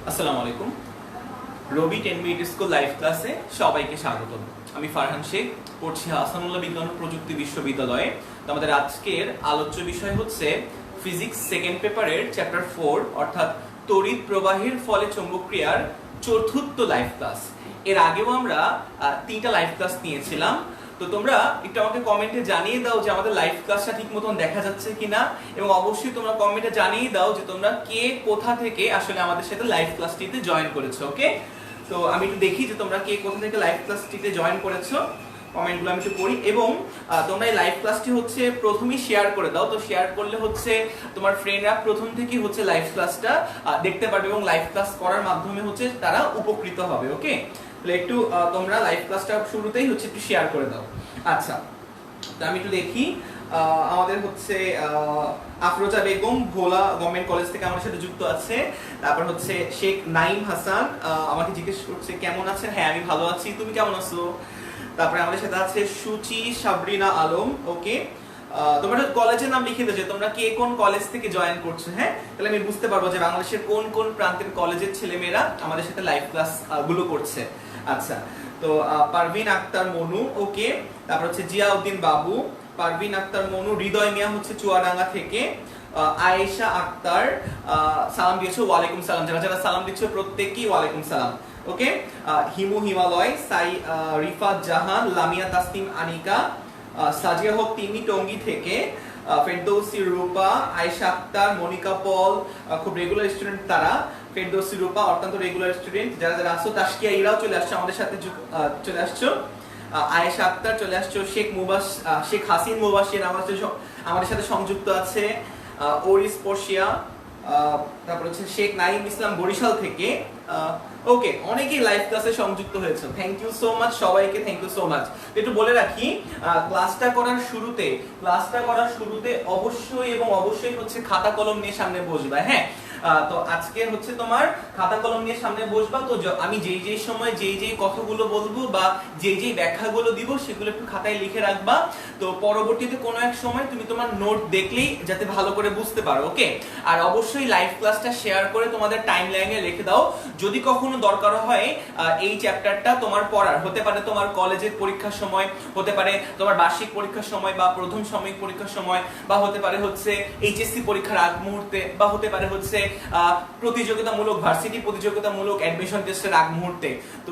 আসসালামু আলাইকুম। রবি 10 minute school live ক্লাসে সবাইকে স্বাগতম। আমি ফারহান শেখ, পড়ছি হাসানুল্লাহ বিজ্ঞান ও প্রযুক্তি বিশ্ববিদ্যালয়ে। তো আমাদের আজকের আলোচ্য বিষয় হচ্ছে ফিজিক্স সেকেন্ড পেপারের চ্যাপ্টার 4 অর্থাৎ তড়িৎ প্রবাহের ফলে চৌম্বক ক্রিয়ার চতুর্থ লাইভ ক্লাস। এর আগেও আমরা 3টা লাইভ ক্লাস নিয়েছিলাম। তো তোমরা একটু আমাকে কমেন্টে জানিয়ে দাও যে আমাদের লাইভ ক্লাসটা ঠিক মতন দেখা যাচ্ছে কিনা, এবং অবশ্যই তোমরা কমেন্টে জানিয়ে দাও যে তোমরা কে কোথা থেকে আসলে আমাদের সাথে লাইভ ক্লাসটিতে জয়েন করেছো। ওকে, তো আমি একটু দেখি যে তোমরা কে কোথা থেকে লাইভ ক্লাসটিতে জয়েন করেছো, কমেন্টগুলো আমি একটু পড়ি। এবং তোমরা এই লাইভ ক্লাসটি হচ্ছে প্রথমেই শেয়ার করে দাও। তো শেয়ার করলে হচ্ছে তোমার ফ্রেন্ডরা প্রথম থেকেই হচ্ছে লাইভ ক্লাসটা দেখতে পারবে এবং লাইভ ক্লাস করার মাধ্যমে হচ্ছে তারা উপকৃত হবে। ওকে, একটু তোমরা লাইভ ক্লাসটা শুরুতেই হচ্ছে একটু শেয়ার করে দাও। আচ্ছা, তো আমি একটু দেখি আমাদের হচ্ছে আফরোজা বেগম ভোলা গভর্নমেন্ট কলেজ থেকে আমার সাথে যুক্ত আছে। তারপর হচ্ছে শেখ নাইম হাসান আমাকে জিজ্ঞেস করছে কেমন আছেন। হ্যাঁ, আমি ভালো আছি, তুমি কেমন আছো? তারপরে আমাদের সাথে আছে সুচি সাবরিনা আলম। ওকে, তোমরা কলেজের নাম লিখে দাও যে তোমরা কে কোন কলেজ থেকে জয়েন করছো। হ্যাঁ, তাহলে আমি বুঝতে পারবো যে বাংলাদেশের কোন কোন প্রান্তের কলেজের ছেলেমেয়েরা আমাদের সাথে লাইভ ক্লাস গুলো করছে। আচ্ছা, তো পারভিন আক্তার মনু। ওকে, তারপর হচ্ছে জিয়াউদ্দিন বাবু, পারভিন আক্তার মনু, হৃদয় মিয়া হচ্ছে চুয়াডাঙ্গা থেকে, আয়েশা আক্তার সালাম দিয়েছো, ওয়ালাইকুম সালাম। যারা যারা সালাম দিচ্ছো প্রত্যেকই ওয়ালাইকুম সালাম। ওকে, হিমু হিমালয়, সাই রিফাত জাহান, লামিয়া তাসনিম আনিকা, সাজিয়া হক তিনি টঙ্গী থেকে, ফেরদৌসি রূপা, আয়েশা আক্তার, মনিকা পল খুব রেগুলার স্টুডেন্ট তারা, ফেরদৌসি রূপা অত্যন্ত রেগুলার স্টুডেন্ট। যারা যারা আসছো, তাসকিয়া ইরাও চলে আসছো আমাদের সাথে, চলে আসছো। আয়েশা আক্তার চলে আসছো, শেখ হাসিন মুবাশির আমাদের সাথে সংযুক্ত আছে, ওরিস পর্শিয়া, তারপর হচ্ছে শেখ নাইম ইসলাম বরিশাল থেকে। ওকে, অনেকেই লাইভ ক্লাসে সংযুক্ত হয়েছে, থ্যাংক ইউ সো মাচ সবাইকে, থ্যাংক ইউ সো মাচ। একটু বলে রাখি, ক্লাসটা করার শুরুতে অবশ্যই এবং অবশ্যই হচ্ছে খাতা কলম নিয়ে সামনে বসবা। হ্যাঁ, তো আজকে হচ্ছে তোমার খাতা কলম নিয়ে সামনে বসবা। তো আমি যেই সময় যেই কথাগুলো বলবো বা যেই ব্যাখ্যাগুলো দিব সেগুলো একটু খাতায় লিখে রাখবা। তো পরবর্তীতে কোনো এক সময় তুমি তোমার নোট দেখলেই যাতে ভালো করে বুঝতে পারো। ওকে, আর অবশ্যই লাইভ ক্লাসটা শেয়ার করে তোমাদের টাইমলাইনে রেখে দাও। যদি কখনো দরকার হয় এই চ্যাপ্টারটা তোমার পড়ার, হতে পারে তোমার কলেজের পরীক্ষার সময়, হতে পারে তোমার বার্ষিক পরীক্ষার সময় বা প্রথম সাময়িক পরীক্ষার সময়, বা হতে পারে হচ্ছে এইচএসসি পরীক্ষার আগ মুহূর্তে, বা হতে পারে হচ্ছে প্রতিযোগিতামূলক ভার্সিটি প্রতিযোগিতামূলক অ্যাডমিশন টেস্টের আগ মুহূর্তে। তো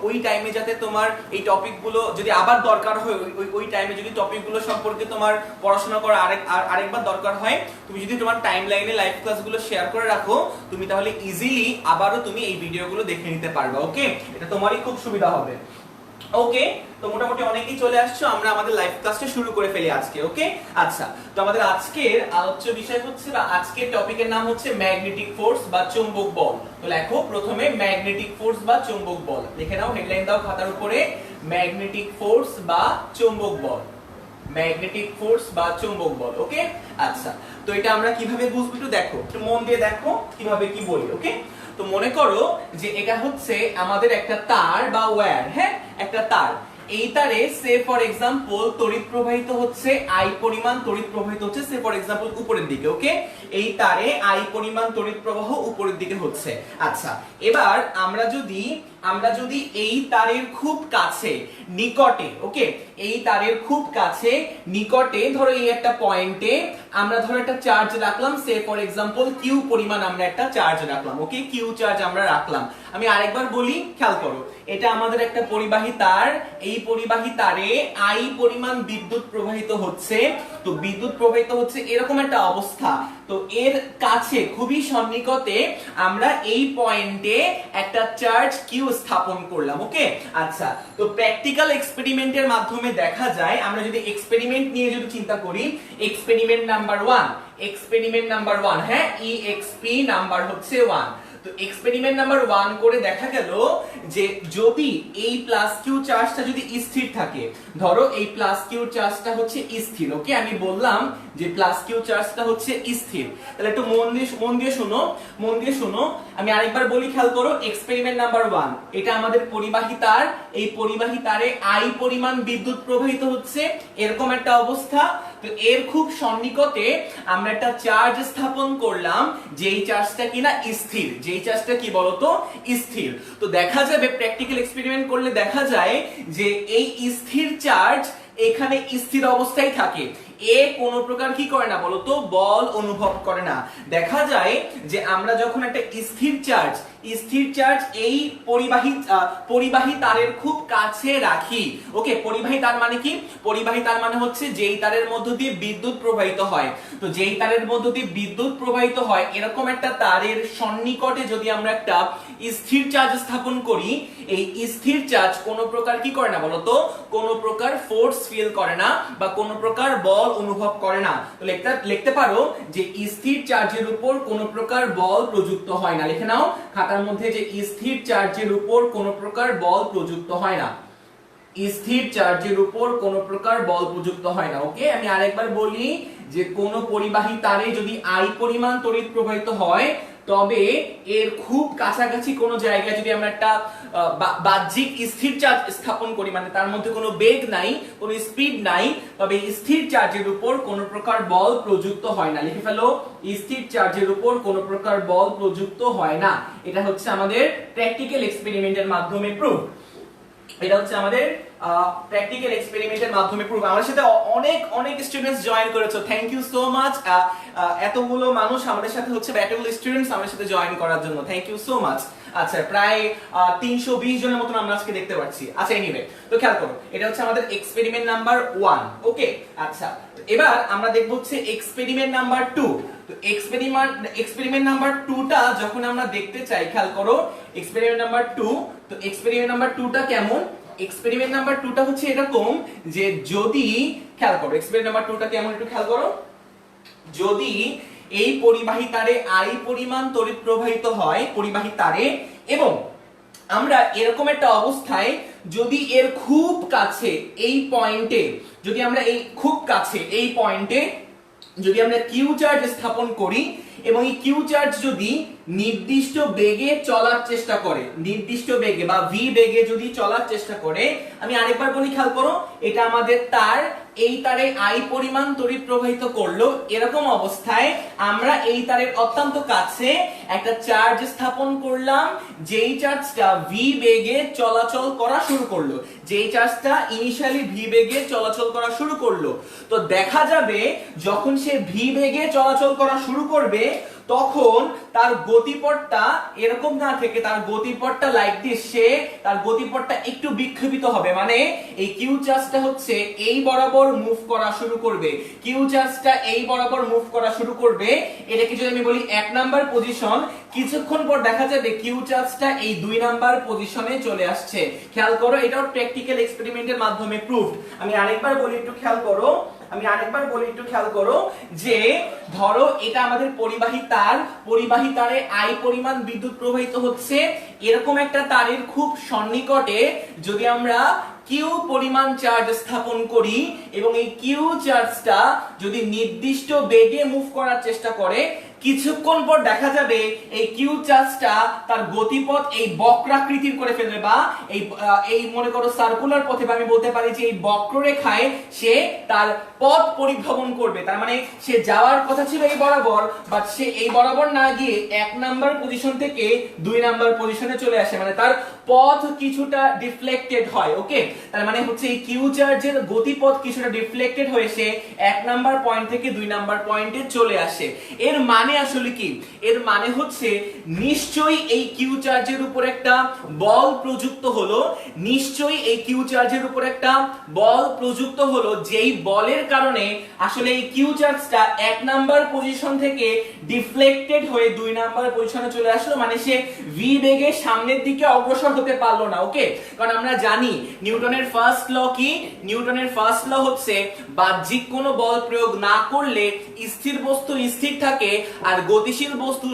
ওই টাইমে যাতে তোমার এই টপিকগুলো যদি আবার দরকার হয়, ওই টাইমে যদি টপিকগুলো সম্পর্কে তোমার পড়াশোনা করা আরেকবার দরকার হয়, তুমি যদি তোমার টাইমলাইনে লাইভ ক্লাসগুলো শেয়ার করে রাখো, তুমি তাহলে ইজিলি আবারও তুমি এই ভিডিওগুলো দেখে নিতে পারবে। ওকে, এটা তোমারই খুব সুবিধা হবে। ওকে, তো মোটামুটি অনেকেই চলে আসছো, আমরা আমাদের লাইভ ক্লাসটা শুরু করে ফেলি আজকে। ওকে, আচ্ছা, তো আমাদের আজকের আলোচ্য বিষয় হচ্ছে বা আজকের টপিকের নাম হচ্ছে ম্যাগনেটিক ফোর্স বা চৌম্বক বল। তো লেখো প্রথমে ম্যাগনেটিক ফোর্স বা চৌম্বক বল, লিখে নাও, হেডলাইন দাও খাতার উপরে, ম্যাগনেটিক ফোর্স বা চৌম্বক বল, ম্যাগনেটিক ফোর্স বা চৌম্বক বল। ওকে, আচ্ছা, তো এটা আমরা কিভাবে বুঝবো একটু দেখো, একটু মন দিয়ে দেখো কিভাবে কি বলি। ওকে, তো মনে করো যে এটা হচ্ছে আমাদের একটা তার বা ওয়্যার। হ্যাঁ, একটা তার, এই তারে সে ফর এক্সাম্পল তড়িৎ প্রবাহিত হচ্ছে আই পরিমাণ তড়িৎ প্রবাহিত হচ্ছে সে ফর এক্সাম্পল উপরের দিকে। ওকে, এই তারে আই পরিমাণ তড়িৎ প্রবাহ উপরের দিকে হচ্ছে। আচ্ছা, এবার আমরা যদি এই তারের খুব কাছে নিকটে, ওকে, এই তারের খুব কাছে নিকটে ধরো এই একটা পয়েন্টে আমরা ধরো একটা চার্জ রাখলাম, সে ফর এক্সাম্পল কিউ পরিমাণ আমরা একটা চার্জ রাখলাম। ওকে, কিউ চার্জ আমরা রাখলাম। আমি আরেকবার বলি, খেয়াল করো, এটা আমাদের একটা পরিবাহী তার, এই পরিবাহী তারে আই পরিমাণ বিদ্যুৎ প্রবাহিত হচ্ছে। তো বিদ্যুৎ প্রবাহিত হচ্ছে এরকম একটা অবস্থা। তো এর কাছে খুবই সন্নিকটে আমরা এই পয়েন্টে একটা চার্জ কিউ স্থাপন করলাম। ওকে, আচ্ছা, তো প্র্যাকটিক্যাল এক্সপেরিমেন্টের মাধ্যমে দেখা যায়, আমরা যদি এক্সপেরিমেন্ট নিয়ে যদি চিন্তা করি, এক্সপেরিমেন্ট নাম্বার 1, হ্যাঁ, ইএক্সপি নাম্বার হচ্ছে 1। তো এক্সপেরিমেন্ট নাম্বার 1 করে দেখা গেল যে যদি এই প্লাস কিউ চার্জটা যদি স্থির থাকে, ধরো এই প্লাস কিউ চার্জটা হচ্ছে স্থির। ওকে, আমি বললাম যে প্লাস কিউ চার্জটা হচ্ছে স্থির। তাহলে একটু মন দিয়ে শোনো, আমি আরেকবার বলি, খেয়াল করো, এক্সপেরিমেন্ট নাম্বার 1, এটা আমাদের পরিবাহী তার, এই পরিবাহী তারে আই পরিমাণ বিদ্যুৎ প্রবাহিত হচ্ছে এরকম একটা অবস্থা। তো এর খুব সন্নিকটে আমরা একটা চার্জ স্থাপন করলাম, যেই চার্জটা কিনা স্থির, যে যেই চার্জটা কি বলতো স্থির। তো দেখা যাবে প্র্যাকটিক্যাল এক্সপেরিমেন্ট করলে দেখা যায় যে এই স্থির চার্জ এখানে স্থির অবস্থায় থাকে, এ কোনো প্রকার কি করে না বলতো বল অনুভব করে না। দেখা যায় যে আমরা যখন একটা স্থির চার্জ এই পরিবাহী তারের খুব কাছে রাখি, ওকে, পরিবাহী তার মানে কি, পরিবাহী তার মানে হচ্ছে যেই তারের মধ্য দিয়ে বিদ্যুৎ প্রবাহিত হয়। তো যেই তারের মধ্য দিয়ে বিদ্যুৎ প্রবাহিত হয় এরকম একটা তারের সন্নিকটে যদি আমরা একটা স্থির চার্জ স্থাপন করি, এই স্থির চার্জ কোনো প্রকার কি করে না বলতো, কোনো প্রকার ফোর্স ফিল করে না বা কোনো প্রকার বল অনুভব করে না। তো লিখতে পারো যে স্থির চার্জের উপর কোনো প্রকার বল প্রযুক্ত হয় না। লিখে নাও খাতার মধ্যে যে স্থির চার্জের উপর কোনো প্রকার বল প্রযুক্ত হয় না, স্থির চার্জের উপর কোনো প্রকার বল প্রযুক্ত হয় না। ওকে, আমি আরেকবার বলি যে কোন পরিবাহী তারে যদি আই পরিমাণ তড়িৎ প্রবাহিত হয় তবে এর খুব কাছাকাছি কোনো জায়গায় যদি আমরা একটা বাহ্যিক স্থির চার্জ স্থাপন করি, মানে তার মধ্যে কোনো বেগ নাই, কোনো স্পিড নাই, তবে স্থির চার্জের উপর কোনো প্রকার বল প্রযুক্ত হয় না। লিখে ফেলো, স্থির চার্জের উপর কোনো প্রকার বল প্রযুক্ত হয় না। এটা হচ্ছে আমাদের প্র্যাকটিক্যাল এক্সপেরিমেন্টের মাধ্যমে প্রুফ। এটা হচ্ছে আমাদের প্র্যাকটিক্যাল এক্সপেরিমেন্টের মাধ্যমে প্রুফ। আমার সাথে অনেক স্টুডেন্টস জয়েন করেছো, থ্যাংক ইউ সো মাচ। এতগুলো মানুষ আমাদের সাথে হচ্ছে, এতগুলো স্টুডেন্টস আমাদের সাথে জয়েন করার জন্য থ্যাংক ইউ সো মাচ। আচ্ছা, প্রায় 320 জনের মতন আমরা আজকে দেখতে পাচ্ছি। আচ্ছা, এনিওয়ে, তো খেয়াল করো, এটা হচ্ছে আমাদের এক্সপেরিমেন্ট নাম্বার 1। ওকে, আচ্ছা, এবার আমরা দেখব হচ্ছে এক্সপেরিমেন্ট নাম্বার 2। তো এক্সপেরিমেন্ট নাম্বার 2টা যখন আমরা দেখতে চাই, খেয়াল করো এক্সপেরিমেন্ট নাম্বার 2। তো এক্সপেরিমেন্ট নাম্বার 2টা কেমন? এক্সপেরিমেন্ট নাম্বার 2টা হচ্ছে এরকম যে যদি, খেয়াল করো এক্সপেরিমেন্ট নাম্বার 2টা কেমন একটু খেয়াল করো, যদি এই পরিবাহী তারে আই পরিমাণ তড়িৎ প্রবাহিত হয় পরিবাহী তারে, এবং আমরা এরকম একটা অবস্থায় যদি এর খুব কাছে এই পয়েন্টে, যদি আমরা এই খুব কাছে এই পয়েন্টে যদি আমরা কিউ চার্জ স্থাপন করি এবং এই কিউ চার্জ যদি নির্দিষ্ট বেগে চলার চেষ্টা করে, নির্দিষ্ট বেগে বা ভি বেগে যদি চলার চেষ্টা করে, আমি আরেকবার বলি খেয়াল করো, এটা আমাদের তার, এই তারে আই পরিমাণ তড়িৎ প্রবাহিত করলো, এরকম অবস্থায় আমরা এই তারের অত্যন্ত কাছে একটা চার্জ স্থাপন করলাম, যেই চার্জটা ভি বেগে চলাচল করা শুরু করলো, যেই চার্জটা ইনিশিয়ালি ভি বেগে চলাচল করা শুরু করলো। তো দেখা যাবে যখন সে ভি বেগে চলাচল করা শুরু করবে তখন তার গতিপথটা এরকম না থেকে তার গতিপথটা লাইক দিস, সে তার গতিপথটা একটু বিক্ষেপিত হবে, মানে এই কিউ চার্জটা হচ্ছে এই বরাবর মুভ করা শুরু করবে, কিউ চার্জটা এই বরাবর মুভ করা শুরু করবে। এটাকে যদি আমি বলি 1 নাম্বার পজিশন, কিছুক্ষণ পর দেখা যাবে কিউ চার্জটা এই 2 নাম্বার পজিশনে চলে আসছে। খেয়াল করো, এটাও প্র্যাকটিক্যাল এক্সপেরিমেন্টের মাধ্যমে প্রুফ। আমি আরেকবার বলি একটু খেয়াল করো, যে ধরো এটা আমাদের পরিবাহী তারে আই পরিমাণ বিদ্যুৎ প্রবাহিত হচ্ছে, এরকম একটা তারের খুব সন্নিকটে যদি আমরা কিউ পরিমাণ চার্জ স্থাপন করি এবং এই কিউ চার্জটা যদি নির্দিষ্ট বেগে মুভ করার চেষ্টা করে, কিছুক্ষণ পর দেখা যাবে এই কিউ চার্জটা তার গতিপথ এই বক্রাকৃতির করে ফেলবে, বা এই মনে করো সার্কুলার পথে, বা আমি বলতে পারি যে এই বক্ররেখায় সে তার পথ পরিভ্রমণ করবে। তার মানে সে যাওয়ার কথা ছিল এই বরাবর, বাট সে এই বরাবর না গিয়ে 1 নাম্বার পজিশন থেকে 2 নাম্বার পজিশনে চলে আসে, মানে তার পথ কিছুটা ডিফ্লেক্টেড হয়। ওকে, তার মানে হচ্ছে এই কিউ চার্জের গতিপথ কিছুটা ডিফ্লেক্টেড হয়ে সে 1 নাম্বার পয়েন্ট থেকে 2 নাম্বার পয়েন্টে চলে আসে। এর মানে আসলে কি? এর মানে হচ্ছে নিশ্চয়ই এই কিউ চার্জের উপর একটা বল প্রযুক্ত হলো, নিশ্চয়ই এই কিউ চার্জের উপর একটা বল প্রযুক্ত হলো, যেই বলের কারণে আসলে এই কিউ চার্জটা 1 নাম্বার পজিশন থেকে ডিফ্লেক্টেড হয়ে 2 নাম্বার পজিশনে চলে আসলো, মানে সে ভি বেগে সামনের দিকে অগ্রসর হতে পারলো না। ওকে, কারণ আমরা জানি নিউটনের ফার্স্ট ল কি? নিউটনের ফার্স্ট ল হচ্ছে বাহ্যিক কোনো বল প্রয়োগ না করলে স্থির বস্তু স্থির থাকে, আর গতিশীল বস্তু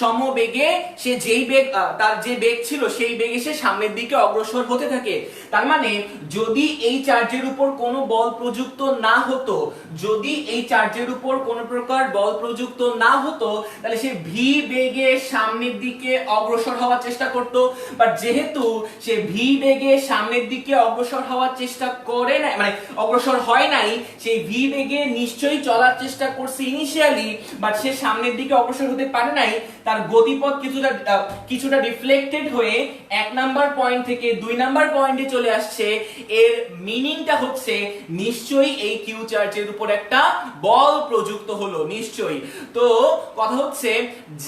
সমবেগে সে যেই বেগ, তার যে বেগ ছিল সেই বেগে সে সামনের দিকে অগ্রসর হতে থাকে। তার মানে যদি এই চার্জের উপর কোনো বল প্রযুক্ত না হতো, যদি এই চার্জের উপর কোনো প্রকার বল প্রযুক্ত না হতো, তাহলে সে ভি বেগে সামনের দিকে অগ্রসর হওয়ার চেষ্টা করত। বাট যেহেতু সে ভি বেগে সামনের দিকে অগ্রসর হওয়ার চেষ্টা করে না, মানে অগ্রসর হয় নাই, সেই ভি বেগে নিশ্চয়ই চলার চেষ্টা করছে ইনিশিয়ালি, তাড়াতাড়ি, বাট সে সামনের দিকে অগ্রসর হতে পারে নাই, তার গতিপথ কিছুটা রিফ্লেক্টেড হয়ে 1 নাম্বার পয়েন্ট থেকে 2 নাম্বার পয়েন্টে চলে আসছে, এর মিনিংটা হচ্ছে নিশ্চয়ই এই কিউ চার্জের উপর একটা বল প্রযুক্ত হলো, নিশ্চয়ই। তো কথা হচ্ছে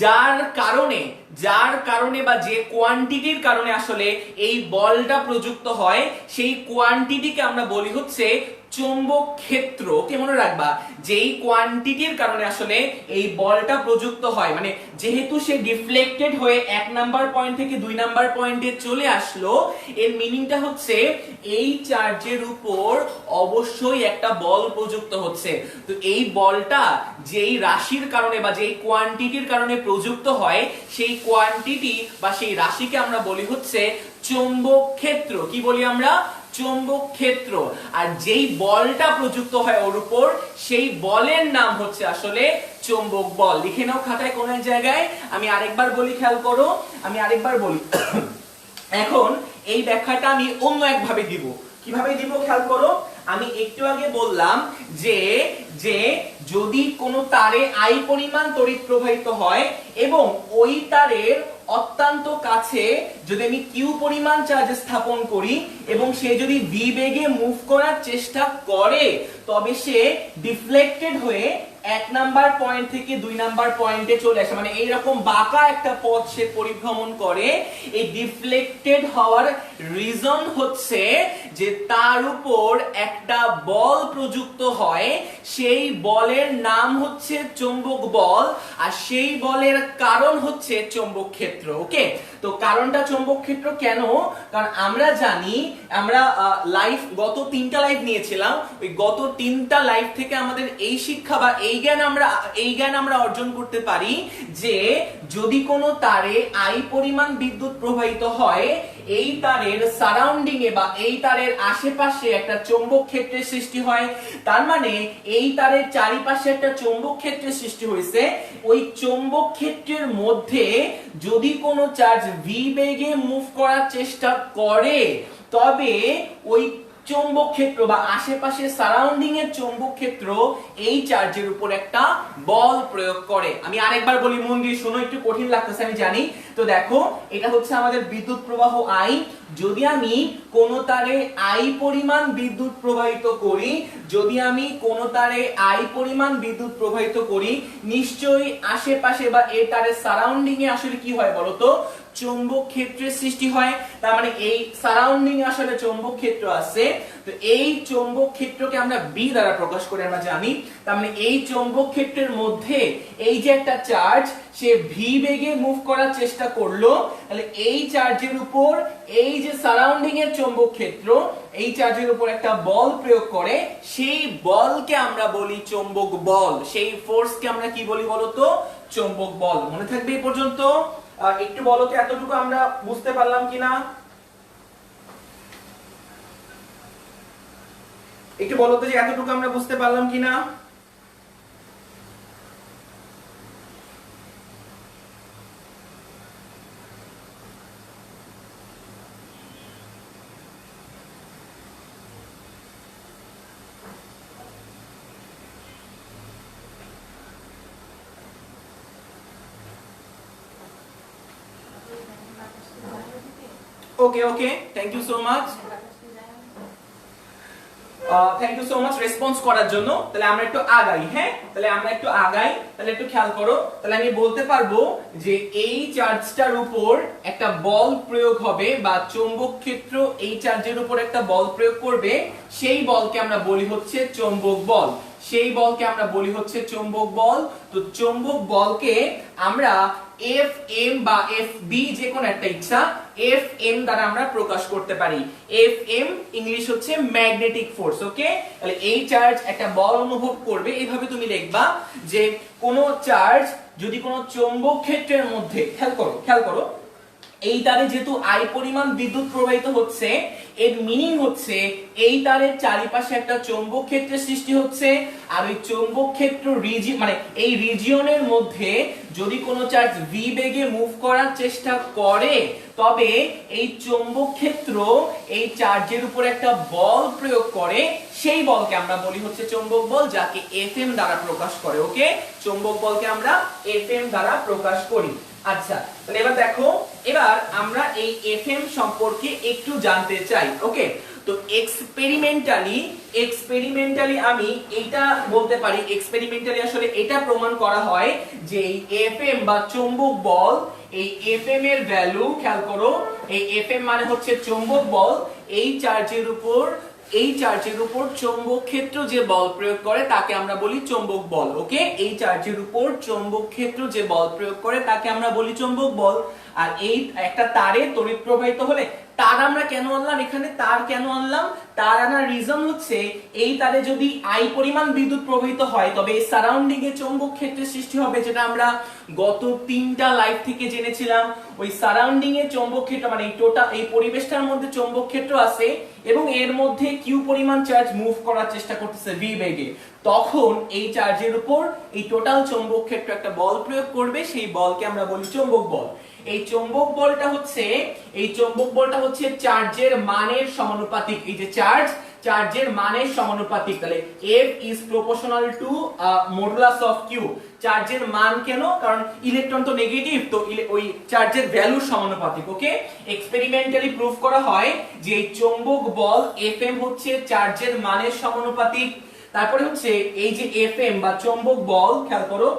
যার কারণে বা যে কোয়ান্টিটির কারণে আসলে এই বলটা প্রযুক্ত হয়, সেই কোয়ান্টিটিকে আমরা বলি হচ্ছে চৌম্বক ক্ষেত্র। কে মনে রাখবা, যেই কোয়ান্টিটির কারণে আসলে এই বলটা প্রযুক্ত হয়, মানে যেহেতু সে ডিফ্লেক্টেড হয়ে 1 নাম্বার পয়েন্ট থেকে 2 নাম্বার পয়েন্টে চলে আসলো, এর মিনিংটা হচ্ছে এই চার্জের উপর অবশ্যই একটা বল প্রযুক্ত হচ্ছে। তো এই বলটা যেই রাশির কারণে বা যেই কোয়ান্টিটির কারণে প্রযুক্ত হয়, সেই কোয়ান্টিটি বা সেই রাশিকে আমরা বলি হচ্ছে চৌম্বক ক্ষেত্র। কি বলি আমরা? চৌম্বক ক্ষেত্র। আর যেই বলটা প্রযুক্ত হয় ওর উপর, সেই বলের নাম হচ্ছে আসলে চৌম্বক বল। লিখে নাও খাতায় কোন এক জায়গায়। আমি আরেকবার বলি, খেয়াল করো, আমি আরেকবার বলি। এখন এই ব্যাখ্যাটা আমি অন্য একভাবে দিব। কিভাবে দিব খেয়াল করো। আমি একটু আগে বললাম যে যদি কোনো তারে আই পরিমাণ তড়িৎ প্রবাহিত হয় এবং ওই তারের অত্যন্ত কাছে যদি আমি কিউ পরিমাণ চার্জ স্থাপন করি এবং সে যদি ভি বেগে মুভ করার চেষ্টা করে, তবে সে ডিফ্লেক্টেড হয়ে 1 নাম্বার পয়েন্ট থেকে 2 নাম্বার পয়েন্টে চলে আসে, মানে এইরকম বাঁকা একটা পথ সে পরিভ্রমণ করে। এই ডিফ্লেক্টেড হওয়ার রিজন হচ্ছে যে তার উপর একটা বল প্রযুক্ত হয়, সেই বলের নাম হচ্ছে চৌম্বক বল, আর সেই বলের কারণ হচ্ছে চৌম্বক ক্ষেত্র। ওকে, তো কারণটা চৌম্বক ক্ষেত্র কেন? কারণ আমরা জানি, আমরা গত 3টা লাইভ নিয়েছিলাম, ওই গত 3টা লাইভ থেকে আমাদের এই শিক্ষা বা এই জ্ঞান আমরা অর্জন করতে পারি যে যদি কোনো তারে আই পরিমাণ বিদ্যুৎ প্রবাহিত হয়, এই তারের সারাউন্ডিং এ বা এই তারের আশেপাশে একটা চৌম্বক ক্ষেত্রের সৃষ্টি হয়। তার মানে এই তারের চারিপাশে একটা চৌম্বক ক্ষেত্রের সৃষ্টি হয়েছে। ওই চৌম্বক ক্ষেত্রের মধ্যে যদি কোনো চার্জ ভি বেগে মুভ করার চেষ্টা করে, তবে ওই চৌম্বক ক্ষেত্র বা আশেপাশে সারাউন্ডিং এর চৌম্বক ক্ষেত্র এই চার্জের উপর একটা বল প্রয়োগ করে। আমি আরেকবার বলি, মন দিয়ে শোনো, একটু কঠিন লাগতেছে আমি জানি। তো দেখো, এটা হচ্ছে আমাদের বিদ্যুৎ প্রবাহ আই। যদি আমি কোন তারে আই পরিমাণ বিদ্যুৎ প্রবাহিত করি, নিশ্চয়ই আশেপাশে বা এই তারের সারাউন্ডিং এ আসলে কি হয় বলতো? চৌম্বক ক্ষেত্রের সৃষ্টি হয়। তার মানে এই সারাউন্ডিং এ আসলে চৌম্বক ক্ষেত্র আছে। তো এই চৌম্বক ক্ষেত্রকে আমরা বি দ্বারা প্রকাশ করে আমরা জানি। তার মানে এই চৌম্বক ক্ষেত্রের মধ্যে এই যে একটা চার্জ, সে ভি বেগে মুভ করার চেষ্টা করলো, তাহলে এই চার্জের উপর এই যে সারাউন্ডিং এর চৌম্বক ক্ষেত্র, এই চার্জের উপর একটা বল প্রয়োগ করে, সেই বলকে আমরা বলি চৌম্বক বল। সেই ফোর্সকে আমরা কি বলি বলতো? চৌম্বক বল। মনে থাকবে এই পর্যন্ত? একটু বলো তো এতটুকু আমরা বুঝতে পারলাম কিনা? একটু বলো তো যে এতটুকু আমরা বুঝতে পারলাম কিনা? Okay, thank you so much. Thank you so much response করার জন্য। তাহলে আমরা একটু আগাই। হ্যাঁ, তাহলে আমরা একটু আগাই। তাহলে একটু খেয়াল করো। তাহলে আমি বলতে পারবো যে এই চার্জটার উপর একটা বল প্রয়োগ হবে বা চৌম্বক ক্ষেত্র এই চার্জের উপর একটা বল প্রয়োগ করবে, সেই বলকে আমরা বলি হচ্ছে চৌম্বক বল। তো চৌম্বক বলকে আমরা এফ এম বা এফ বি যে কোনো একটা ইচ্ছা এফ এম দ্বারা আমরা প্রকাশ করতে পারি। এফ এম ইংলিশ হচ্ছে ম্যাগনেটিক ফোর্স। ওকে, তাহলে এই চার্জ একটা বল অনুভব করবে। এইভাবে তুমি লিখবা যে কোন চার্জ যদি কোনো চৌম্বক ক্ষেত্রের মধ্যে, খেয়াল করো, এই তারে যেহেতু আই পরিমাণ বিদ্যুৎ প্রবাহিত হচ্ছে, এর মিনিং হচ্ছে এই তারের চারিপাশে একটা চৌম্বক ক্ষেত্রের সৃষ্টি হচ্ছে, আর ওই চৌম্বক ক্ষেত্র মানে এই রিজিয়নের মধ্যে যদি কোনো চার্জ ভি বেগে মুভ করার চেষ্টা করে, তবে এই চৌম্বক ক্ষেত্র এই চার্জের উপর একটা বল প্রয়োগ করে, সেই বলকে আমরা বলি হচ্ছে চৌম্বক বল, যাকে এফএম দ্বারা প্রকাশ করে। ওকে, চৌম্বক বলকে আমরা এফএম দ্বারা প্রকাশ করি। আচ্ছা, তাহলে এবার দেখো, এবার আমরা এই এফএম সম্পর্কে একটু জানতে চাই। ওকে, তো এক্সপেরিমেন্টালি আমি এটা বলতে পারি, এক্সপেরিমেন্টালি আসলে এটা প্রমাণ করা হয় যে এই এফএম বা চৌম্বক বল, এই এফএম এর ভ্যালু খেয়াল করো, এই এফএম মানে হচ্ছে চৌম্বক বল, এই চার্জের উপর চৌম্বক ক্ষেত্র যে বল প্রয়োগ করে তাকে আমরা বলি চৌম্বক বল। ওকে, এই চার্জের উপর চৌম্বক ক্ষেত্র যে বল প্রয়োগ করে তাকে আমরা বলি চৌম্বক বল। আর এই একটা তারে তড়িৎ প্রবাহিত হলে, তার আমরা কেন আনলাম এখানে, তার কেন আনলাম, তার আনার রিজন হচ্ছে এই তারে যদি আই পরিমাণ বিদ্যুৎ প্রবাহিত হয়, তবে এই সারাউন্ডিং এ চৌম্বক ক্ষেত্রের সৃষ্টি হবে, যেটা আমরা গত 3টা লাইভ থেকে জেনেছিলাম। ওই সারাউন্ডিং এ চৌম্বক ক্ষেত্র মানে এই পরিবেশটার মধ্যে চৌম্বক ক্ষেত্র আছে এবং এর মধ্যে কিউ পরিমাণ চার্জ মুভ করার চেষ্টা করতেছে ভি বেগে, তখন এই চার্জের উপর এই টোটাল চৌম্বক ক্ষেত্র একটা বল প্রয়োগ করবে, সেই বলকে আমরা বলি চৌম্বক বল। এই চৌম্বক বলটা হচ্ছে চার্জের মানের সমানুপাতিক। এই যে চার্জের মানের সমানুপাতিক, তাহলে F is proportional to modulus of Q। চার্জের মান কেন, কারণ ইলেকট্রন তো নেগেটিভ, তো ওই চার্জের ভ্যালুর সমানুপাতিক। ওকে, এক্সপেরিমেন্টালি প্রুফ করা হয় যে এই চৌম্বক বল Fm হচ্ছে চার্জের মানের সমানুপাতিক। তারপরে হচ্ছে এই যে Fm বা চৌম্বক বল, খেয়াল করো,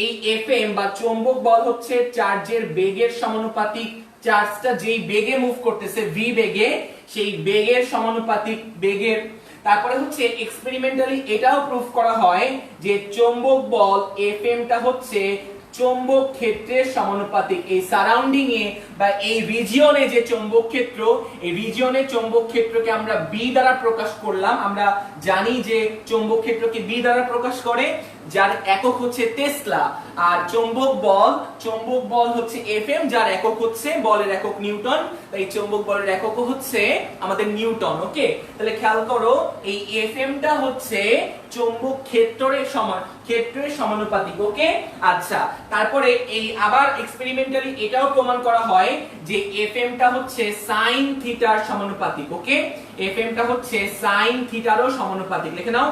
এই Fm বা চৌম্বক বল হচ্ছে চার্জের বেগের সমানুপাতিক। চার্জটা যেই বেগে মুভ করতেছে v বেগে, সেই বেগের সমানুপাতিক বেগের। তারপরে হচ্ছে এক্সপেরিমেন্টালি এটাও প্রুফ করা হয় যে চৌম্বক বল Fm টা হচ্ছে চৌম্বক ক্ষেত্রের সমানুপাতিক। এই সারাউন্ডিং এ বা এই রিজিয়নে যে চৌম্বক ক্ষেত্র, এই রিজিয়নে চৌম্বক ক্ষেত্রকে আমরা বি দ্বারা প্রকাশ করলাম। আমরা জানি যে চৌম্বক ক্ষেত্রকে বি দ্বারা প্রকাশ করে, যার একক হচ্ছে টেসলা। আর চৌম্বক বল হচ্ছে এফএম, যার একক হচ্ছে বলের একক নিউটন। তাই চৌম্বক বলের একক হচ্ছে আমাদের নিউটন। ওকে, তাহলে খেয়াল করো, এই এফএম টা হচ্ছে চৌম্বক ক্ষেত্রের সমানুপাতিক। ওকে, আচ্ছা, তারপরে এই আবার এক্সপেরিমেন্টালি এটাও প্রমাণ করা হয় যে এফএম টা হচ্ছে সাইন থিটার সমানুপাতিক। ওকে, এফএম টা হচ্ছে সাইন থিটারও সমানুপাতিক। লিখে নাও,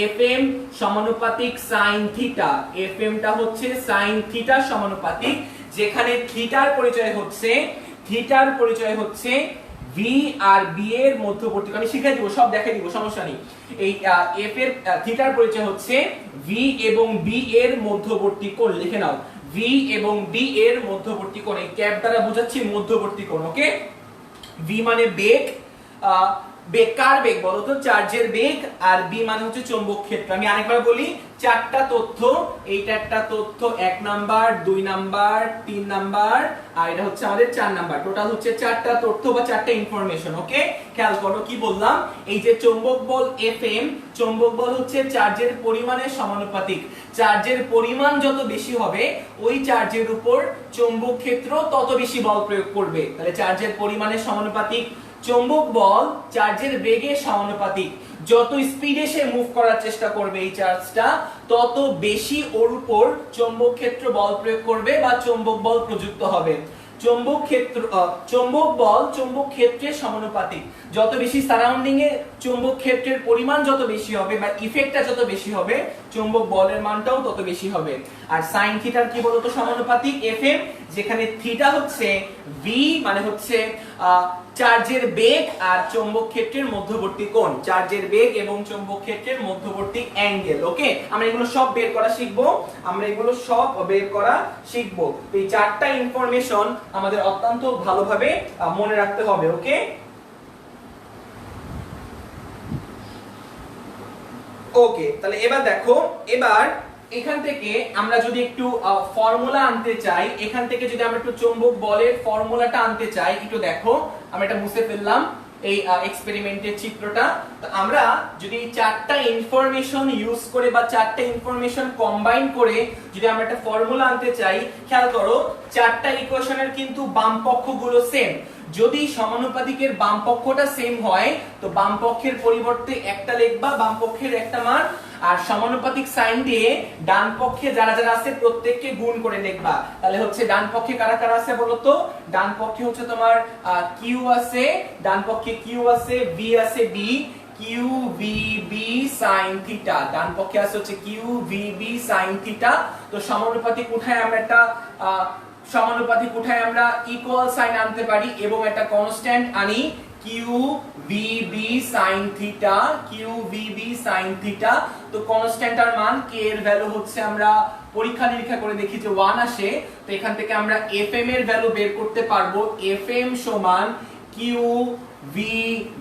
এফএম সমানুপাতিক সাইন থিটা। এফএম টা হচ্ছে সাইন থিটার সমানুপাতিক, যেখানে থিটার পরিচয় হচ্ছে ভি আর বি এর মধ্যবর্তী কোণ। আমি শিখিয়ে দিব, সব দেখাই দিব, সমস্যা নেই। এই এফ এর থিটার পরিচয় হচ্ছে ভি এবং বি এর মধ্যবর্তী কোণ। লিখে নাও, ভি এবং বি এর মধ্যবর্তী কোণ। এই ক্যাপ দ্বারা বোঝাচ্ছি মধ্যবর্তী কোণ। ওকে, ভি মানে বেগ, কার বেগ বলতো, চার্জের বেগ, আর বি মানে হচ্ছে চৌম্বক ক্ষেত্র। আমি আরেকবার বলি, চারটা তথ্য, এইটা একটা তথ্য 1 নাম্বার, 2 নাম্বার, 3 নাম্বার, আর এটা হচ্ছে আমাদের 4 নাম্বার। টোটাল হচ্ছে 4টা তথ্য বা 4টা ইনফরমেশন। ওকে, খেয়াল করো কি বললাম, এই যে চৌম্বক বল এফএম, চৌম্বক বল হচ্ছে চার্জের পরিমাণের সমানুপাতিক। চার্জের পরিমাণ যত বেশি হবে, ওই চার্জের উপর চৌম্বক ক্ষেত্র তত বেশি বল প্রয়োগ করবে। তাহলে চার্জের পরিমাণের সমানুপাতিক। চৌম্বক বল চার্জের বেগের সমানুপাতিক। যত স্পিডে সে মুভ করার চেষ্টা করবে এই চার্জটা, তত বেশি ওর উপর চৌম্বক ক্ষেত্র বল প্রয়োগ করবে বা চৌম্বক বল প্রযুক্ত হবে। চৌম্বক বল চৌম্বক ক্ষেত্রের সমানুপাতিক। যত বেশি সারাউন্ডিং এ চৌম্বক ক্ষেত্রের পরিমাণ যত বেশি হবে বা ইফেক্টটা যত বেশি হবে, চৌম্বক বলের মানটাও তত বেশি হবে। আর সাইন থিটার কি বলতো সমানুপাতিক এফএম, যেখানে থিটা হচ্ছে ভি মানে হচ্ছে চার্জের বেগ আর চৌম্বক ক্ষেত্রের মধ্যবর্তী কোণ। চার্জের বেগ এবং চৌম্বক ক্ষেত্রের মধ্যবর্তী অ্যাঙ্গেল। ওকে, আমরা এগুলো সব বের করা শিখবো। এই 4টা ইনফরমেশন আমাদের অত্যন্ত ভালোভাবে মনে রাখতে হবে। ওকে, তাহলে এবার দেখো, এবার এখান থেকে আমরা যদি একটু ফর্মুলা আনতে চাই, এখান থেকে যদি আমরা একটু চৌম্বক বলের ফর্মুলাটা আনতে চাই, একটু দেখো, আমরা এটা মুছে ফেললাম। এই এক্সপেরিমেন্টের চিত্রটা। তো আমরা যদি চারটা ইনফরমেশন ইউজ করে বা চারটা ইনফরমেশন কম্বাইন করে যদি আমরা একটা ফর্মুলা আনতে চাই, খেয়াল করো চারটা ইকুয়েশনের কিন্তু বাম পক্ষগুলো সেম। যদি সমানুপাতিকের বাম পক্ষটা সেম হয় তো বাম পক্ষের পরিবর্তে একটা লিখবা, বাম পক্ষের একটা মান, আর সমানুপাতিক সাইন দিয়ে ডান পক্ষে যারা যারা আছে প্রত্যেককে গুণ করে লিখবা। তাহলে হচ্ছে ডান পক্ষে কারা কারা আছে বলো তো? ডান পক্ষে হচ্ছে তোমার কিউ আছে, ডান পক্ষে কিউ আছে, বি আছে, B Q V B sine theta, ডান পক্ষে আছে হচ্ছে Q V B sine theta. তো সমানুপাতিক উঠায় আমরা একটা ইকুয়াল সাইন আনতে পারি এবং একটা কনস্ট্যান্ট আনি q V B sine theta, Q V B sine theta. তো কনস্ট্যান্টের মান কে এর ভ্যালু হচ্ছে আমরা পরীক্ষা নিরীক্ষা করে দেখি যে 1 আসে। তো এখান থেকে আমরা এফএম এর ভ্যালু বের করতে পারবো। এফএম সমান Q V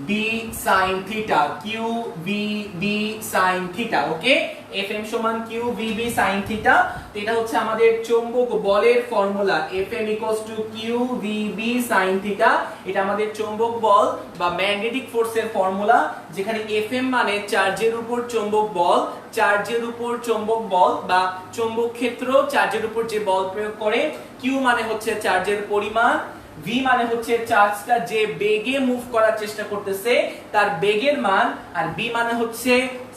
B sine theta, Q V B sine theta. Okay, FM সমান Q V B sine theta. তো এটা হচ্ছে আমাদের চৌম্বক বলের formula, FM equals to Q V B sine theta. এটা আমাদের চৌম্বক বল বা ম্যাগনেটিক ফোর্সের ফর্মুলা, যেখানে এফএম মানে চার্জের উপর চৌম্বক বল, চার্জের উপর চৌম্বক বল বা চৌম্বক ক্ষেত্র চার্জের উপর যে বল প্রয়োগ করে। কিউ মানে হচ্ছে চার্জের পরিমাণ, ভি মানে হচ্ছে চার্জটা যে বেগে মুভ করার চেষ্টা করতেছে তার বেগের মান, আর বি মানে হচ্ছে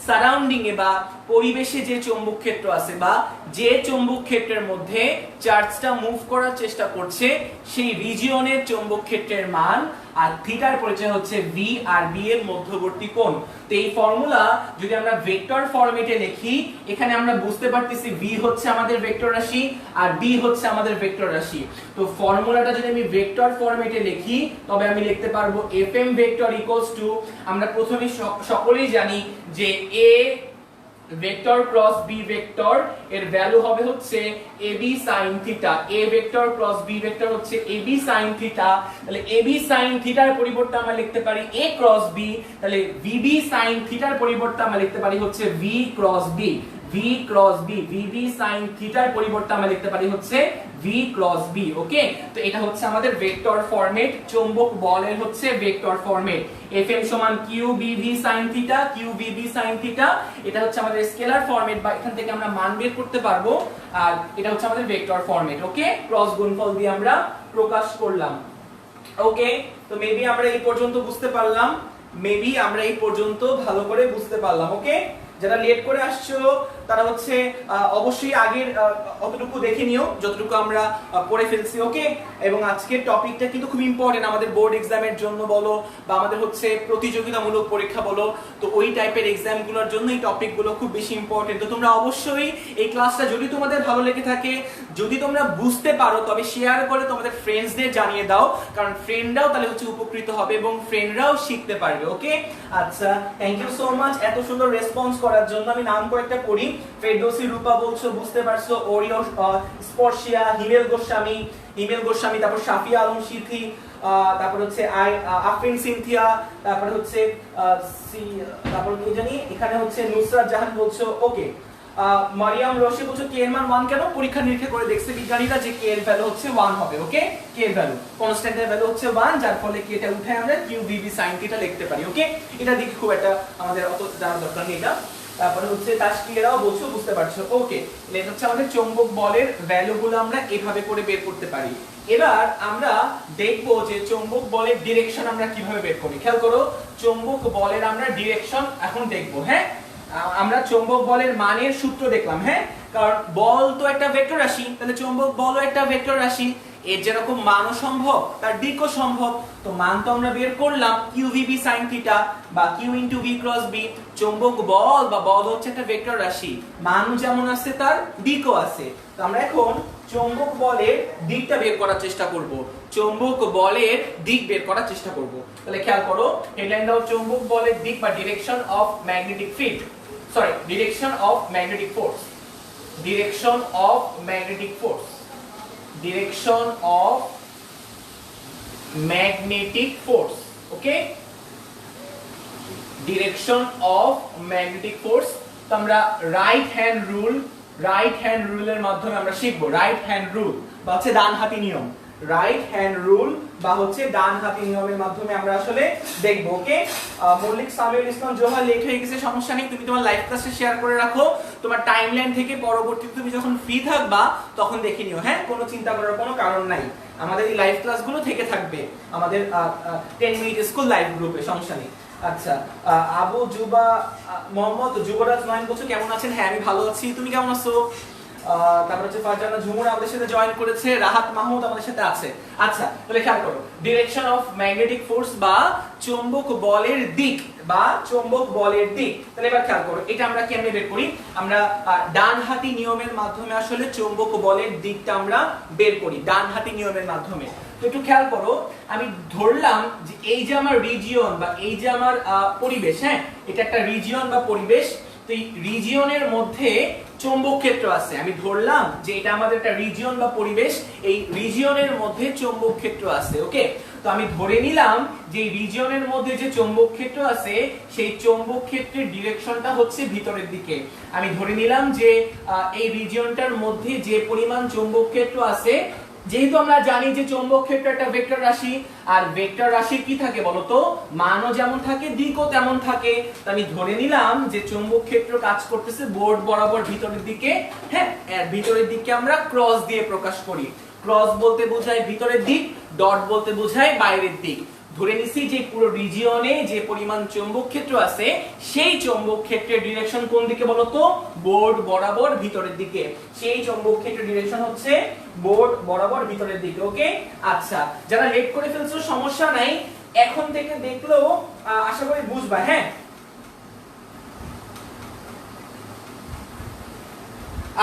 সারাউন্ডিং এ বা পরিবেশে যে চৌম্বক ক্ষেত্র আছে বা যে চৌম্বক ক্ষেত্রের মধ্যে চার্জটা মুভ করার চেষ্টা করছে সেই রিজিয়নের চৌম্বক ক্ষেত্রের মান। আর থিটার পরিচয় হচ্ছে ভি আর বি এর মধ্যবর্তী কোণ। তো এই ফর্মুলা যদি আমরা ভেক্টর ফরম্যাটে লিখি, এখানে আমরা বুঝতে পারতেছি ভি হচ্ছে আমাদের ভেক্টর রাশি আর বি হচ্ছে আমাদের ভেক্টর রাশি। তো ফর্মুলাটা যদি আমি ভেক্টর ফরম্যাটে লিখি তবে আমি লিখতে পারবো এফএম ভেক্টর ইকুয়ালস টু, আমরা প্রথমে সকলেই জানি যে a vector cross b vector এর ভ্যালু হবে হচ্ছে ab sin theta. a vector cross b vector হচ্ছে ab sin থিটা। তাহলে ab sin থিটার পরিবর্তে আমরা লিখতে পারি a ক্রস b। তাহলে vb sin থিটার পরিবর্তে আমরা লিখতে পারি হচ্ছে v cross b, v cross b, vb sin থিটার পরিবর্তে আমরা লিখতে পারি হচ্ছে v ক্রস b। ওকে, তো এটা হচ্ছে আমাদের ভেক্টর ফরম্যাট, চৌম্বক বলের হচ্ছে ভেক্টর ফরম্যাট। fm সমান qvb sin theta, qvb sin theta. এটা হচ্ছে আমাদের স্কেলার ফরম্যাট বা এখান থেকে আমরা মান বের করতে পারবো, আর এটা হচ্ছে আমাদের ভেক্টর ফরম্যাট। ওকে, ক্রস গুণফল দিয়ে আমরা প্রকাশ করলাম। ওকে, তো মেবি আমরা এই পর্যন্ত বুঝতে পারলাম, মেবি আমরা এই পর্যন্ত ভালো করে বুঝতে পারলাম। ওকে, যারা লেট করে আসছো তারা হচ্ছে অবশ্যই আগের অতটুকু দেখে নিও যতটুকু আমরা পড়ে ফেলছি। ওকে, এবং আজকের টপিকটা কিন্তু খুব ইম্পর্টেন্ট আমাদের বোর্ড এক্সামের জন্য বলো বা আমাদের হচ্ছে প্রতিযোগিতামূলক পরীক্ষা বলো, তো ওই টাইপের এক্সামগুলোর জন্য এই টপিকগুলো খুব বেশি ইম্পর্টেন্ট। তো তোমরা অবশ্যই এই ক্লাসটা যদি তোমাদের ভালো লেগে থাকে, যদি তোমরা বুঝতে পারো, তবে শেয়ার করে তোমাদের ফ্রেন্ডসদের জানিয়ে দাও, কারণ ফ্রেন্ডরাও তাহলে হচ্ছে উপকৃত হবে এবং ফ্রেন্ডরাও শিখতে পারবে। ওকে, আচ্ছা, থ্যাংক ইউ সো মাচ এত সুন্দর রেসপন্স করার জন্য। আমি নাম কয়েকটা করি, ফেরদৌসী রূপা বলছো, বুঝতে পারছো, ওরিও স্পর্শিয়া, হিমেল গোস্বামী, তারপর সাফিয়া আলম সিথি, তারপর হচ্ছে আফরিন সিনথিয়া, তারপর হচ্ছে তারপর কি জানি এখানে হচ্ছে নুসরাত জাহান বলছো। ওকে, মারিয়াম রশি বলছো কে এর মান 1 কেন? পরীক্ষা নিরীক্ষা করে দেখছে বিজ্ঞানীরা যে কে এর ভ্যালু হচ্ছে 1 হবে। ওকে, কে এর ভ্যালু কনস্ট্যান্টের ভ্যালু হচ্ছে 1, যার ফলে কে টা উঠায় আমরা qvb sin থিটা লিখতে পারি। ওকে, এটা দেখি খুব একটা আমাদের অত জানার দরকার নেই এটা। তারপরে হচ্ছে তাসকিরাও বলছো, বুঝতে পারছো। ওকে, এটা হচ্ছে আমাদের চৌম্বক বলের ভ্যালুগুলো আমরা এভাবে করে বের করতে পারি। এবার আমরা দেখবো যে চৌম্বক বলের ডিরেকশন আমরা কিভাবে বের করি। খেয়াল করো, চৌম্বক বলের আমরা ডিরেকশন এখন দেখবো। হ্যাঁ, আমরা চৌম্বক বলের মানের সূত্র দেখলাম। হ্যাঁ, কারণ বল তো একটা ভেক্টর রাশি, তাহলে চৌম্বক বলও একটা ভেক্টর রাশি, এর যেরকম মানও সম্ভব তার দিকও সম্ভব। তো মান তো আমরা বের করলাম qvb sin থিটা বা q * v × b। চৌম্বক বল বা বল হচ্ছে একটা ভেক্টর রাশি, মানও যেমন আছে তার দিকও আছে। তো আমরা এখন চৌম্বক বলের দিকটা বের করার চেষ্টা করব, চৌম্বক বলের দিক বের করার চেষ্টা করব। তাহলে খেয়াল করো, হেডলাইন দাও চৌম্বক বলের দিক বা direction of magnetic field, sorry direction of magnetic force, direction of magnetic force, direction of magnetic force. Okay, direction of magnetic force। তো আমরা রাইট হ্যান্ড রুলের মাধ্যমে আমরা শিখবো। রাইট হ্যান্ড রুল বা হচ্ছে ডান হাতি নিয়ম। রাইট হ্যান্ড রুল বা হচ্ছে ডান হাতি নিয়মের মাধ্যমে আমরা আসলে দেখব। ওকে, মল্লিক সামিউল ইসলাম জোহা লেট হয়ে গেছে, সমস্যা নেই, তুমি তোমার লাইভ ক্লাসে শেয়ার করে রাখো তোমার টাইমলাইন থেকে, পরবর্তীতে তুমি যখন ফ্রি থাকবা তখন দেখে নিও। হ্যাঁ, কোনো চিন্তা করার কোনো কারণ নাই, আমাদের এই লাইভ ক্লাসগুলো থেকে থাকবে আমাদের 10 মিনিট স্কুল লাইভ গ্রুপে, সমস্যা নেই। আচ্ছা, আবু জুবা মোহাম্মদ যুবরাজ নয়ন বলছো কেমন আছেন? হ্যাঁ আমি ভালো আছি, তুমি কেমন আছো? তারপর হচ্ছে ফারজানা ঝুমুর আমাদের সাথে জয়েন করেছে, রাহাত মাহমুদ আমাদের সাথে আছে। আচ্ছা তাহলে খেয়াল করো, ডিরেকশন অফ ম্যাগনেটিক ফোর্স বা চৌম্বক বলের দিক, বা চৌম্বক বলের দিক। তাহলে এবার খেয়াল করো, এটা আমরা কেমনে বের করি? আমরা ডান হাতি নিয়মের মাধ্যমে আসলে চৌম্বক বলের দিকটা আমরা বের করি, ডান হাতি নিয়মের মাধ্যমে। তো একটু খেয়াল করো, আমি ধরলাম যে এই যে আমার রিজিয়ন বা এই যে আমার পরিবেশ, হ্যাঁ এটা একটা রিজিয়ন বা পরিবেশ, তো এই রিজিয়নের মধ্যে চৌম্বক ক্ষেত্র আছে। আমি ধরলাম যে এটা আমাদের একটা রিজিয়ন বা পরিবেশ, এই রিজিয়নের মধ্যে চৌম্বক ক্ষেত্র আছে। ওকে, তো আমি ধরে নিলাম যে এই রিজিয়নের মধ্যে যে চৌম্বক ক্ষেত্র আছে সেই চৌম্বক ক্ষেত্রের ডিরেকশনটা হচ্ছে ভিতরের দিকে। আমি ধরে নিলাম যে এই রিজিয়নটার মধ্যে যে পরিমাণ চৌম্বক ক্ষেত্র আছে, যেহেতু আমরা জানি যে চৌম্বক ক্ষেত্র একটা ভেক্টর রাশি, আর ভেক্টর রাশি কি থাকে বলতো, মানও যেমন থাকে দিকও তেমন থাকে। তো আমি ধরে নিলাম যে চৌম্বক ক্ষেত্র কাজ করতেছে বোর্ড বরাবর ভিতরের দিকে। হ্যাঁ, ভিতরের দিককে আমরা ক্রস দিয়ে প্রকাশ করি। ক্রস বলতে বোঝায় ভিতরের দিক, ডট বলতে বোঝায় বাইরের দিক। ধরে নিছি যে পুরো রিজিয়নে যে পরিমাণ চৌম্বক ক্ষেত্র আছে সেই চৌম্বক ক্ষেত্রের ডিরেকশন কোন দিকে বলতো, বোর্ড বরাবর ভিতরের দিকে। সেই চৌম্বক ক্ষেত্রের ডিরেকশন হচ্ছে বোর্ড বরাবর ভিতরের দিকে। ওকে, আচ্ছা যারা লেট করে ফেলছো সমস্যা নাই, এখন থেকে দেখলেও আশা করি বুঝবা। হ্যাঁ,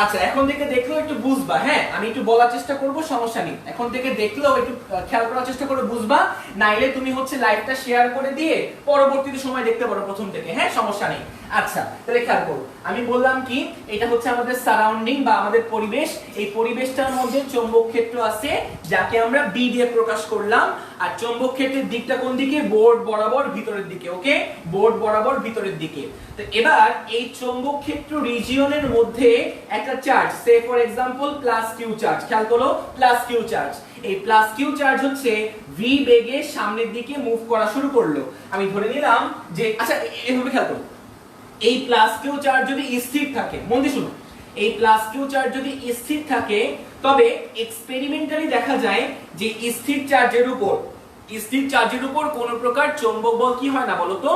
আচ্ছা এখন থেকে দেখলেও একটু বুঝবা। হ্যাঁ, আমি একটু বলার চেষ্টা করব, সমস্যা নেই, এখন থেকে দেখলেও একটু খেয়াল করার চেষ্টা করে বুঝবা, নাইলে তুমি হচ্ছে লাইভটা শেয়ার করে দিয়ে পরবর্তীতে সময় দেখতে পারো প্রথম থেকে। হ্যাঁ, সমস্যা নেই। আচ্ছা তাহলে খেয়াল করো, আমি বললাম কি এটা হচ্ছে আমাদের সারাউন্ডিং বা আমাদের পরিবেশ, এই পরিবেশটার মধ্যে চৌম্বক ক্ষেত্র আছে যাকে আমরা বি দিয়ে প্রকাশ করলাম, আর চৌম্বক ক্ষেত্রের দিকটা কোন দিকে, বোর্ড বরাবর ভিতরের দিকে। ওকে, বোর্ড বরাবর ভিতরের দিকে। তো এবার এই চৌম্বক ক্ষেত্র রিজিয়নের মধ্যে একটা charge, say for example plus Q charge, খেয়াল করো প্লাস কিউ চার্জ, এই প্লাস কিউ চার্জ হচ্ছে ভি বেগে সামনের দিকে মুভ করা শুরু করলো। আমি ধরে নিলাম যে, আচ্ছা এভাবে খেয়াল করো, এই প্লাস কিউ চার্জ যদি স্থির থাকে, মন দিয়ে শুনো, এই প্লাস কিউ চার্জ যদি স্থির থাকে তবে এক্সপেরিমেন্টালি দেখা যায় যে স্থির চার্জের উপর কোন প্রকার চৌম্বক বল কি হয় না বলতো,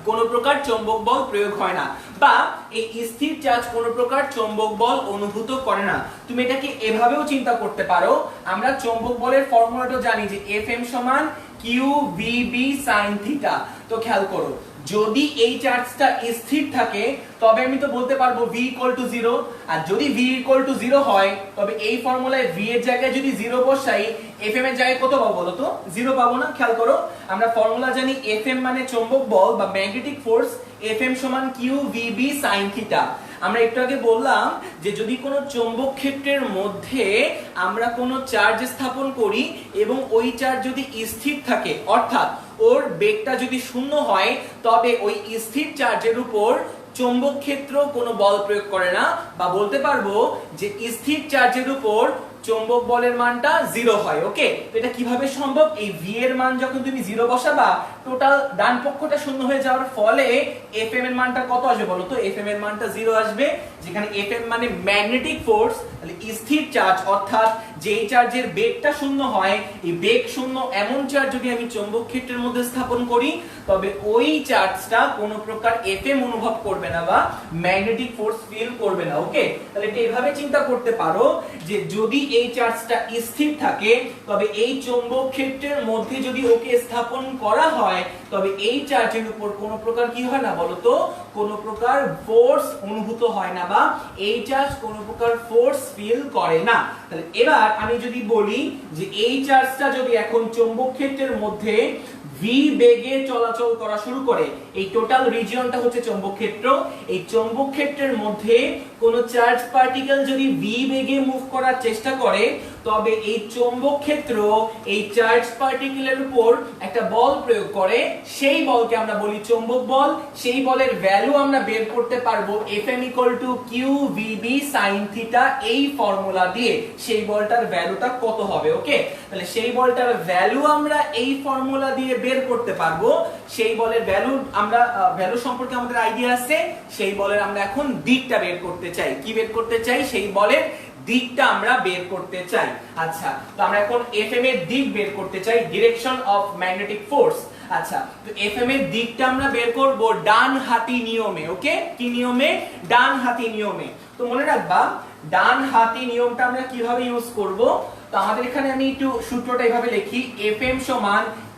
কোন প্রকার চৌম্বক বল প্রয়োগ হয় না, বা এই স্থির চার্জ কোন প্রকার চৌম্বক বল অনুভূত করে না। তুমি এটাকে এভাবেও চিন্তা করতে পারো, আমরা চৌম্বক বলের ফর্মুলাটা জানি যে Fm সমান কিউ ভিবি সাইন থিটা। তো খেয়াল করো, যদি এই চার্জটা স্থির থাকে তবে আমি তো বলতে পারবো v ইকুয়াল টু 0, আর যদি v ইকুয়াল টু 0 হয় তবে এই ফর্মুলায় v এর জায়গায় যদি 0 বসাই Fm এর জায়গায় কত পাবো বলো তো, 0 পাবো না। খেয়াল করো, আমরা ফর্মুলা জানি Fm মানে চৌম্বক বল বা ম্যাগনেটিক ফোর্স, Fm সমান কিউ ভিবি সাইন থিটা। আমরা একটু আগে বললাম যে যদি কোনো চৌম্বক ক্ষেত্রের মধ্যে আমরা কোনো চার্জ স্থাপন করি এবং ওই চার্জ যদি স্থির থাকে, অর্থাৎ ওর বেগটা যদি শূন্য হয়, তবে ওই স্থির চার্জের উপর চৌম্বক ক্ষেত্র কোনো বল প্রয়োগ করে না, বা বলতে পারবো যে স্থির চার্জের উপর চৌম্বক বলের মানটা 0 হয়। ওকে, তো এটা কিভাবে সম্ভব, এই v এর মান যখন তুমি 0 বসাবা টোটাল ডান পক্ষটা শূন্য হয়ে যাওয়ার ফলে Fm এর মানটা কত আসবে বলো তো, Fm এর মানটা 0 আসবে, যেখানে Fm মানে ম্যাগনেটিক ফোর্স, তাহলে স্থির চার্জ, অর্থাৎ যেই চার্জের বেগটা শূন্য হয়, এই বেগ শূন্য এমন চার্জ যদি আমি চৌম্বক ক্ষেত্রের মধ্যে স্থাপন করি তবে ওই চার্জটা কোনো প্রকার Fm অনুভব করবে না বা ম্যাগনেটিক ফোর্স ফিল করবে না। ওকে, তাহলে এটা এভাবে চিন্তা করতে পারো যে যদি এই চার্জটা স্থির থাকে তবে এই চৌম্বক ক্ষেত্রের মধ্যে যদি ওকে স্থাপন করা হয় তবে এই চার্জের উপর কোনো প্রকার কি হয় না বলতো, কোনো প্রকার ফোর্স অনুভূত হয় না, বা এই চার্জ কোনো প্রকার ফোর্স ফিল করে না। তাহলে এবার আমি যদি বলি যে এই চার্জটা যদি এখন চৌম্বক ক্ষেত্রের মধ্যে v বেগে চলাচল করা শুরু করে, এই টোটাল রিজিয়নটা হচ্ছে চৌম্বক ক্ষেত্র, এই চৌম্বক ক্ষেত্রের মধ্যে কোন চার্জ পার্টিকেল যদি v বেগে মুভ করার চেষ্টা করে তবে এই চৌম্বক ক্ষেত্র এই চার্জ পার্টিকেলের উপর একটা বল প্রয়োগ করে, সেই বলকে আমরা বলি চৌম্বক বল। সেই বলের ভ্যালু আমরা বের করতে পারবো Fm = qvb sin থিটা এই ফর্মুলা দিয়ে। সেই বলটার ভ্যালুটা কত হবে, ওকে? তাহলে সেই বলটার ভ্যালু আমরা এই ফর্মুলা দিয়ে বের করতে পারবো। সেই বলের ভ্যালু ভ্যালু সম্পর্কে আমাদের আইডিয়া আছে। সেই বলের আমরা এখন দিকটা বের করতে চাই। কি বের করতে চাই? সেই বলের দিকটা আমরা বের করতে চাই। আচ্ছা, তো আমরা এখন Fm এর দিক বের করতে চাই, ডিরেকশন অফ ম্যাগনেটিক ফোর্স। আচ্ছা, তো Fm এর দিকটা আমরা বের করব ডান হাতি নিয়মে, ওকে? কি নিয়মে? ডান হাতি নিয়মে। তো মনে রাখবা ডান হাতি নিয়মটা আমরা কিভাবে ইউজ করব। তো আমাদের এখানে আমি একটু সূত্রটা এইভাবে লিখি, Fm =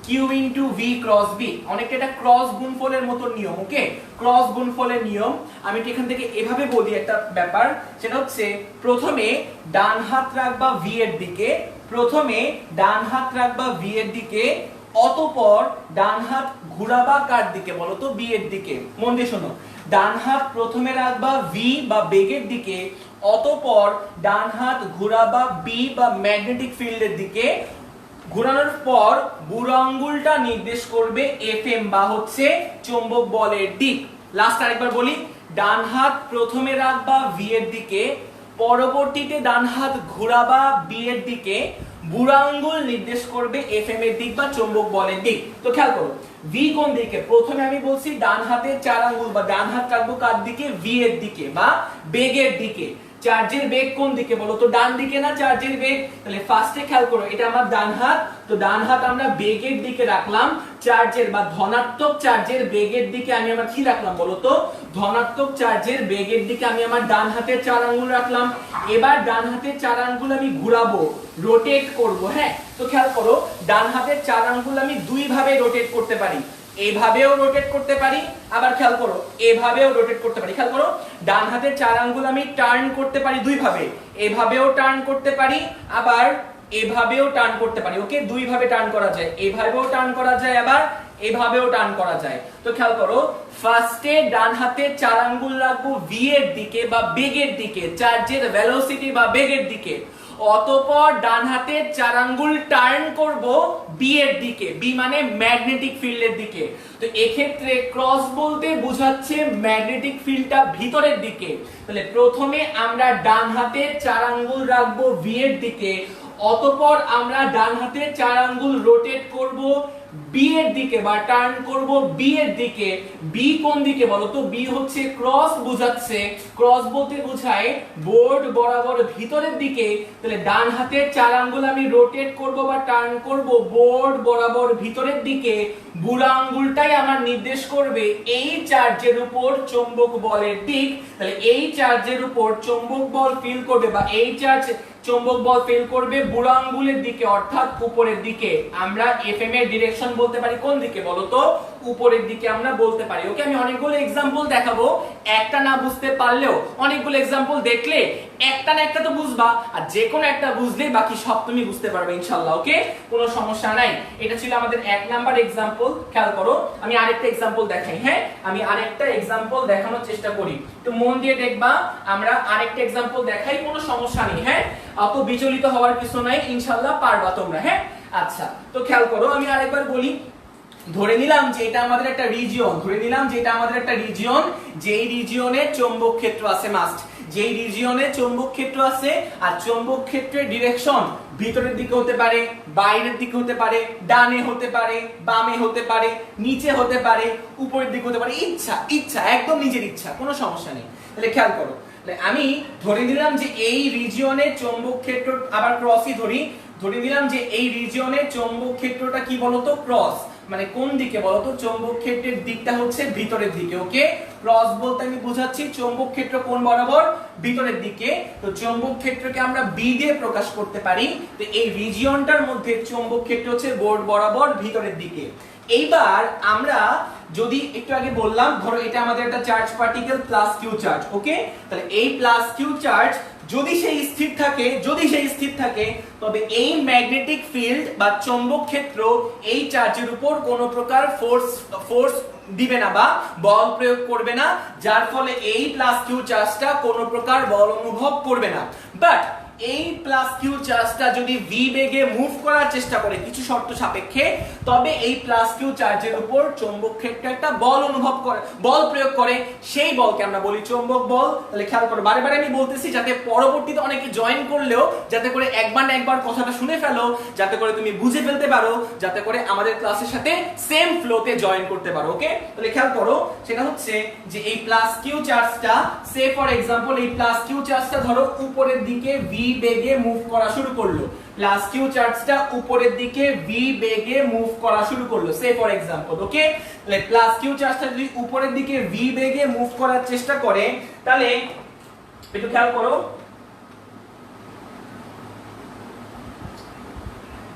q * v cross b। অনেকটা এটা ক্রস গুণফলের মতো নিয়ম, ওকে? ক্রস গুণফলের নিয়ম। আমি এখান থেকে এভাবে বলি একটা ব্যাপার, সেটা হচ্ছে প্রথমে ডান হাত রাখবা v এর দিকে, প্রথমে ডান হাত রাখবা v এর দিকে, অতঃপর ডান হাত ঘোরাবা কার দিকে বলো তো? b এর দিকে। মন দিয়ে শোনো, ডান হাত প্রথমে রাখবা v বা বেগের দিকে, অতঃপর ডান হাত ঘোরাবা b বা ম্যাগনেটিক ফিল্ডের দিকে। ঘোরানোর পর বুড়ো আঙ্গুলটা নির্দেশ করবে Fm বা হচ্ছে চৌম্বক বলের দিক। লাস্ট আরেকবার বলি, ডান হাত প্রথমে রাখবা v এর দিকে, পরবর্তীতে ডান হাত ঘোরাবা b এর দিকে, বুড়ো আঙ্গুল নির্দেশ করবে Fm এর দিক বা চৌম্বক বলের দিক। তো খেয়াল করো v কোন দিকে? প্রথমে আমি বলছি ডান হাতের 4 আঙ্গুল বা ডান হাত রাখবো কার দিকে? v এর দিকে বা বেগের দিকে। চার্জের বেগ কোন দিকে বলো তো? ডান দিকে না চার্জের বেগ? তাহলে ফার্স্টে খেয়াল করো, এটা আমার ডান হাত, তো ডান হাত আমরা বেগের দিকে রাখলাম, চার্জের বা ধনাত্মক চার্জের বেগের দিকে আমি আমার কি রাখলাম বলো তো? ধনাত্মক চার্জের বেগের দিকে আমি আমার ডান হাতের 4 আঙ্গুল রাখলাম। এবার ডান হাতের 4 আঙ্গুল আমি ঘোরাবো, রোটেট করব। হ্যাঁ, তো খেয়াল করো ডান হাতের 4 আঙ্গুল আমি দুই ভাবে রোটেট করতে পারি। এভাবেও রোটেট করতে পারি, আবার খেয়াল করো এভাবেও রোটেট করতে পারি। খেয়াল করো ডান হাতের 4 আঙ্গুল আমি টার্ন করতে পারি দুই ভাবে, এভাবেও টার্ন করতে পারি, আবার এভাবেও টার্ন করতে পারি। ওকে, দুই ভাবে টার্ন করা যায়, এভাবেও টার্ন করা যায়, আবার এভাবেও টার্ন করা যায়। তো খেয়াল করো ফার্স্টে ডান হাতের 4 আঙ্গুল রাখবো v এর দিকে বা বেগের দিকে, চার্জের ভেলোসিটি বা বেগের দিকে। অতঃপর ডান হাতের 4 আঙ্গুল টার্ন করব b এর দিকে, b মানে ম্যাগনেটিক ফিল্ডের দিকে। তো এক্ষেত্রে ক্রস বলতে বোঝাচ্ছে ম্যাগনেটিক ফিল্ডটা ভিতরের দিকে। তাহলে প্রথমে আমরা ডান হাতের 4 আঙ্গুল রাখবো v এর দিকে, অতঃপর আমরা ডান হাতের 4 আঙ্গুল রোটেট করব b এর দিকে বা টার্ন করব b এর দিকে। b কোন দিকে বলো তো? b হচ্ছে ক্রস বোঝাচ্ছে, ক্রস বলতে বোঝায় বোর্ড বরাবর ভিতরের দিকে। তাহলে ডান হাতের 4 আঙ্গুল আমি রোটেট করব বা টার্ন করব বোর্ড বরাবর ভিতরের দিকে। বুড়ো আঙ্গুলটাই আমার নির্দেশ করবে এই চার্জের উপর চৌম্বক বলের দিক। তাহলে এই চার্জের উপর চৌম্বক বল ফিল করবে বা এই চার্জ চৌম্বক বল ফিল করবে বুড়ো আঙ্গুলের দিকে, অর্থাৎ উপরের দিকে। আমরা Fm এর ডিরেকশন বলতে পারি কোন দিকে বলো তো? উপরের দিকে আমরা বলতে পারি। ওকে, আমি অনেকগুলো एग्जांपल দেখাবো, একটা না বুঝতে পারলেও অনেকগুলো एग्जांपल দেখলে একটা না একটা তো বুঝবা, আর যে কোনো একটা বুঝলে বাকি সব তুমি বুঝতে পারবে ইনশাআল্লাহ। ওকে, কোনো সমস্যা নাই। এটা ছিল আমাদের 1 নাম্বার एग्जांपल। খেয়াল করো আমি আরেকটা एग्जांपल দেখাই। হ্যাঁ, আমি আরেকটা एग्जांपल দেখানোর চেষ্টা করি, তো মন দিয়ে দেখবা। আমরা আরেকটা एग्जांपल দেখাই, কোনো সমস্যা নেই। হ্যাঁ, অত বিচলিত হওয়ার কিছু নাই, ইনশাআল্লাহ পারবা তোমরা। হ্যাঁ, আচ্ছা, তো খেয়াল করো আমি আরেকবার বলি। ধরে নিলাম যে এটা আমাদের একটা রিজিয়ন, যেই রিজিয়নে চৌম্বক ক্ষেত্র আছে, মাস্ট যেই রিজিয়নে চৌম্বক ক্ষেত্র আছে, আর চৌম্বক ক্ষেত্রের ডিরেকশন ভিতরের দিকে হতে পারে, বাইরের দিকে হতে পারে, ডানে হতে পারে, বামে হতে পারে, নিচে হতে পারে, উপরের দিকে হতে পারে, ইচ্ছা একদম নিজের ইচ্ছা, কোনো সমস্যা নেই। তাহলে খেয়াল করো আমি ধরে নিলাম যে এই রিজিয়নে চৌম্বক ক্ষেত্র, আবার ক্রসই ধরে নিলাম যে এই রিজিয়নে চৌম্বক ক্ষেত্রটা কি বলতো? ক্রস, মানে কোন দিকে বলতো? চৌম্বক ক্ষেত্রের দিকটা হচ্ছে ভিতরের দিকে। ওকে, ক্রস বলতে আমি বোঝাচ্ছি চৌম্বক ক্ষেত্র কোন বরাবর? ভিতরের দিকে। তো চৌম্বক ক্ষেত্রকে আমরা বি দিয়ে প্রকাশ করতে পারি। তো এই রিজিয়নটার মধ্যে চৌম্বক ক্ষেত্র হচ্ছে বোর্ড বরাবর ভিতরের দিকে। এইবার আমরা যদি একটু আগে বললাম, ধরো এটা আমাদের একটা charge particle plus Q charge. Okay, তাহলে এই প্লাস কিউ চার্জ যদি সেই স্থির থাকে তবে এই ম্যাগনেটিক ফিল্ড বা চৌম্বক ক্ষেত্র এই চার্জের উপর কোনো প্রকার ফোর্স দিবে না বা বল প্রয়োগ করবে না, যার ফলে এই প্লাস কিউ চার্জটা কোনো প্রকার বল অনুভব করবে না। বাট এই প্লাস কিউ চার্জটা যদি ভি বেগে মুভ করার চেষ্টা করে কিছু শর্ত সাপেক্ষে, তবে এই প্লাস কিউ চার্জের উপর চৌম্বক ক্ষেত্রে একটা বল অনুভব করে, বল প্রয়োগ করে, সেই বলকে আমরা বলি চৌম্বক বল। তাহলে খেয়াল করো, বারে বারে আমি বলতেছি যাতে পরবর্তীতে অনেকে জয়েন করলেও যাতে করে একবার না একবার কথাটা শুনে ফেলো, যাতে করে তুমি বুঝে ফেলতে পারো, যাতে করে আমাদের ক্লাসের সাথে সেম ফ্লোতে জয়েন করতে পারো। ওকে, তাহলে খেয়াল করো, সেটা হচ্ছে যে এই প্লাস কিউ চার্জটা, সে ফর এক্সাম্পল এই প্লাস কিউ চার্জটা ধরো উপরের দিকে ভি বেগে মুভ করা শুরু করলো, প্লাস কিউ চার্জটা উপরের দিকে ভি বেগে মুভ করা শুরু করলো, সে ফর এক্সাম্পল। ওকে, তাহলে প্লাস কিউ চার্জটা যদি উপরের দিকে ভি বেগে মুভ করার চেষ্টা করে, তাহলে একটু খেয়াল করো,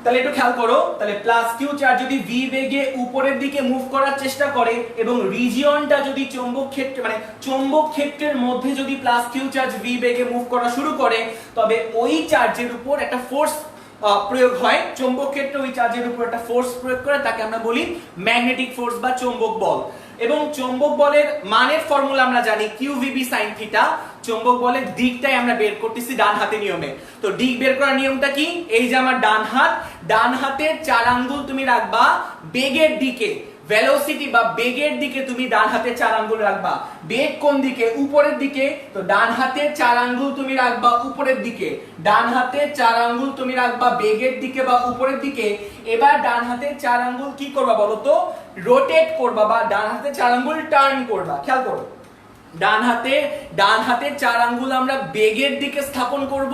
তাহলে প্লাস কিউ চার্জ যদি ভি বেগে উপরের দিকে মুভ করার চেষ্টা করে এবং রিজিয়নটা যদি চৌম্বক ক্ষেত্র মানে চৌম্বক ক্ষেত্রের মধ্যে যদি প্লাস কিউ চার্জ ভি বেগে মুভ করা শুরু করে, তবে ওই চার্জের উপর একটা ফোর্স প্রয়োগ হয়, চৌম্বক ক্ষেত্রে ওই চার্জের উপর একটা ফোর্স প্রয়োগ করে, তাকে আমরা বলি ম্যাগনেটিক ফোর্স বা চৌম্বক বল। এবং চৌম্বক বলের মানের ফর্মুলা আমরা জানি কিউভিবি সাইন থিটা। চৌম্বক বলের দিকটাই আমরা বের করতেছি ডান হাতে নিয়মে। তো দিক বের করার নিয়মটা কি? এই যে আমার ডান হাতের 4 আঙ্গুল তুমি রাখবা বেগের দিকে, ভেলোসিটি বা বেগের দিকে তুমি ডান হাতে 4 আঙ্গুল রাখবা। বেগ কোন দিকে? উপরের দিকে। তো ডান হাতে 4 আঙ্গুল তুমি রাখবা উপরের দিকে, ডান হাতে 4 আঙ্গুল তুমি রাখবা বেগের দিকে বা উপরের দিকে। এবার ডান হাতে 4 আঙ্গুল কি করবা বলো তো? রোটেট করবা বা ডান হাতে 4 আঙ্গুল টার্ন করবা। খেয়াল করো, ডান হাতে 4 আঙ্গুল আমরা বেগের দিকে স্থাপন করব,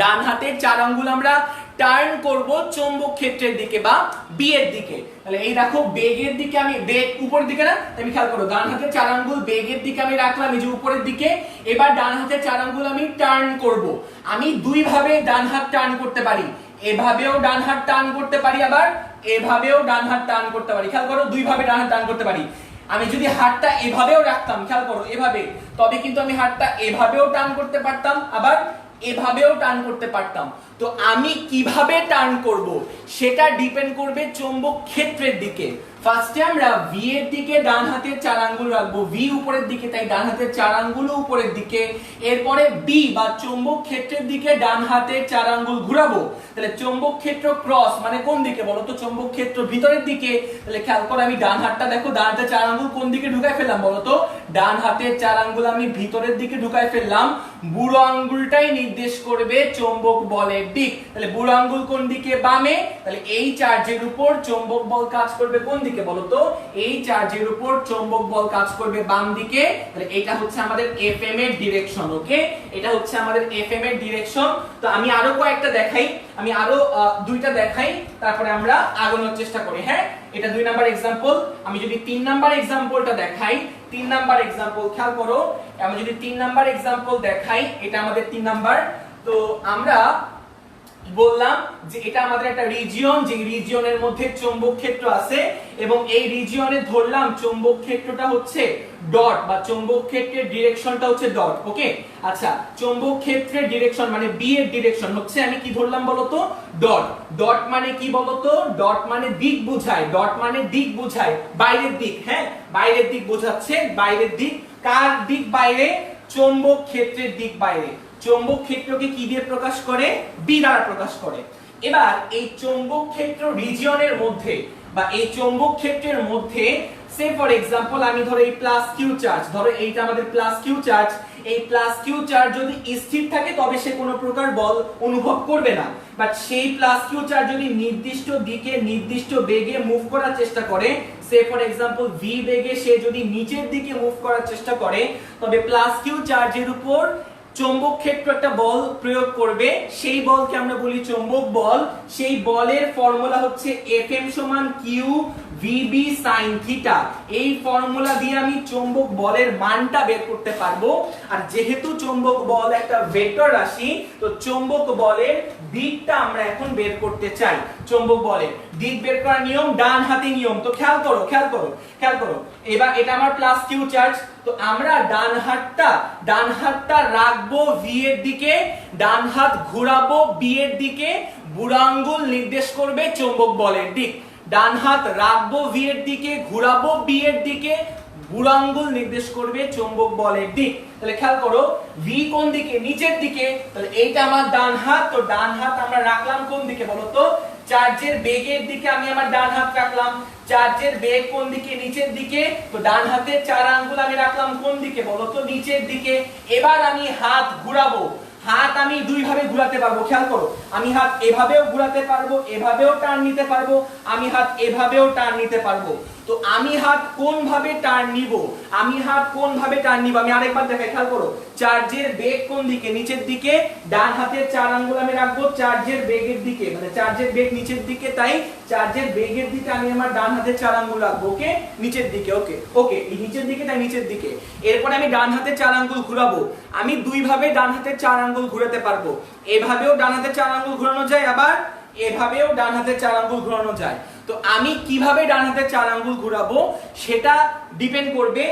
ডান হাতে 4 আঙ্গুল আমরা টার্ন করব চৌম্বক ক্ষেত্রের দিকে বা বি এর দিকে। তাহলে এই দেখো, বেগের দিকে আমি, বেগ উপরের দিকে না, আমি খেয়াল করো, ডান হাতে 4 আঙ্গুল বেগের দিকে আমি রাখলাম এই যে উপরের দিকে। এবার ডান হাতে 4 আঙ্গুল আমি টার্ন করব। আমি দুই ভাবে ডান হাত টার্ন করতে পারি, এভাবেও ডান হাত টার্ন করতে পারি, আবার এভাবেও ডান হাত টার্ন করতে পারি। খেয়াল করো, দুই ভাবে ডান হাত টার্ন করতে পারি। আমি যদি হাতটা এভাবেও রাখতাম, খেয়াল করো এভাবে, তবে কিন্তু আমি হাতটা এভাবেও টার্ন করতে পারতাম, আবার এভাবেও টার্ন করতে পারতাম। তো আমি কিভাবে টার্ন করব সেটা ডিপেন্ড করবে চৌম্বক ক্ষেত্রের দিকে। ফার্স্টে আমরা ভি এর দিকে ডান হাতের 4 আঙ্গুল রাখবো, ভি উপরের দিকে, তাই ডান হাতের 4 আঙ্গুল উপরের দিকে। এরপরে বি বা চৌম্বক ক্ষেত্রের দিকে ডান হাতের 4 আঙ্গুল ঘোরাবো। তাহলে চৌম্বক ক্ষেত্র ক্রস মানে কোন দিকে বলো তো? চৌম্বক ক্ষেত্র ভিতরের দিকে। তাহলে খেয়াল করো, আমি ডান হাতটা দেখো, ডান হাতে 4 আঙ্গুল কোন দিকে ঢুকাই ফেললাম বলো তো? ডান হাতের 4 আঙ্গুল আমি ভিতরের দিকে ঢুকাই ফেললাম। বুড়ো আঙ্গুলটাই নির্দেশ করবে চৌম্বক বলের দিক। তাহলে বুড়ো আঙ্গুল কোন দিকে? বামে। তাহলে এই চার্জের উপর চৌম্বক বল কাজ করবে কোন দিকে বলো তো? এই চার্জের উপর চৌম্বক বল কাজ করবে বাম দিকে। তাহলে এটা হচ্ছে আমাদের এফএম এর ডিরেকশন। ওকে, এটা হচ্ছে আমাদের এফএম এর ডিরেকশন। তো আমি আরো কয়েকটা দেখাই, আমি আরো দুইটা দেখাই, তারপরে আমরা আগানোর চেষ্টা করি। হ্যাঁ, এটা 2 নাম্বার एग्जांपल। আমি যদি 3 নাম্বার एग्जांपलটা দেখাই, 3 নাম্বার एग्जांपल খেয়াল করো, আমি যদি 3 নাম্বার एग्जांपल দেখাই, এটা আমাদের 3 নাম্বার। তো আমরা বললাম যে এটা আমাদের একটা রিজিয়ন, যে রিজিয়নের মধ্যে চৌম্বক ক্ষেত্র আছে এবং এই রিজিয়নে ধরলাম চৌম্বক ক্ষেত্রটা হচ্ছে ডট বা চৌম্বক ক্ষেত্রের ডিরেকশনটা হচ্ছে ডট। ওকে, আচ্ছা, চৌম্বক ক্ষেত্রের ডিরেকশন মানে বি এর ডিরেকশন হচ্ছে, আমি কি ধরলাম বলতো? ডট। ডট মানে কি বলতো? ডট মানে দিক বোঝায়, ডট মানে দিক বোঝায়, বাইরের দিক। হ্যাঁ, বাইরের দিক বোঝাচ্ছে, বাইরের দিক। কার দিক বাইরে? চৌম্বক ক্ষেত্রের দিক বাইরে। চৌম্বক ক্ষেত্রকে কি দিয়ে প্রকাশ করে? বি দ্বারা প্রকাশ করে। এবার এই চৌম্বক ক্ষেত্র রিজিয়নের মধ্যে বা এই চৌম্বক ক্ষেত্রের মধ্যে, সে ফর एग्जांपल আমি ধরো এই প্লাস কিউ চার্জ, ধরো এইটা আমাদের প্লাস কিউ চার্জ, এই প্লাস কিউ চার্জ যদি স্থির থাকে তবে সে কোনো প্রকার বল অনুভব করবে না। বাট সেই প্লাস কিউ চার্জ যদি নির্দিষ্ট দিকে নির্দিষ্ট বেগে মুভ করার চেষ্টা করে, সে ফর एग्जांपल ভি বেগে সে যদি নিচের দিকে মুভ করার চেষ্টা করে, তবে প্লাস কিউ চার্জের উপর চৌম্বক ক্ষেত্র একটা বল প্রয়োগ করবে, সেই বলকে আমরা বলি চৌম্বক বল। সেই বলের ফর্মুলা হচ্ছে Fm সমান কিউ ভিবি সাইন থিটা। এই ফর্মুলা দিয়ে আমি চৌম্বক বলের মানটা বের করতে পারবো। আর যেহেতু চৌম্বক বল একটা ভেক্টর রাশি, তো চৌম্বক বলের দিকটা আমরা এখন বের করতে চাই। চৌম্বক বলের দিক বের করার নিয়ম ডান হাতে নিয়ম। তো খেয়াল করো, এবার এটা আমার প্লাস কিউ চার্জ। তো আমরা ডান হাতটা রাখবো ভি এর দিকে, ডান হাত ঘোরাবো বি এর দিকে, বুড়ো আঙ্গুল নির্দেশ করবে চৌম্বক বলের দিক। ডান হাত রাখবো ভি এর দিকে, ঘোরাবো বি এর দিকে, বুড়ো আঙ্গুল নির্দেশ করবে চুম্বক বলের দিক। তাহলে খেয়াল করো ভি কোন দিকে, নিচের দিকে, তাহলে এইটা আমার ডান হাত, তো ডান হাত আমরা রাখলাম কোন দিকে বলতো, চার্জের বেগের দিকে আমি আমার ডান হাত রাখলাম। চার্জের বেগ কোন দিকে, নিচের দিকে, তো ডান হাতের 4 আঙ্গুল আমি রাখলাম কোন দিকে বলতো, নিচের দিকে। এবার আমি হাত ঘোরাবো, হাত আমি দুই ভাবে ঘোরাতে পারবো, খেয়াল করো আমি হাত এভাবেও ঘোরাতে পারবো, এভাবেও টার্ন নিতে পারবো, আমি হাত এভাবেও টার্ন নিতে পারবো। তো আমি হাত কোন ভাবে টার্ন নিব, আমি হাত কোন ভাবে টার্ন নিব আমি আরেকবার দেখাই, খেয়াল করো চার্জের বেগ কোন দিকে, নিচের দিকে, ডান হাতের 4 আঙ্গুল আমি রাখবো চার্জের বেগের দিকে, মানে চার্জের বেগ নিচের দিকে, তাই চার্জের বেগের দিকে আমি আমার ডান হাতের 4 আঙ্গুল রাখবো, ওকে নিচের দিকে, ওকে ওকে এই নিচের দিকে, তাই নিচের দিকে। এরপর আমি ডান হাতের 4 আঙ্গুল ঘোরাবো, আমি দুই ভাবে ডান হাতের 4 আঙ্গুল ঘোরাতে পারবো, এভাবেও ডান হাতের 4 আঙ্গুল ঘোরানো যায়, আবার এভাবেও ডান হাতের 4 আঙ্গুল ঘোরানো যায়। তো আমি কিভাবে ডান হাতের 4 আঙ্গুল ঘোরাবো সেটা ডিপেন্ড করবে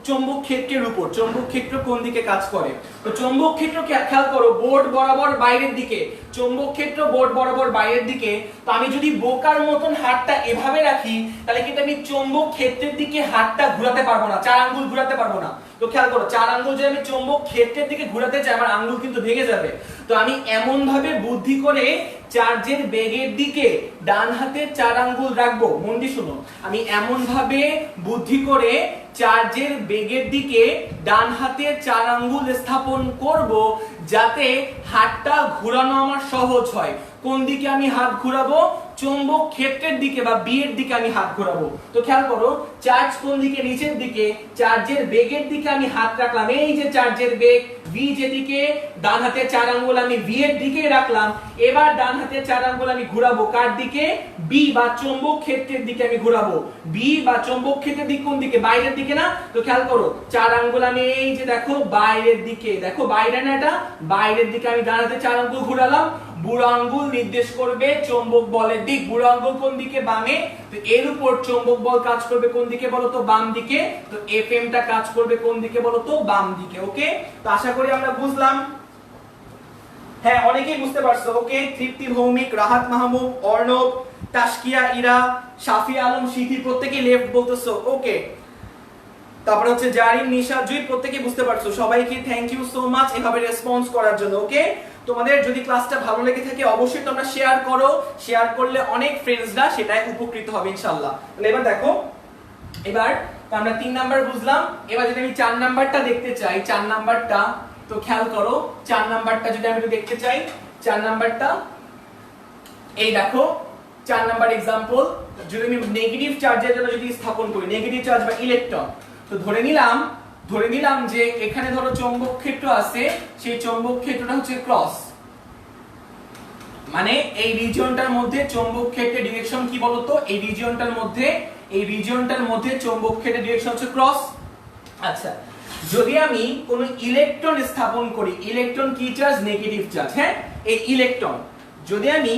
চৌম্বক ক্ষেত্রের উপর, চৌম্বক ক্ষেত্র কোন দিকে কাজ করে। তো চৌম্বক ক্ষেত্র খেয়াল করো বোর্ড বরাবর বাইরের দিকে, চৌম্বক ক্ষেত্র বোর্ড বরাবর বাইরের দিকে। তো আমি যদি বোকার মতন হাতটা এভাবে রাখি তাহলে কিন্তু আমি চৌম্বক ক্ষেত্রের দিকে হাতটা ঘোরাতে পারবো না, 4 আঙ্গুল ঘোরাতে পারবো না। তো খেয়াল করো 4 আঙ্গুল যদি আমি চৌম্বক ক্ষেত্রের দিকে ঘোরাতে চাই আমার আঙ্গুল কিন্তু ভেঙে যাবে। তো আমি এমন ভাবে বুদ্ধি করে চার্জের বেগের দিকে ডান হাতের 4 আঙ্গুল রাখবো, মন দিয়ে শুনো, আমি এমন ভাবে বুদ্ধি করে চার্জের বেগের দিকে ডান হাতের 4 আঙ্গুল স্থাপন করব যাতে হাতটা ঘোরানো আমার সহজ হয়। কোন দিকে আমি হাত ঘোরাবো, চৌম্বক ক্ষেত্রের দিকে বা বি এর দিকে আমি হাত ঘোরাবো। তো খেয়াল করো চার্জ কোন দিকে, নিচের দিকে, চার্জের বেগের দিকে আমি হাত রাখলাম, এই যে চার্জের বেগ ভি যেদিকে, ডান হাতের 4 আঙ্গুল আমি ভি এর দিকে রাখলাম। এবার ডান হাতের 4 আঙ্গুল আমি ঘোরাবো কার দিকে, বি বা চৌম্বক ক্ষেত্রের দিকে আমি ঘোরাবো। বি বা চৌম্বক ক্ষেত্রের দিক কোন দিকে, বাইরের দিকে না। তো খেয়াল করো 4 আঙ্গুল আমি এই যে দেখো বাইরের দিকে, দেখো বাইরে না, এটা বাইরের দিকে আমি ডান হাতের 4 আঙ্গুল ঘোরালাম। বুড়ো আঙ্গুল নির্দেশ করবে চৌম্বক বলের দিক, বুড়ো আঙ্গুল কোন দিকে, বামে। তো এর উপর চৌম্বক বল কাজ করবে কোন দিকে বলতো, বাম দিকে। তো এফএম টা কাজ করবে কোন দিকে বলতো, বাম দিকে, ওকে। তো আশা করি আমরা বুঝলাম, হ্যাঁ অনেকেই বুঝতে পারছো, ওকে। তৃপ্তি ভৌমিক, রাহাত মাহমুদ, অর্ণব, তাসকিয়া, ইরা, শাফি আলম, সিথি প্রত্যেকই লেফট বলতেছো, ওকে। তারপর হচ্ছে জারিন, নিশা, জুই প্রত্যেকই বুঝতে পারছো। সবাইকে থ্যাংক ইউ সো মাচ এভাবে রেসপন্স করার জন্য, ওকে। তোমাদের যদি ক্লাসটা ভালো লেগে থাকে অবশ্যই তোমরা শেয়ার করো, শেয়ার করলে অনেক ফ্রেন্ডসরা সেটাই উপকৃত হবে ইনশাআল্লাহ। তাহলে এবার দেখো, এবার আমরা 3 নাম্বার বুঝলাম, এবার যদি আমি 4 নাম্বারটা দেখতে চাই, 4 নাম্বারটা তো খেয়াল করো 4 নাম্বারটা যদি আমি একটু দেখতে চাই, 4 নাম্বারটা এই দেখো 4 নাম্বার एग्जांपल, যদি আমি নেগেটিভ চার্জের জন্য যদি স্থাপন করি, নেগেটিভ চার্জ বা ইলেকট্রন, তো ধরে নিলাম যে এখানে ধরো চৌম্বক ক্ষেত্র আছে, সেই চৌম্বক ক্ষেত্রটা হচ্ছে ক্রস, মানে এই রিজিয়নটার মধ্যে চৌম্বক ক্ষেত্রের ডিরেকশন কি বলতো, এই রিজিয়নটার মধ্যে চৌম্বক ক্ষেত্রের ডিরেকশন হচ্ছে ক্রস। আচ্ছা, যদি আমি কোন ইলেকট্রন স্থাপন করি, ইলেকট্রন কি চার্জ, নেগেটিভ চার্জ, হ্যাঁ এই ইলেকট্রন, যদি আমি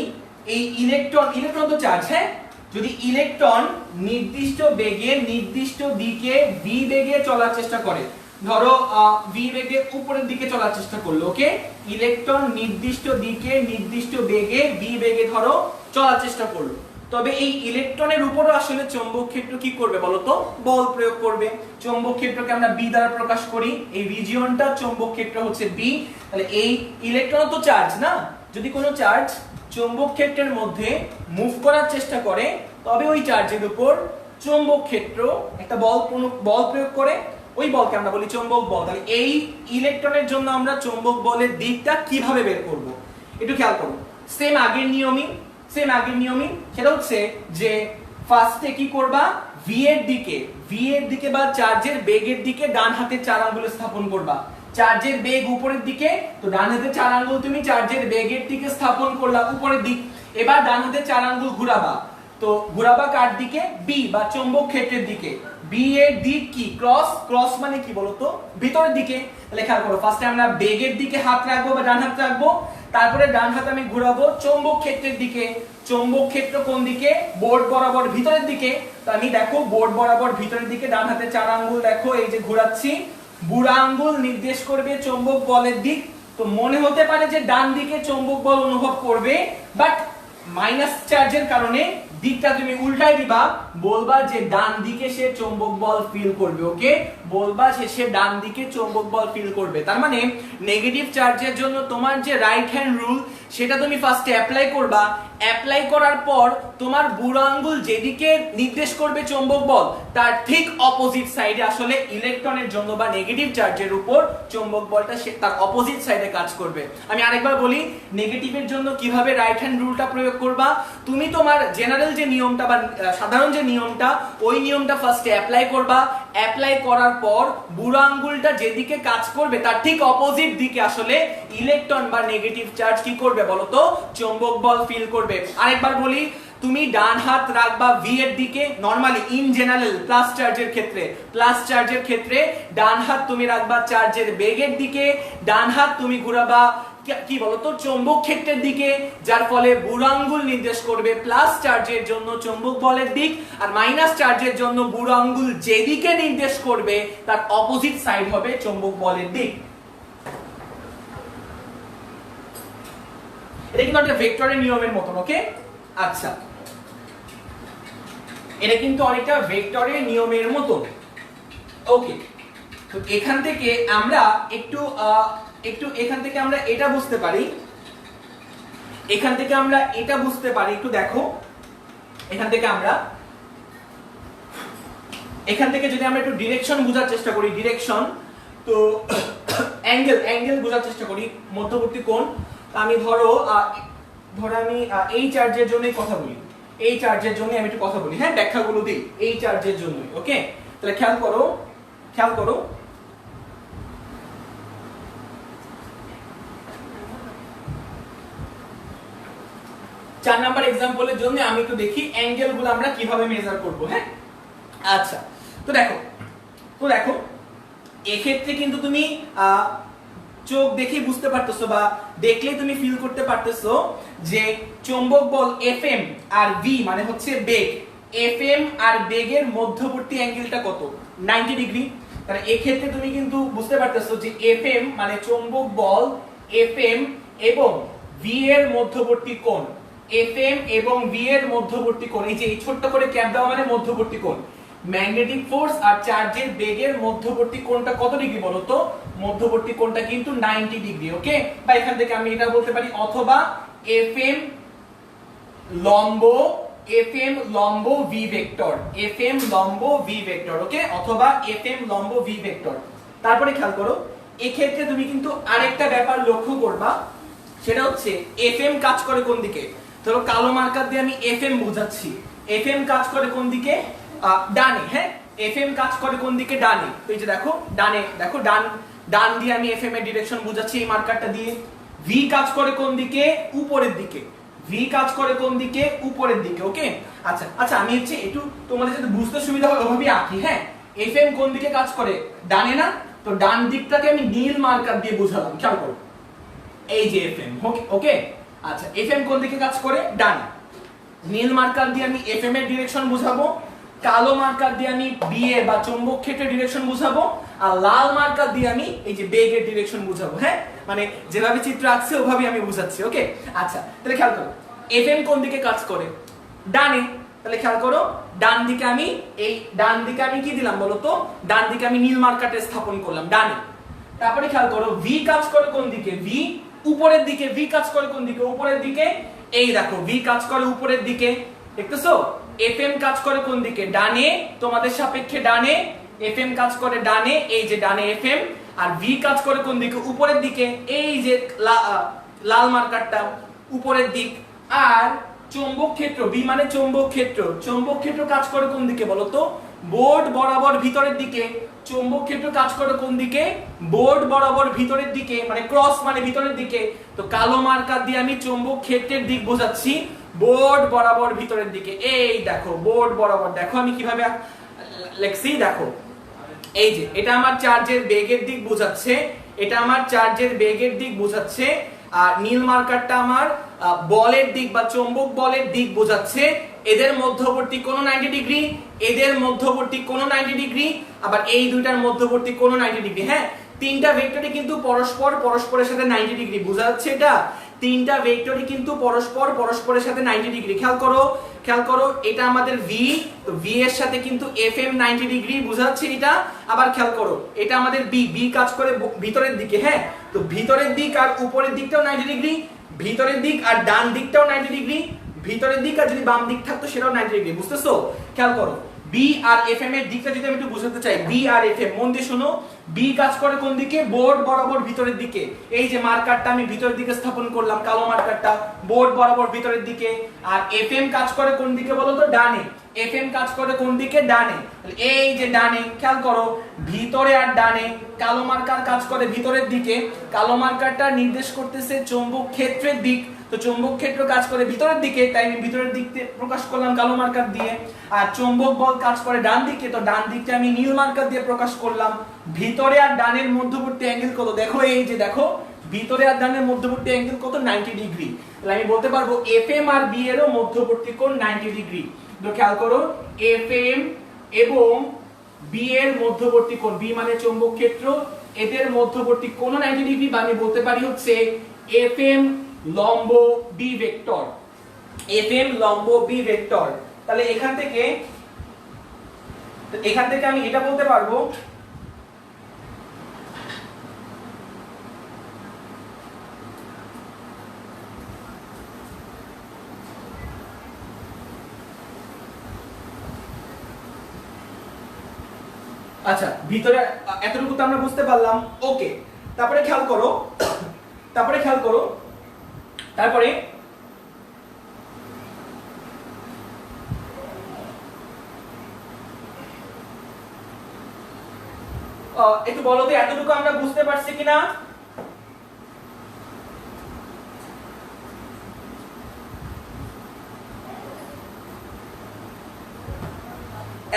এই ইলেকট্রন তো চার্জ, হ্যাঁ যদি ইলেকট্রন নির্দিষ্ট বেগে নির্দিষ্ট দিকে ভি বেগে চলার চেষ্টা করে, ধরো ভি বেগে উপরের দিকে চলার চেষ্টা করলো, ওকে, ইলেকট্রন নির্দিষ্ট দিকে নির্দিষ্ট বেগে ভি বেগে ধরো চলার চেষ্টা করলো, তবে এই ইলেকট্রনের উপরও আসলে চৌম্বক ক্ষেত্র কি করবে বলতো, বল প্রয়োগ করবে। চৌম্বক ক্ষেত্রকে আমরা বি দ্বারা প্রকাশ করি, এই রিজিয়নটা চৌম্বক ক্ষেত্র হচ্ছে বি। তাহলে এই ইলেকট্রন তো চার্জ না, যদি কোনো চার্জ চৌম্বক ক্ষেত্রের মধ্যে মুভ করার চেষ্টা করে তবে ওই চার্জের উপর চৌম্বক ক্ষেত্র একটা বল প্রয়োগ করে, ওই বলকে আমরা বলি চৌম্বক বল। তাহলে এই ইলেকট্রনের জন্য আমরা চৌম্বক বলের দিকটা কিভাবে বের করব একটু খেয়াল করো। সেম আগের নিয়মই সেটা হচ্ছে যে ফার্স্টে কি করবা, ভি এর দিকে বা চার্জের বেগের দিকে ডান হাতের 4 আঙ্গুল স্থাপন করবা। চার্জের বেগ উপরের দিকে, তো ডান হাতের 4 আঙ্গুল তুমি চার্জের বেগের দিকে স্থাপন করলা উপরের দিক। এবার ডান হাতের 4 আঙ্গুল ঘোরাবা, তো ঘোরাবা কার দিকে, বি বা চৌম্বক ক্ষেত্রের দিকে। বি এর দিক কি, ক্রস মানে কি বলতো, ভিতরের দিকে। তাহলে খেয়াল করো ফার্স্টে আমরা বেগের দিকে হাত রাখবো বা ডান হাত রাখবো, তারপরে ডান হাত আমি ঘোরাবো চৌম্বক ক্ষেত্রের দিকে। চৌম্বক ক্ষেত্র কোন দিকে, বোর্ড বরাবর ভিতরের দিকে। তো আমি দেখো বোর্ড বরাবর ভিতরের দিকে ডান হাতে 4 আঙ্গুল দেখো এই যে ঘোরাচ্ছি, বুড়ো আঙ্গুল নির্দেশ করবে চৌম্বক বলের দিক। তো মনে হতে পারে যে ডান দিকে চৌম্বক বল অনুভব করবে, বাট মাইনাস চার্জের কারণে দিকটা তুমি উল্টাই দিবা, বলবা যে ডান দিকে সে চৌম্বক বল ফিল করবে। ওকে, বলবা যে সে ডান দিকে চৌম্বক বল ফিল করবে। তার মানে নেগেটিভ চার্জের জন্য তোমার যে রাইট হ্যান্ড রুল সেটা তুমি ফার্স্টে অ্যাপ্লাই করবা। অ্যাপ্লাই করার পর তোমার বুড়ো আঙ্গুল যেদিকে নির্দেশ করবে চৌম্বক বল তার ঠিক অপোজিট সাইডে আসলে ইলেকট্রনের জন্য বা নেগেটিভ চার্জের উপর চৌম্বক বলটা তার অপোজিট সাইডে কাজ করবে। আমি আরেকবার বলি, নেগেটিভের জন্য কিভাবে রাইট হ্যান্ড রুলটা প্রয়োগ করবা। তুমি তোমার জেনারেল যে নিয়মটা বা সাধারণ যে নিয়মটা, ওই নিয়মটা ফার্স্টে অ্যাপ্লাই করবা। অ্যাপ্লাই করার পর বুড়ো আঙ্গুলটা যেদিকে কাজ করবে তার ঠিক অপোজিট দিকে আসলে ইলেকট্রন বা নেগেটিভ চার্জ কি করবে বলতো, চৌম্বক বল ফিল করবে। আরেকবার বলি, তুমি ডান হাত রাখবা ভি এর দিকে, নরমালি ইন জেনারেল প্লাস চার্জের ক্ষেত্রে ডান হাত তুমি রাখবা চার্জের বেগের দিকে, ডান হাত তুমি ঘোরাবা কি বলতো চৌম্বক ক্ষেত্রের দিকে, যার ফলে বুড়ো আঙ্গুল নির্দেশ করবে প্লাস চার্জের জন্য চৌম্বক বলের দিক, আর মাইনাস চার্জের জন্য বুড়ো আঙ্গুল যেদিকে নির্দেশ করবে তার অপোজিট সাইড হবে চৌম্বক বলের দিক। এটা কিন্তু একটা ভেক্টরের নিয়মের মতন। ওকে, আচ্ছা, এটা কিন্তু অনেকটা ভেক্টরের নিয়মের মতন। ওকে, তো এখান থেকে আমরা একটু এখান থেকে আমরা এটা বুঝতে পারি, একটু দেখো, এখান থেকে যদি আমরা একটু ডিরেকশন বোঝার চেষ্টা করি, ডিরেকশন, তো অ্যাঙ্গেল বোঝার চেষ্টা করি, মধ্যবর্তী কোণ। আমি ধরো আমি এই চার্জের জন্যই কথা বলি, আমি একটু কথা বলি, হ্যাঁ, ব্যাখ্যাগুলো দিই এই চার্জের জন্যই। ওকে, তাহলে খেয়াল করো 4 নাম্বার एग्जांपलेর জন্য আমি একটু দেখি অ্যাঙ্গেল গুলো আমরা কিভাবে মেজার করব। হ্যাঁ, আচ্ছা, তো দেখো এক্ষেত্রে কিন্তু তুমি চোখ দেখে বুঝতে পারতেছো বা দেখলেই তুমি ফিল করতে পারতেছো যে চৌম্বক বল এফএম আর ভি মানে হচ্ছে বেগ, এফএম আর বেগের মধ্যবর্তী অ্যাঙ্গেলটা কত, 90 ডিগ্রি। তাহলে এই ক্ষেত্রে তুমি কিন্তু বুঝতে পারতেছো যে এফএম মানে চৌম্বক বল এফএম এবং ভি এর মধ্যবর্তী কোণ, এফএম এবং ভি এর মধ্যবর্তী কোণ, এই যে এই ছোট্ট করে ক্যাপ দেওয়া মানে মধ্যবর্তী কোণ। ম্যাগনেটিক ফোর্স আর চার্জের বেগের মধ্যবর্তী কোণটা কত ডিগ্রি বলো তো, মধ্যবর্তী কোণটা কিন্তু 90 ডিগ্রি। ওকে, বা এখান থেকে আমি এটা বলতে পারি অথবা এফএম লম্ব ভি ভেক্টর, ওকে, অথবা এফএম লম্ব ভি ভেক্টর। তারপরে খেয়াল করো এক্ষেত্রে তুমি কিন্তু আরেকটা ব্যাপার লক্ষ্য করবা, সেটা হচ্ছে এফএম কাজ করে কোন দিকে। ধরো কালো মার্কার দিয়ে আমি এফএম বোঝাচ্ছি, এফএম কাজ করে কোন দিকে, ডানে। হ্যাঁ, এফএম কাজ করে কোন দিকে, ডানে। তো এই যে দেখো ডানে, দেখো ডান দিয়ে আমি এফএম এর ডিরেকশন বোঝাচ্ছি এই মার্কারটা দিয়ে। ভি কাজ করে কোন দিকে, উপরের দিকে, ওকে, আচ্ছা আমি হচ্ছে একটু তোমাদের সাথে বুঝতে সুবিধা হয় ওভাবে আঁকি। হ্যাঁ, এফএম কোন দিকে কাজ করে, ডানে না, তো ডান দিকটাকে আমি নীল মার্কার দিয়ে বোঝালাম, খেয়াল করো এই যে এফএম। ওকে, আচ্ছা এফএম কোন দিকে কাজ করে, ডানে। নীল মার্কার দিয়ে আমি এফএম এর ডিরেকশন বুঝাবো, কালো মার্কার দিয়ে আমি বি এর বা চৌম্বক ক্ষেত্রের ডিরেকশন বুঝাবো, আর লাল মার্কার দিয়ে আমি এই যে বেগের ডিরেকশন বুঝাবো। হ্যাঁ, মানে যেভাবে চিত্র আঁকছে ওভাবে আমি বুঝাচ্ছি। ওকে, আচ্ছা তাহলে খেয়াল করো এফএম কোন দিকে কাজ করে, ডানে। তাহলে খেয়াল করো ডান দিকে আমি কি দিলাম বলতো, ডান দিকে আমি নীল মার্কারটা স্থাপন করলাম, ডানে। তারপরে খেয়াল করো ভি কাজ করে কোন দিকে, ভি উপরের দিকে, ভি কাজ করে কোন দিকে, উপরের দিকে। এই দেখো ভি কাজ করে উপরের দিকে, দেখতেছো। এফএম কাজ করে কোন দিকে, ডানে, তোমাদের সাপেক্ষে ডানে। এফএম কাজ করে ডানে, এই যে ডানে এফএম, আর ভি কাজ করে কোন দিকে, উপরের দিকে, এই যে লাল মার্কারটা উপরের দিক। আর চৌম্বক ক্ষেত্র, বি মানে চৌম্বক ক্ষেত্র কাজ করে কোন দিকে বলতো, বোর্ড বরাবর ভিতরের দিকে। চৌম্বক ক্ষেত্র কাজ করে কোন দিকে, বোর্ড বরাবর ভিতরের দিকে, মানে ক্রস মানে ভিতরের দিকে। তো কালো মার্কার দিয়ে আমি চৌম্বক ক্ষেত্রের দিক বোঝাচ্ছি, বোর্ড বরাবর ভিতরের দিকে। এই দেখো বোর্ড বরাবর, দেখো আমি কিভাবে লিখছি, দেখো এই যে এটা আমার চার্জের বেগের দিক বোঝাচ্ছে, আর নীল মার্কারটা আমার বলের দিক বা চৌম্বক বলের দিক বোঝাচ্ছে। এদের মধ্যবর্তী কোণ 90 ডিগ্রি, এদের মধ্যবর্তী কোণ 90 ডিগ্রি, আবার এই দুইটার মধ্যবর্তী কোণ 90 ডিগ্রি। হ্যাঁ, তিনটা ভেক্টরই কিন্তু পরস্পরের সাথে 90 ডিগ্রি, বোঝা যাচ্ছে এটা। তিনটা ভেক্টরই কিন্তু পরস্পরের সাথে 90 ডিগ্রি। খেয়াল করো এটা আমাদের v, তো v এর সাথে কিন্তু fm 90 ডিগ্রি, বোঝা যাচ্ছে এটা। আবার খেয়াল করো এটা আমাদের b কাজ করে ভিতরের দিকে, হ্যাঁ, তো ভিতরের দিক আর উপরের দিকটাও 90 ডিগ্রি, ভিতরের দিক আর ডান দিকটাও 90 ডিগ্রি, ভিতরের দিক আর যদি বাম দিক থাকতো সেটাও 90 ডিগ্রি, বুঝতেছো? খেয়াল করো b আর fm এর দিকটা যদি আমি একটু বোঝাতে চাই, b আর fm মন দিয়ে শোনো, b কাজ করে কোন দিকে? বোর্ড বরাবর ভিতরের দিকে। এই যে মার্কারটা আমি ভিতরের দিকে স্থাপন করলাম, কালো মার্কারটা, বোর্ড বরাবর ভিতরের দিকে। আর fm কাজ করে কোন দিকে বলো তো? ডানে। fm কাজ করে কোন দিকে? ডানে। এই যে ডানে, খেয়াল করো ভিতরে আর ডানে, কালো মার্কার কাজ করে ভিতরের দিকে, কালো মার্কারটা নির্দেশ করতেছে চৌম্বক ক্ষেত্রের দিক, তো চৌম্বক ক্ষেত্র কাজ করে ভিতরের দিকে, তাই আমি ভিতরের দিকতে প্রকাশ করলাম কালো মার্কার দিয়ে। আর চৌম্বক বল কাজ করে ডান দিকে, তো ডান দিকটা আমি নীল মার্কার দিয়ে প্রকাশ করলাম। ভিতরে আর ডানের মধ্যবর্তী অ্যাঙ্গেল কত? দেখো এই যে দেখো ভিতরে আর ডানের মধ্যবর্তী অ্যাঙ্গেল কত? 90 ডিগ্রি। তাহলে আমি বলতে পারবো fm আর b এরও মধ্যবর্তী কোণ 90 ডিগ্রি। তো খেয়াল করো fm এবং b এর মধ্যবর্তী কোণ, b মানে চৌম্বক ক্ষেত্র, এদের মধ্যবর্তী কোণ 90 ডিগ্রি, বা আমি বলতে পারি হচ্ছে fm লম্ব b ভেক্টর, fm লম্ব b ভেক্টর। তাহলে এখান থেকে আমি এটা বলতে পারবো আচ্ছা, ভিতরে এতটুকু তো আমরা বুঝতে পারলাম, ওকে। তারপরে খেয়াল করো তারপরে একটু বলো তো এতটুকু আমরা বুঝতে পারছি কিনা?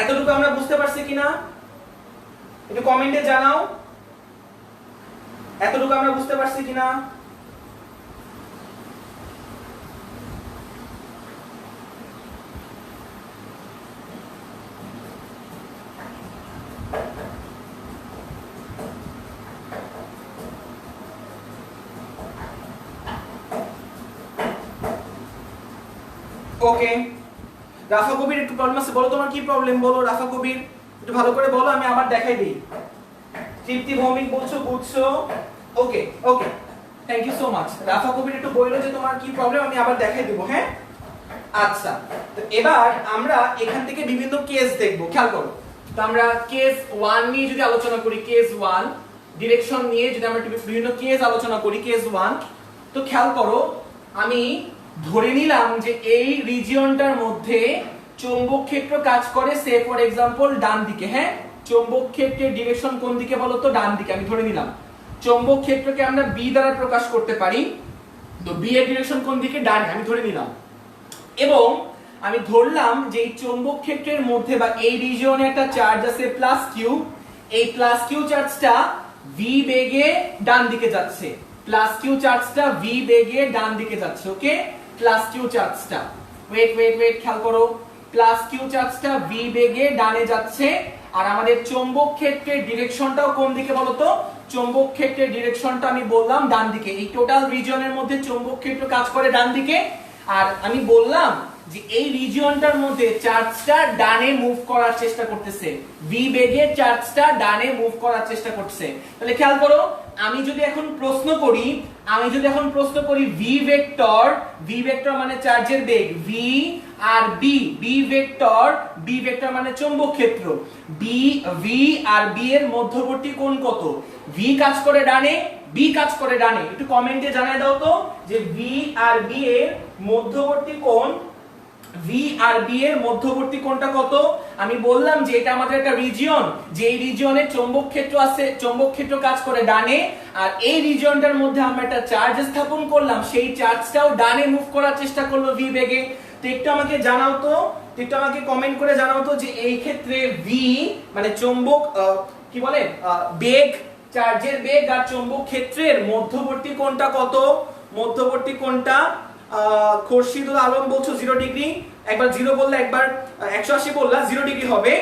এতটুকু আমরা বুঝতে পারছি কিনা একটু কমেন্টে জানাও, এতটুকু আমরা বুঝতে পারছি কিনা? ওকে, রাফা কবির একটু প্রবলেম আছে, বলো তোমার কি প্রবলেম, বলো রাফা কবির, একটু ভালো করে বলো, আমি আবার দেখাই দিই। তৃপ্তি ভৌমিক বলছো, বুঝছো, ওকে ওকে, থ্যাংক ইউ সো মাচ। রাফা কবির একটু বললো যে তোমার কি প্রবলেম, আমি আবার দেখাই দেব, হ্যাঁ। আচ্ছা, তো এবার আমরা এখান থেকে বিভিন্ন কেস দেখব, খেয়াল করো। তো আমরা কেস 1 নিয়ে যদি আলোচনা করি, কেস 1 ডিরেকশন নিয়ে যদি আমরা বিভিন্ন কেস আলোচনা করি, কেস 1, তো খেয়াল করো আমি ধরে নিলাম যে এই রিজিয়নটার মধ্যে চৌম্বক ক্ষেত্র কাজ করে, সে ফর এক্সাম্পল ডান দিকে, হ্যাঁ, চৌম্বক ক্ষেত্রের ডিরেকশন কোন দিকে বলো তো? ডান দিকে। আমি ধরে নিলাম চৌম্বক ক্ষেত্রকে আমরা বি দ্বারা প্রকাশ করতে পারি, তো বি এর ডিরেকশন কোন দিকে? ডানে, আমি ধরে নিলাম। এবং আমি ধরলাম যে এই চৌম্বক ক্ষেত্রের মধ্যে বা এই রিজিয়নে একটা চার্জ আছে প্লাস কিউ, এই প্লাস কিউ চার্জটা ভি বেগে ডান দিকে যাচ্ছে, প্লাস কিউ চার্জটা ভি বেগে ডান দিকে যাচ্ছে, ওকে। প্লাস কিউ চার্জটা, ওয়েট খেয়াল করো, প্লাস কিউ চার্জটা ভি বেগে ডানে যাচ্ছে, আর আমাদের চৌম্বক ক্ষেত্রের ডিরেকশনটাও কোন দিকে বলতো? চৌম্বক ক্ষেত্রের ডিরেকশনটা আমি বললাম ডান দিকে। এই টোটাল রিজিয়নের মধ্যে চৌম্বক ক্ষেত্র কাজ করে ডান দিকে, আর আমি বললাম যে এই রিজিয়নটার মধ্যে চার্জটা ডানে মুভ করার চেষ্টা করতেছে, ভি বেগে চার্জটা ডানে মুভ করার চেষ্টা করছে। তাহলে খেয়াল করো আমি যদি এখন প্রশ্ন করি ভি ভেক্টর মানে চার্জের বেগ, ভি আর বি ভেক্টর মানে চৌম্বক ক্ষেত্র, ভি আর বি এর মধ্যবর্তী কোণ কত? ভি কাজ করে ডানে, বি কাজ করে ডানে, একটু কমেন্টে জানায় দাও তো যে ভি আর বি এর মধ্যবর্তী কোণ, ভি আর বি এর মধ্যবর্তী কোণটা কত? আমি বললাম যে এটা আমাদের একটা রিজিয়ন, যে এই রিজিয়নে চৌম্বক ক্ষেত্র আছে, চৌম্বক ক্ষেত্র কাজ করে ডানে, আর এই রিজিয়নটার মধ্যে আমরা একটা চার্জ স্থাপন করলাম, সেই চার্জটাও ডানে মুভ করার চেষ্টা করলো ভি বেগে। তো একটু আমাকে জানাও তো, একটু আমাকে কমেন্ট করে জানাও তো যে এই ক্ষেত্রে ভি মানে চৌম্বক কি বলে বেগ, চার্জের বেগ আর চৌম্বক ক্ষেত্রের মধ্যবর্তী কোণটা কত? মধ্যবর্তী কোণটা খোরশিদুল আলম বলছো 0 ডিগ্রি, একবার 0 বললে একবার 180 বললা, 0 ডিগ্রি হবে।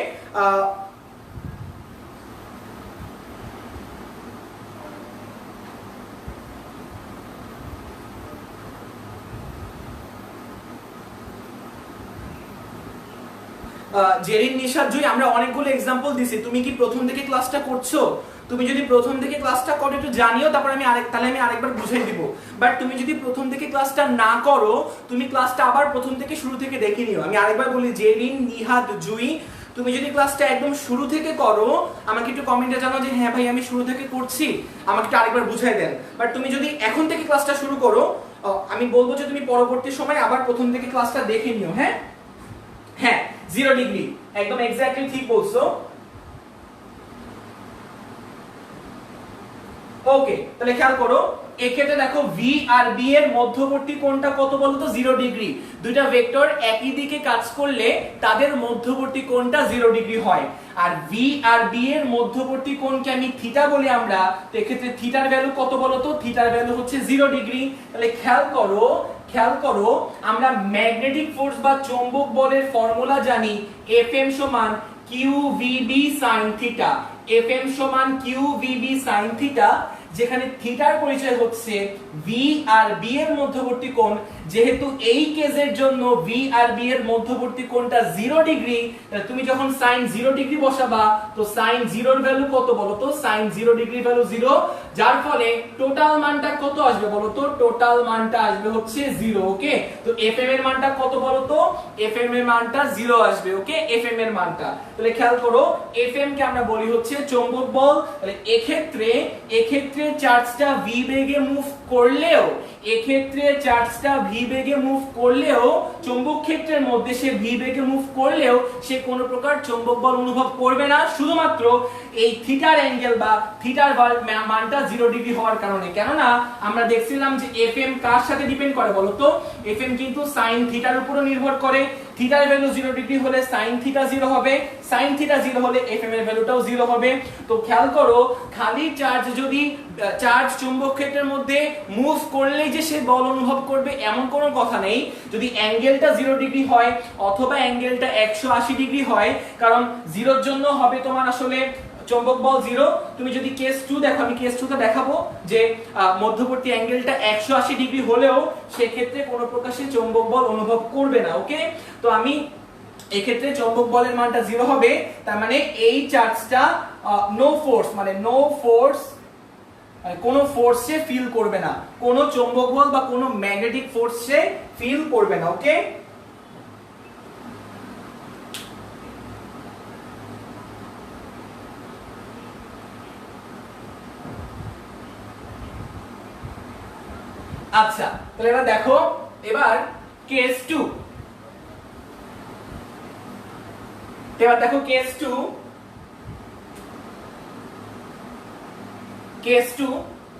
জেরিন, নিশাদ, জুই আমরা অনেকগুলো এক্সাম্পল দিছি। তুমি কি প্রথম থেকে ক্লাসটা করছো? তুমি যদি প্রথম থেকে ক্লাসটা করো একটু জানিও, তারপর আমি আরেকবার বুঝিয়ে দিব। বাট তুমি যদি প্রথম থেকে ক্লাসটা না করো, তুমি ক্লাসটা আবার প্রথম থেকে শুরু থেকে দেখে নিও। আমি আরেকবার বলি, জেরিন, নিহাদ, জুই, তুমি যদি ক্লাসটা একদম শুরু থেকে করো, আমাকে একটু কমেন্টে জানাও যে হ্যাঁ ভাই আমি শুরু থেকে করছি, আমাকে একটু আরেকবার বুঝাই দেন। বাট তুমি যদি এখন থেকে ক্লাসটা শুরু করো, আমি বলবো যে তুমি পরবর্তী সময় আবার প্রথম থেকে ক্লাসটা দেখে নিও। হ্যাঁ হ্যাঁ, 0 ডিগ্রি একদম এক্স্যাক্টলি ঠিক বলছো। ওকে, তাহলে খেয়াল করো, এক্ষেত্রে দেখো ভি আর বি এর মধ্যবর্তী কোণটা কত বলতো? 0 ডিগ্রি। দুইটা ভেক্টর একই দিকে কাজ করলে তাদের মধ্যবর্তী কোণটা 0 ডিগ্রি হয়। আর ভি আর বি এর মধ্যবর্তী কোণকে আমি থিটা বলি আমরা, তো এক্ষেত্রে থিটার ভ্যালু কত বলতো? থিটার ভ্যালু হচ্ছে 0 ডিগ্রি। তাহলে খেয়াল করো আমরা ম্যাগনেটিক ফোর্স বা চৌম্বক বলের ফর্মুলা জানি, Fm সমান QVB sin থিটা। Fm সমান QVB sin থিটা, যেখানে থিটার পরিচয় হচ্ছে ভি আর বি এর মধ্যবর্তী কোণ। যেহেতু এই কেসের জন্য ভি আর বি এর মধ্যবর্তী কোণটা 0 ডিগ্রি, তুমি যখন sin 0 ডিগ্রি বসাবা, তো sin 0 এর ভ্যালু কত বলতো? sin 0 ডিগ্রি ভ্যালু 0, যার ফলে টোটাল মানটা কত আসবে বলতো? টোটাল মানটা আসবে হচ্ছে 0। ওকে, তো Fm এর মানটা কত বলতো? Fm এর মানটা 0 আসবে। ওকে, Fm এর মানটা, তাহলে খেয়াল করো Fm কে আমরা বলি হচ্ছে চৌম্বক বল। তাহলে এক্ষেত্রে চার্জটা v বেগে মুভ করলেও, চৌম্বক ক্ষেত্রের মধ্যে সে v বেগে মুভ করলেও সে কোনো প্রকার চৌম্বক বল অনুভব করবে না, শুধুমাত্র এই থিটার অ্যাঙ্গেল বা থিটার মানটা 0 ডিগ্রি হওয়ার কারণে। কেননা আমরা দেখছিলাম যে Fm কার সাথে ডিপেন্ড করে বলতো? Fm কিন্তু sin থিটার উপরে নির্ভর করে। থিটার ভ্যালু 0 ডিগ্রি হলে sin থিটা 0 হবে, sin থিটা 0 হলে Fm এর ভ্যালুটাও 0 হবে। তো খেয়াল করো, খালি চার্জ চুম্বক ক্ষেত্রের মধ্যে মুভ করলে যে সে বল অনুভব করবে এমন কোনো কথা নেই। যদি অ্যাঙ্গেলটা 0 ডিগ্রি হয় অথবা অ্যাঙ্গেলটা 180 ডিগ্রি হয়, কারণ 0 এর জন্য হবে তোমার আসলে চৌম্বক বল 0। তুমি যদি কেস 2 দেখো, আমি কেস 2 তে দেখাবো যে মধ্যবর্তী অ্যাঙ্গেলটা 180 ডিগ্রি হলেও সেক্ষেত্রে কোনো প্রকারে চৌম্বক বল অনুভব করবে না। ওকে, তো আমি এক্ষেত্রে চৌম্বক বলের মানটা 0 হবে, তার মানে এই চার্জটা নো ফোর্স, মানে কোনো ফোর্সে ফিল করবে না, কোনো চৌম্বক বল বা কোনো ম্যাগনেটিক ফোর্সে ফিল করবে না। ওকে, আচ্ছা, তাহলে এবার দেখো, এবার কেস 2,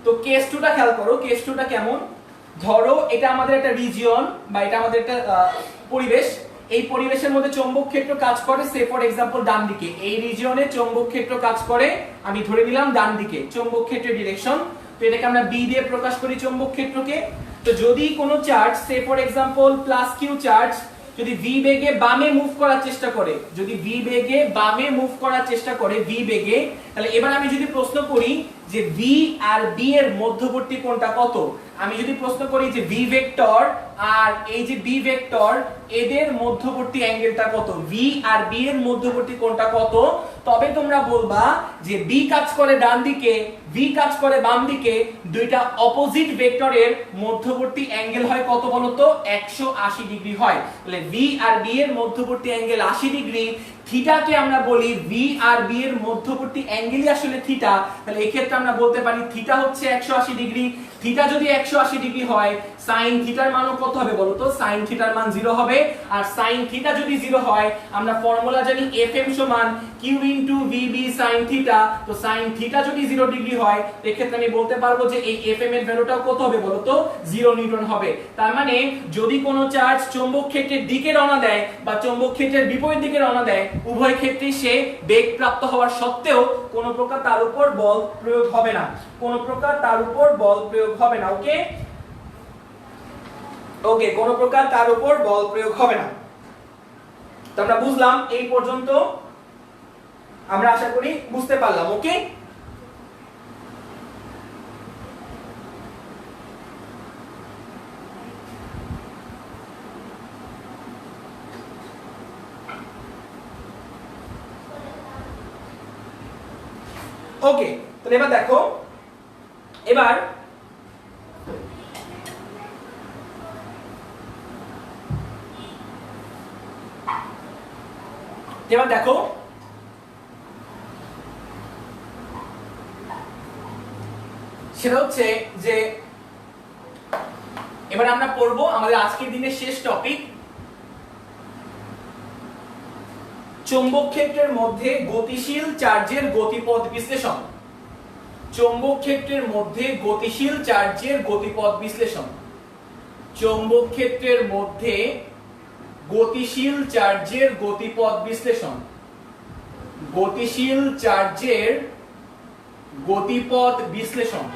তো কেস 2টা খেয়াল করো। কেস 2টা কেমন? ধরো এটা আমাদের একটা রিজিয়ন বা এটা আমাদের একটা পরিবেশ। এই পরিবেশের মধ্যে চৌম্বক ক্ষেত্র কাজ করে, সে ফর এক্সাম্পল ডান দিকে। এই রিজিয়নে চৌম্বক ক্ষেত্র কাজ করে, আমি ধরে নিলাম ডান দিকে চৌম্বক ক্ষেত্রের ডিরেকশন। তো এটাকে আমরা বি দিয়ে প্রকাশ করি চৌম্বক ক্ষেত্রকে। তো যদি কোনো charge, say for example plus Q charge, যদি v বেগে বামে মুভ করার চেষ্টা করে, তাহলে এবার আমি যদি প্রশ্ন করি যে v আর b এর মধ্যবর্তী কোণটা কত, আমি যদি প্রশ্ন করি যে v ভেক্টর আর এই যে b ভেক্টর এদের মধ্যবর্তী অ্যাঙ্গেলটা কত, v আর b এর মধ্যবর্তী কোণটা কত, তবে তোমরা বলবা যে b কাজ করে ডান দিকে, v কাজ করে বাম দিকে, দুইটা অপোজিট ভেক্টরের মধ্যবর্তী অ্যাঙ্গেল হয় কত বলতো? 180 ডিগ্রি হয়। তাহলে v আর b এর মধ্যবর্তী অ্যাঙ্গেল 80 ডিগ্রি। থিটাকে আমরা বলি v আর b এর মধ্যবর্তী অ্যাঙ্গেলই আসলে থিটা। তাহলে এই ক্ষেত্রে আমরা বলতে পারি থিটা হচ্ছে 180 ডিগ্রি। থিটা যদি 180 ডিগ্রি হয়, sin থিটার মানও কত হবে বলতো? sin থিটার মান 0 হবে। আর sin থিটা যদি 0 হয়, আমরা ফর্মুলা জানি Fm সমান q vb sin থিটা। তো sin থিটা যদি 0 ডিগ্রি হয়, এক্ষেত্রে আমি বলতে পারবো যে এই Fm এর ভ্যালুটা কত হবে বলতো? 0 নিউটন হবে। তার মানে যদি কোনো চার্জ চৌম্বক ক্ষেত্রের দিকে রওনা দেয় বা চৌম্বক ক্ষেত্রের বিপরীত দিকে রওনা দেয়, উভয় ক্ষেত্রেই সে বেগ প্রাপ্ত হওয়ার সত্ত্বেও কোনো প্রকার তার উপর বল প্রয়োগ হবে না, ওকে, কোনো প্রকার তার উপর বল প্রয়োগ হবে না। তো আমরা বুঝলাম এই পর্যন্ত, আমরা আশা করি বুঝতে পারলাম। ওকে, ওকে, তাহলে এবার দেখো, এবার দেখো সেটা হচ্ছে যে এবার আমরা পড়বো আমাদের আজকের দিনের শেষ টপিক, চৌম্বক ক্ষেত্রের মধ্যে গতিশীল চার্জের গতিপথ বিশ্লেষণ। চৌম্বক ক্ষেত্রের মধ্যে গতিশীল চার্জের গতিপথ বিশ্লেষণ। চৌম্বক ক্ষেত্রের মধ্যে গতিশীল চার্জের গতিপথ বিশ্লেষণ। গতিশীল চার্জের গতিপথ বিশ্লেষণ।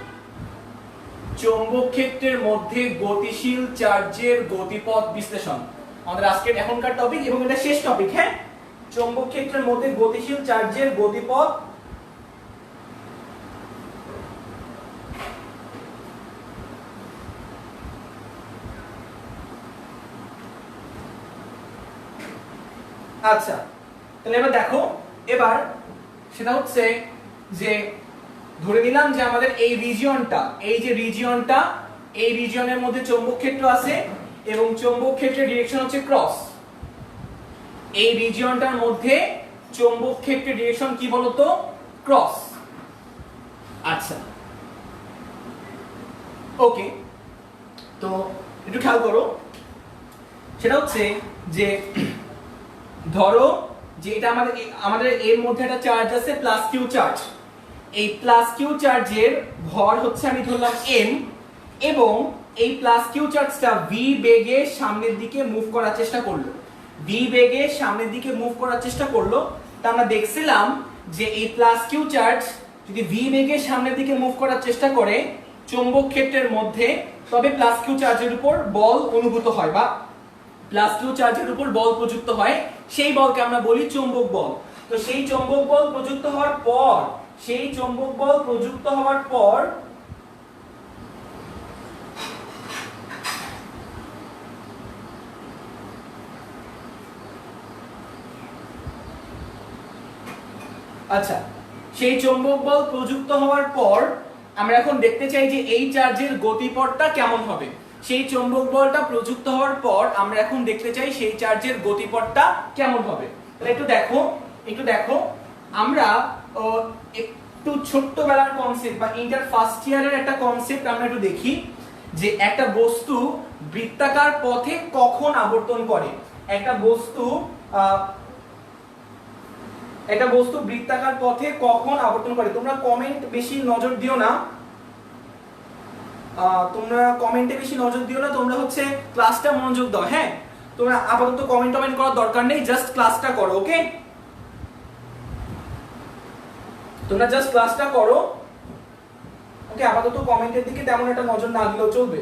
চৌম্বক ক্ষেত্রের মধ্যে গতিশীল চার্জের গতিপথ বিশ্লেষণ আমাদের আজকের এখনকার টপিক এবং এটা শেষ টপিক। হ্যাঁ, চৌম্বক ক্ষেত্রের মধ্যে গতিশীল চার্জের গতিপথ আচ্ছা, তাহলে এবার দেখো, এবার সেটা হচ্ছে যে ধরে নিলাম যে আমাদের এই রিজিয়নটা, এই যে রিজিয়নটা, এই রিজিয়নের মধ্যে চৌম্বক ক্ষেত্র আছে এবং চৌম্বক ক্ষেত্রের ডিরেকশন হচ্ছে ক্রস। এই রিজিয়নটার মধ্যে চৌম্বক ক্ষেত্রের ডিরেকশন কি বলতো? ক্রস। আচ্ছা, ওকে, তো একটু খেয়াল করো, সেটা হচ্ছে যে ধরো যে এটা আমাদের এর মধ্যে একটা চার্জ আছে প্লাস কিউ চার্জ। এই প্লাস কিউ চার্জের ভর হচ্ছে আমি ধরলাম m, এবং এই প্লাস কিউ চার্জটা v বেগে সামনের দিকে মুভ করার চেষ্টা করলো। v বেগে সামনের দিকে মুভ করার চেষ্টা করলো। তা আমরা দেখছিলাম যে এই প্লাস কিউ চার্জ যদি v বেগে সামনের দিকে মুভ করার চেষ্টা করে চৌম্বক ক্ষেত্রের মধ্যে, তবে প্লাস কিউ চার্জের উপর বল অনুভূত হয় বা প্লাস কিউ চার্জের উপর বল প্রযুক্ত হয়, সেই বলকে আমরা বলি চৌম্বক বল। তো সেই চৌম্বক বল প্রযুক্ত হওয়ার পর, সেই চৌম্বক বল প্রযুক্ত হওয়ার পর আচ্ছা, সেই চৌম্বক বল প্রযুক্ত হওয়ার পর আমরা এখন দেখতে চাই যে এই চার্জের গতিপথটা কেমন হবে। সেই চৌম্বক বলটা প্রযুক্ত হওয়ার পর আমরা এখন দেখতে চাই সেই চার্জের গতিপথটা কেমন হবে। তাহলে একটু দেখো আমরা একটু ছোট্টবেলার কনসেপ্ট বা ইন্টার ফার্স্ট ইয়ারের একটা কনসেপ্ট আমরা একটু দেখি, যে একটা বস্তু বৃত্তাকার পথে কখন আবর্তন করে। একটা বস্তু বৃত্তাকার পথে কখন আবর্তন করে। তোমরা কমেন্ট বেশি নজর দিও না, তোমরা হচ্ছে ক্লাসটা মনোযোগ দাও। হ্যাঁ, তোমরা আপাতত কমেন্ট করার দরকার নেই, জাস্ট ক্লাসটা করো। ওকে, তোমরা জাস্ট ক্লাসটা করো। ওকে, আপাতত কমেন্টের দিকে তেমন একটা নজর না দিলেও চলবে।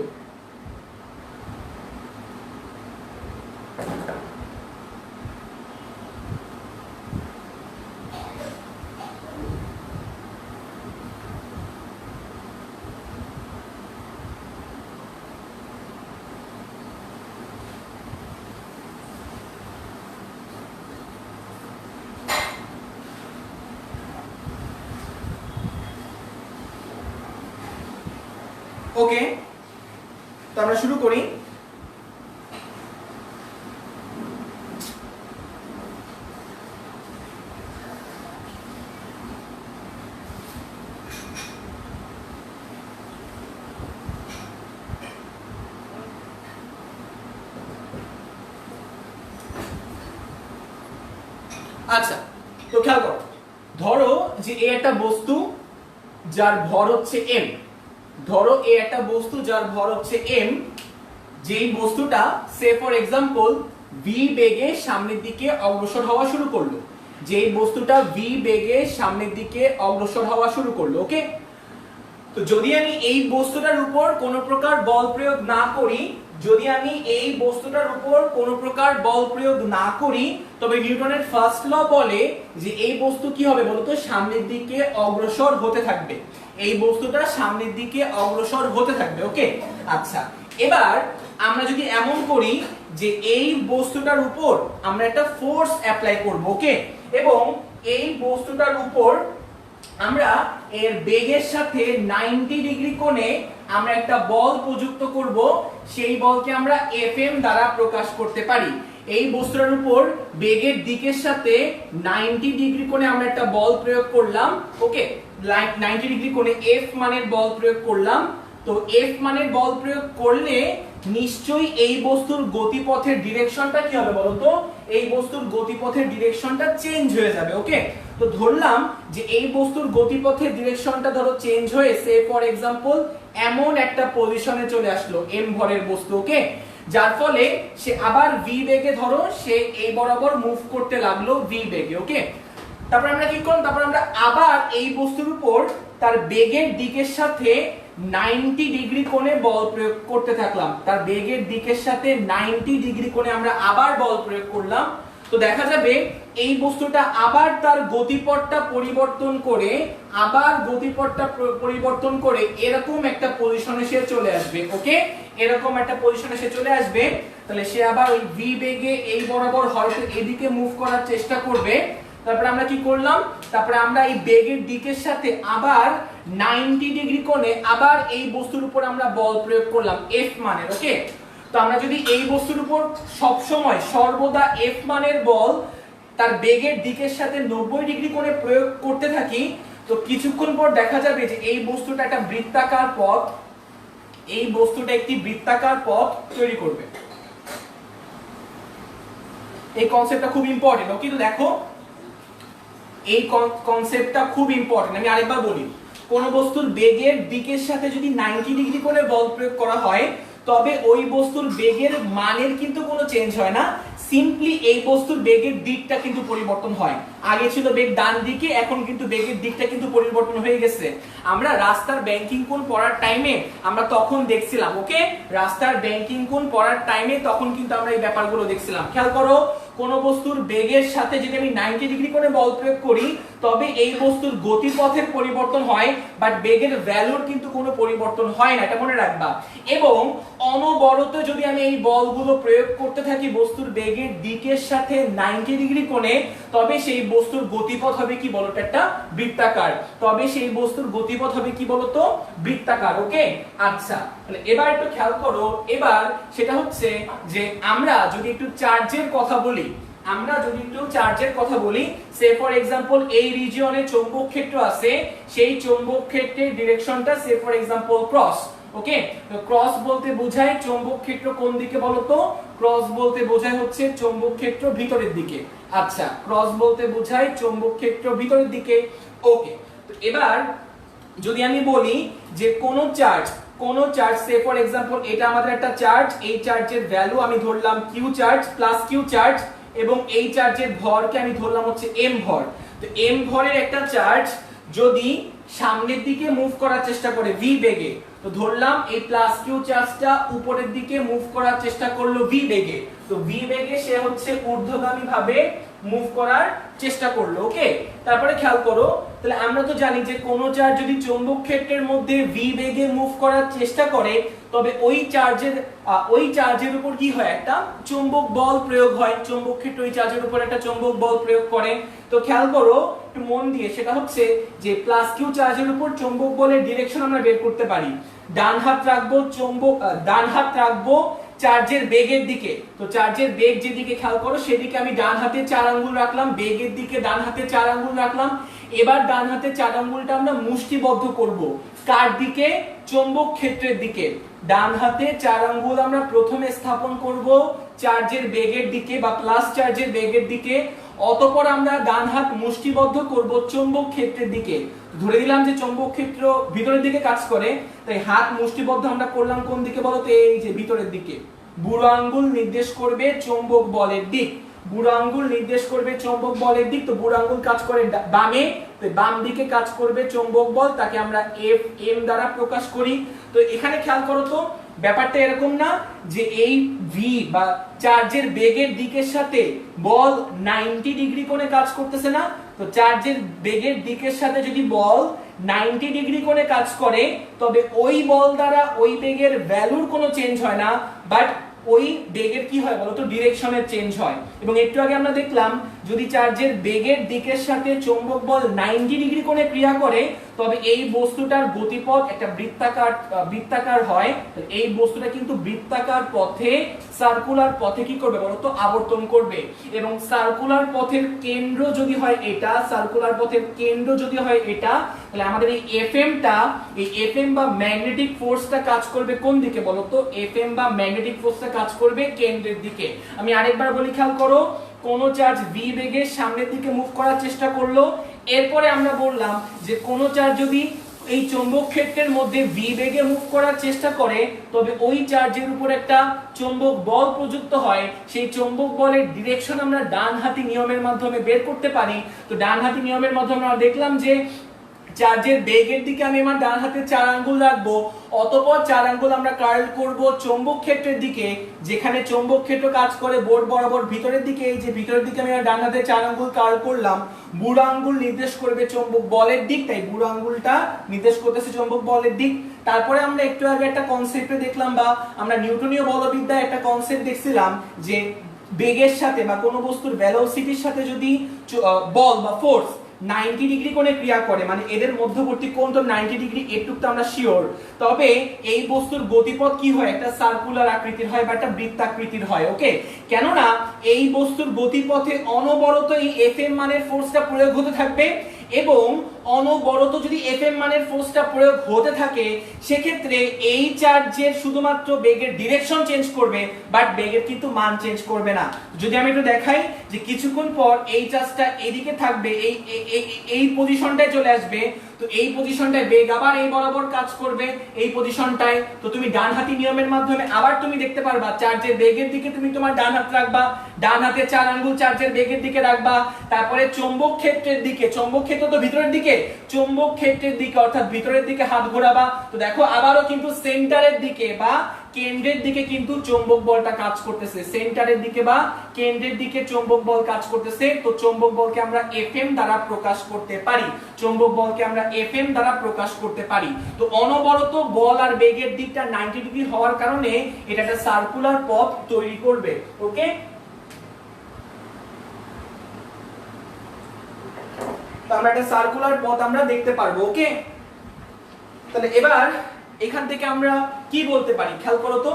ওকে, তো আমরা শুরু করি। আচ্ছা, তো খেয়াল করো, ধরো যে এই একটা বস্তু যার ভর হচ্ছে m, ধরো এই একটা বস্তু যার ভর হচ্ছে m, যেই বস্তুটা সে ফর এক্সাম্পল v বেগে সামনের দিকে অগ্রসর হওয়া শুরু করলো, যেই বস্তুটা v বেগে সামনের দিকে অগ্রসর হওয়া শুরু করলো। ওকে, তো যদি আমি এই বস্তুটার উপর কোনো প্রকার বল প্রয়োগ না করি, তবে নিউটনের ফার্স্ট ল বলে যে এই বস্তু কি হবে বলতো? সামনের দিকে অগ্রসর হতে থাকবে। এই বস্তুটা সামনের দিকে অগ্রসর হতে থাকবে। ওকে, আচ্ছা, এবার আমরা যদি এমন করি যে এই বস্তুটার উপর আমরা একটা ফোর্স অ্যাপ্লাই করব। ওকে, এবং এই বস্তুটার উপর আমরা এর বেগের সাথে 90 ডিগ্রি কোণে আমরা একটা বল প্রযুক্ত করব, সেই বলকে আমরা Fm দ্বারা প্রকাশ করতে পারি। এই বস্তুর উপর বেগের দিকের সাথে 90 ডিগ্রি কোণে আমরা একটা বল প্রয়োগ করলাম, ওকে, 90 ডিগ্রি কোণে F মানের বল প্রয়োগ করলাম। তো F মানের বল প্রয়োগ করলে নিশ্চয়ই এই বস্তুর গতিপথের ডিরেকশনটা কি হবে বলতো? এই বস্তুর গতিপথের ডিরেকশনটা চেঞ্জ হয়ে যাবে, ওকে। তো ধরলাম যে এই বস্তুর গতিপথের ডিরেকশনটা ধরো চেঞ্জ হয়ে সে ফর এক্সাম্পল এমন একটা পজিশনে চলে আসলো m ভরের বস্তু, ওকে, যার ফলে সে আবার v বেগে ধরো সে এই বরাবর মুভ করতে লাগলো v বেগে, ওকে। তারপর আমরা কি করলাম? তারপর আমরা আবার এই বস্তুর উপর তার বেগের দিকের সাথে 90 ডিগ্রি কোণে বল প্রয়োগ করতে থাকলাম। তার বেগের দিকের সাথে 90 ডিগ্রি কোণে আমরা আবার বল প্রয়োগ করলাম। তো দেখা যাবে এই বস্তুটা আবার তার গতিপথটা পরিবর্তন করে এরকম একটা পজিশনে সে চলে আসবে, ওকে, এরকম একটা পজিশনে সে চলে আসবে। তাহলে সে আবার ওই v বেগে এই বরাবর হয়তো এদিকে মুভ করার চেষ্টা করবে। তারপরে আমরা কি করলাম? তারপরে আমরা এই বেগের দিকের সাথে আবার 90 ডিগ্রি কোণে আবার এই বস্তুর উপর আমরা বল প্রয়োগ করলাম F মানের, ওকে। তো আমরা যদি এই বস্তুর উপর সব সময় সর্বদা F মানের বল তার বেগের দিকের সাথে 90 ডিগ্রি কোণে প্রয়োগ করতে থাকি, তো কিছুক্ষণ পর দেখা যাবে যে এই বস্তুটা একটা বৃত্তাকার পথ, এই বস্তুটা একটি বৃত্তাকার পথ তৈরি করবে। এই কনসেপ্টটা খুব ইম্পর্টেন্ট, ওকে। তো দেখো এই কনসেপ্টটা খুব ইম্পর্টেন্ট, আমি আরেকবার বলি। কোন বস্তুর বেগের দিকের সাথে যদি 90 ডিগ্রি কোণে বল প্রয়োগ করা হয়, তবে ওই বস্তুর বেগের মানের কিন্তু কোনো চেঞ্জ হয় না, সিম্পলি এই বস্তুর বেগের দিকটা কিন্তু পরিবর্তন হয়। আগে ছিল বেগ ডান দিকে, এখন কিন্তু বেগের দিকটা কিন্তু পরিবর্তন হয়ে গেছে। আমরা রাস্তার ব্যাংকিং কোণ পড়ার টাইমে আমরা তখন দেখছিলাম, ওকে, রাস্তার ব্যাংকিং কোণ পড়ার টাইমে তখন কিন্তু আমরা এই ব্যাপারগুলো দেখছিলাম। খেয়াল করো, কোন বস্তুর বেগের সাথে যদি আমি 90 ডিগ্রি কোণে বল প্রয়োগ করি, তবে এই বস্তুর গতিপথের পরিবর্তন হয়, বাট বেগের ভ্যালুর কিন্তু কোনো পরিবর্তন হয় না, এটা মনে রাখবা। এবং অনবরত যদি আমি এই বলগুলো প্রয়োগ করতে থাকি বস্তুর বেগের দিকের সাথে 90 ডিগ্রি কোণে, তবে সেই বস্তুর গতিপথ হবে কি বলতো? একটা বৃত্তাকার। তবে সেই বস্তুর গতিপথ হবে কি বলতো? বৃত্তাকার, ওকে। আচ্ছা, তাহলে এবার একটু খেয়াল করো, এবার সেটা হচ্ছে যে আমরা যদি একটু চার্জের কথা বলি, সে ফর এক্সাম্পল এই রিজিয়নে চৌম্বক ক্ষেত্র আছে, সেই চৌম্বক ক্ষেত্রের ডিরেকশনটা সে ফর এক্সাম্পল ক্রস, ওকে। তো ক্রস বলতে বোঝায় চৌম্বক ক্ষেত্র কোন দিকে বলতো? ক্রস বলতে বোঝায় হচ্ছে চৌম্বক ক্ষেত্র ভিতরের দিকে। আচ্ছা, ক্রস বলতে বোঝায় চৌম্বক ক্ষেত্র ভিতরের দিকে, ওকে। তো এবার যদি আমি বলি যে কোন চার্জ সে ফর এক্সাম্পল এটা আমাদের একটা চার্জ, এই চার্জের ভ্যালু আমি ধরলাম q charge plus Q charge, এবং এই চার্জের ভরকে আমি ধরলাম হচ্ছে এম ভর। তো এম ভরের একটা চার্জ যদি সামনের দিকে মুভ করার চেষ্টা করে ভি বেগে, তো ধরলাম এই প্লাস কিউ চার্জটা উপরের দিকে মুভ করার চেষ্টা করলো ভি বেগে, তো ভি বেগে সে হচ্ছে ঊর্ধ্বগামী ভাবে মুভ করার চেষ্টা করলো, ওকে। তারপরে খেয়াল করো, তাহলে আমরা তো জানি যে কোন চার্জ যদি চৌম্বক ক্ষেত্রের মধ্যে ভি বেগে মুভ করার চেষ্টা করে, তবে ওই চার্জের উপর কি হয়? একটা চৌম্বক বল প্রয়োগ হয়। চৌম্বক ক্ষেত্র ওই চার্জের উপর একটা চৌম্বক বল প্রয়োগ করে। তো খেয়াল করো একটু মন দিয়ে, সেটা হচ্ছে যে প্লাস কিউ চার্জের উপর চৌম্বক বলের ডিরেকশন আমরা বের করতে পারি। ডান হাত রাখবো চার্জের বেগের দিকে, তো চার্জের বেগ যেদিকে খেয়াল করো সেদিকে আমি ডান হাতে 4 আঙ্গুল রাখলাম, বেগের দিকে ডান হাতে 4 আঙ্গুল রাখলাম। এবার ডান হাতে 4 আঙ্গুলটা আমরা মুষ্টিবদ্ধ করব, কার দিকে? চৌম্বক ক্ষেত্রের দিকে। ডান হাতে 4 আঙ্গুল আমরা প্রথমে স্থাপন করব চার্জের বেগের দিকে বা প্লাস চার্জের বেগের দিকে, অতঃপর আমরা ডান হাত মুষ্টিবদ্ধ করব চৌম্বক ক্ষেত্রের দিকে। ধরে দিলাম যে চৌম্বক ক্ষেত্র ভিতরের দিকে কাজ করে, তাই হাত মুষ্টিবদ্ধ আমরা করলাম কোন দিকে বলো তো? এই যে ভিতরের দিকে। বুড়ো আঙ্গুল নির্দেশ করবে চৌম্বক বলের দিক, বুড়ো আঙ্গুল নির্দেশ করবে চৌম্বক বলের দিক। তো বুড়ো আঙ্গুল কাজ করে বামে, তো বাম দিকে কাজ করবে চৌম্বক বল, তাকে আমরা এফ এম দ্বারা প্রকাশ করি। তো এখানে খেয়াল করো তো, ব্যাপারটা এরকম না যে এই ভি বা চার্জের বেগের দিকের সাথে বল 90 ডিগ্রি কোণে কাজ করতেছে না? তো চার্জের বেগের দিকের সাথে যদি বল 90 ডিগ্রি কোণে কাজ করে, তবে ওই বল দ্বারা ওই বেগের ভ্যালুর কোনো চেঞ্জ হয় না, বাট ওই বেগের কি হয় বলতো ডিরেকশনের চেঞ্জ হয়। এবং একটু আগে আমরা দেখলাম যদি চার্জের বেগের দিকের সাথে চৌম্বক বল 90 ডিগ্রি কোণে ক্রিয়া করে তবে এই বস্তুটার গতিপথ একটা বৃত্তাকার হয়। এই বস্তুটা কিন্তু বৃত্তাকার পথে সার্কুলার পথে কি করবে বলতো আবর্তন করবে। এবং সার্কুলার পথের কেন্দ্র যদি হয় এটা, সার্কুলার পথের কেন্দ্র যদি হয় এটা, তাহলে আমাদের এই এফএম বা ম্যাগনেটিক ফোর্সটা কাজ করবে কোন দিকে বলতো? এফএম বা ম্যাগনেটিক ফোর্সটা কাজ করবে কেন্দ্রের দিকে। আমি আরেকবার বলি, খেয়াল করো, কোন চার্জ ভি বেগে সামনের দিকে মুভ করার চেষ্টা করলো, এরপরে আমরা বললাম যে কোন চার্জ যদি এই চৌম্বক ক্ষেত্রের মধ্যে ভি বেগে মুভ করার চেষ্টা করে তবে ওই চার্জের উপর একটা চৌম্বক বল প্রযুক্ত হয়। সেই চৌম্বক বলের ডিরেকশন আমরা ডানহাতি নিয়মের মাধ্যমে বের করতে পারি। তো ডানহাতি নিয়মের মাধ্যমে আমরা দেখলাম যে চার্জের বেগের দিকে আমি আমার ডান হাতে 4 আঙ্গুল রাখবো, অতঃপর 4 আঙ্গুল আমরা কার্ল করব চৌম্বক ক্ষেত্রের দিকে, যেখানে চৌম্বক ক্ষেত্র কাজ করে বোর্ড বরাবর ভিতরের দিকে। এই যে ভিতরের দিকে আমি আমার ডান হাতে 4 আঙ্গুল কার্ল করলাম, বুড়ো আঙ্গুল নির্দেশ করবে চৌম্বক বলের দিক, তাই বুড়ো আঙ্গুলটা নির্দেশ করতেছে চৌম্বক বলের দিক। তারপরে আমরা একটু আগে একটা কনসেপ্টে দেখলাম, বা আমরা নিউটনীয় বলবিদ্যায় একটা কনসেপ্ট দেখছিলাম যে বেগের সাথে বা কোনো বস্তুর ভেলোসিটির সাথে যদি বল বা ফোর্স 90 ডিগ্রি কোণে ক্রিয়া করে, মানে এদের মধ্যবর্তী কোণ তো 90 ডিগ্রি, এটুকু তো আমরা শিওর, তবে এই বস্তুর গতিপথ কি হয়? একটা সার্কুলার আকৃতির হয় বা একটা বৃত্তাকৃতির হয়। ওকে, কেননা এই বস্তুর গতিপথে অনবরত এই এফএম মানের ফোর্সটা প্রয়োগ হতে থাকবে, এবং অনবরত যদি এফএম মানের ফোর্সটা প্রয়োগ হতে থাকে সেক্ষেত্রে এই চার্জের শুধুমাত্র বেগের ডিরেকশন চেঞ্জ করবে, বাট বেগের কিন্তু মান চেঞ্জ করবে না। যদি আমি একটু দেখাই যে কিছুক্ষণ পর এই চার্জটা এদিকে থাকবে, এই পজিশনটায় চলে আসবে, তো এই পজিশনটায় বেগ আবার এই বরাবর কাজ করবে এই পজিশনটায়। তো তুমি ডানহাতি নিয়মের মাধ্যমে আবার তুমি দেখতে পারবা চার্জের বেগের দিকে তুমি তোমার ডান হাত রাখবা, ডান হাতে 4 আঙ্গুল চার্জের বেগের দিকে রাখবা। তারপরে চৌম্বক ক্ষেত্রের দিকে, চৌম্বক ক্ষেত্র তো ভিতরের দিকে, চৌম্বক ক্ষেত্রের দিকে অর্থাৎ ভিতরের দিকে হাত ঘোরাবা। তো দেখো আবারও কিন্তু সেন্টারের দিকে বা কেন্দ্রের দিকে কিন্তু চৌম্বক বলটা কাজ করতেছে, সেন্টারের দিকে বা কেন্দ্রের দিকে চৌম্বক বল কাজ করতেছে। তো চৌম্বক বলকে আমরা এফএম দ্বারা প্রকাশ করতে পারি, চৌম্বক বলকে আমরা এফএম দ্বারা প্রকাশ করতে পারি। তো অনবরত বল আর বেগের দিকটা 90 ডিগ্রি হওয়ার কারণে এটা একটা সার্কুলার পথ তৈরি করবে। ওকে, তো আমরা একটা সার্কুলার পথ আমরা দেখতে পারবো। ওকে, তাহলে এবার এখান থেকে আমরা কি বলতে পারি খেয়াল করো তো,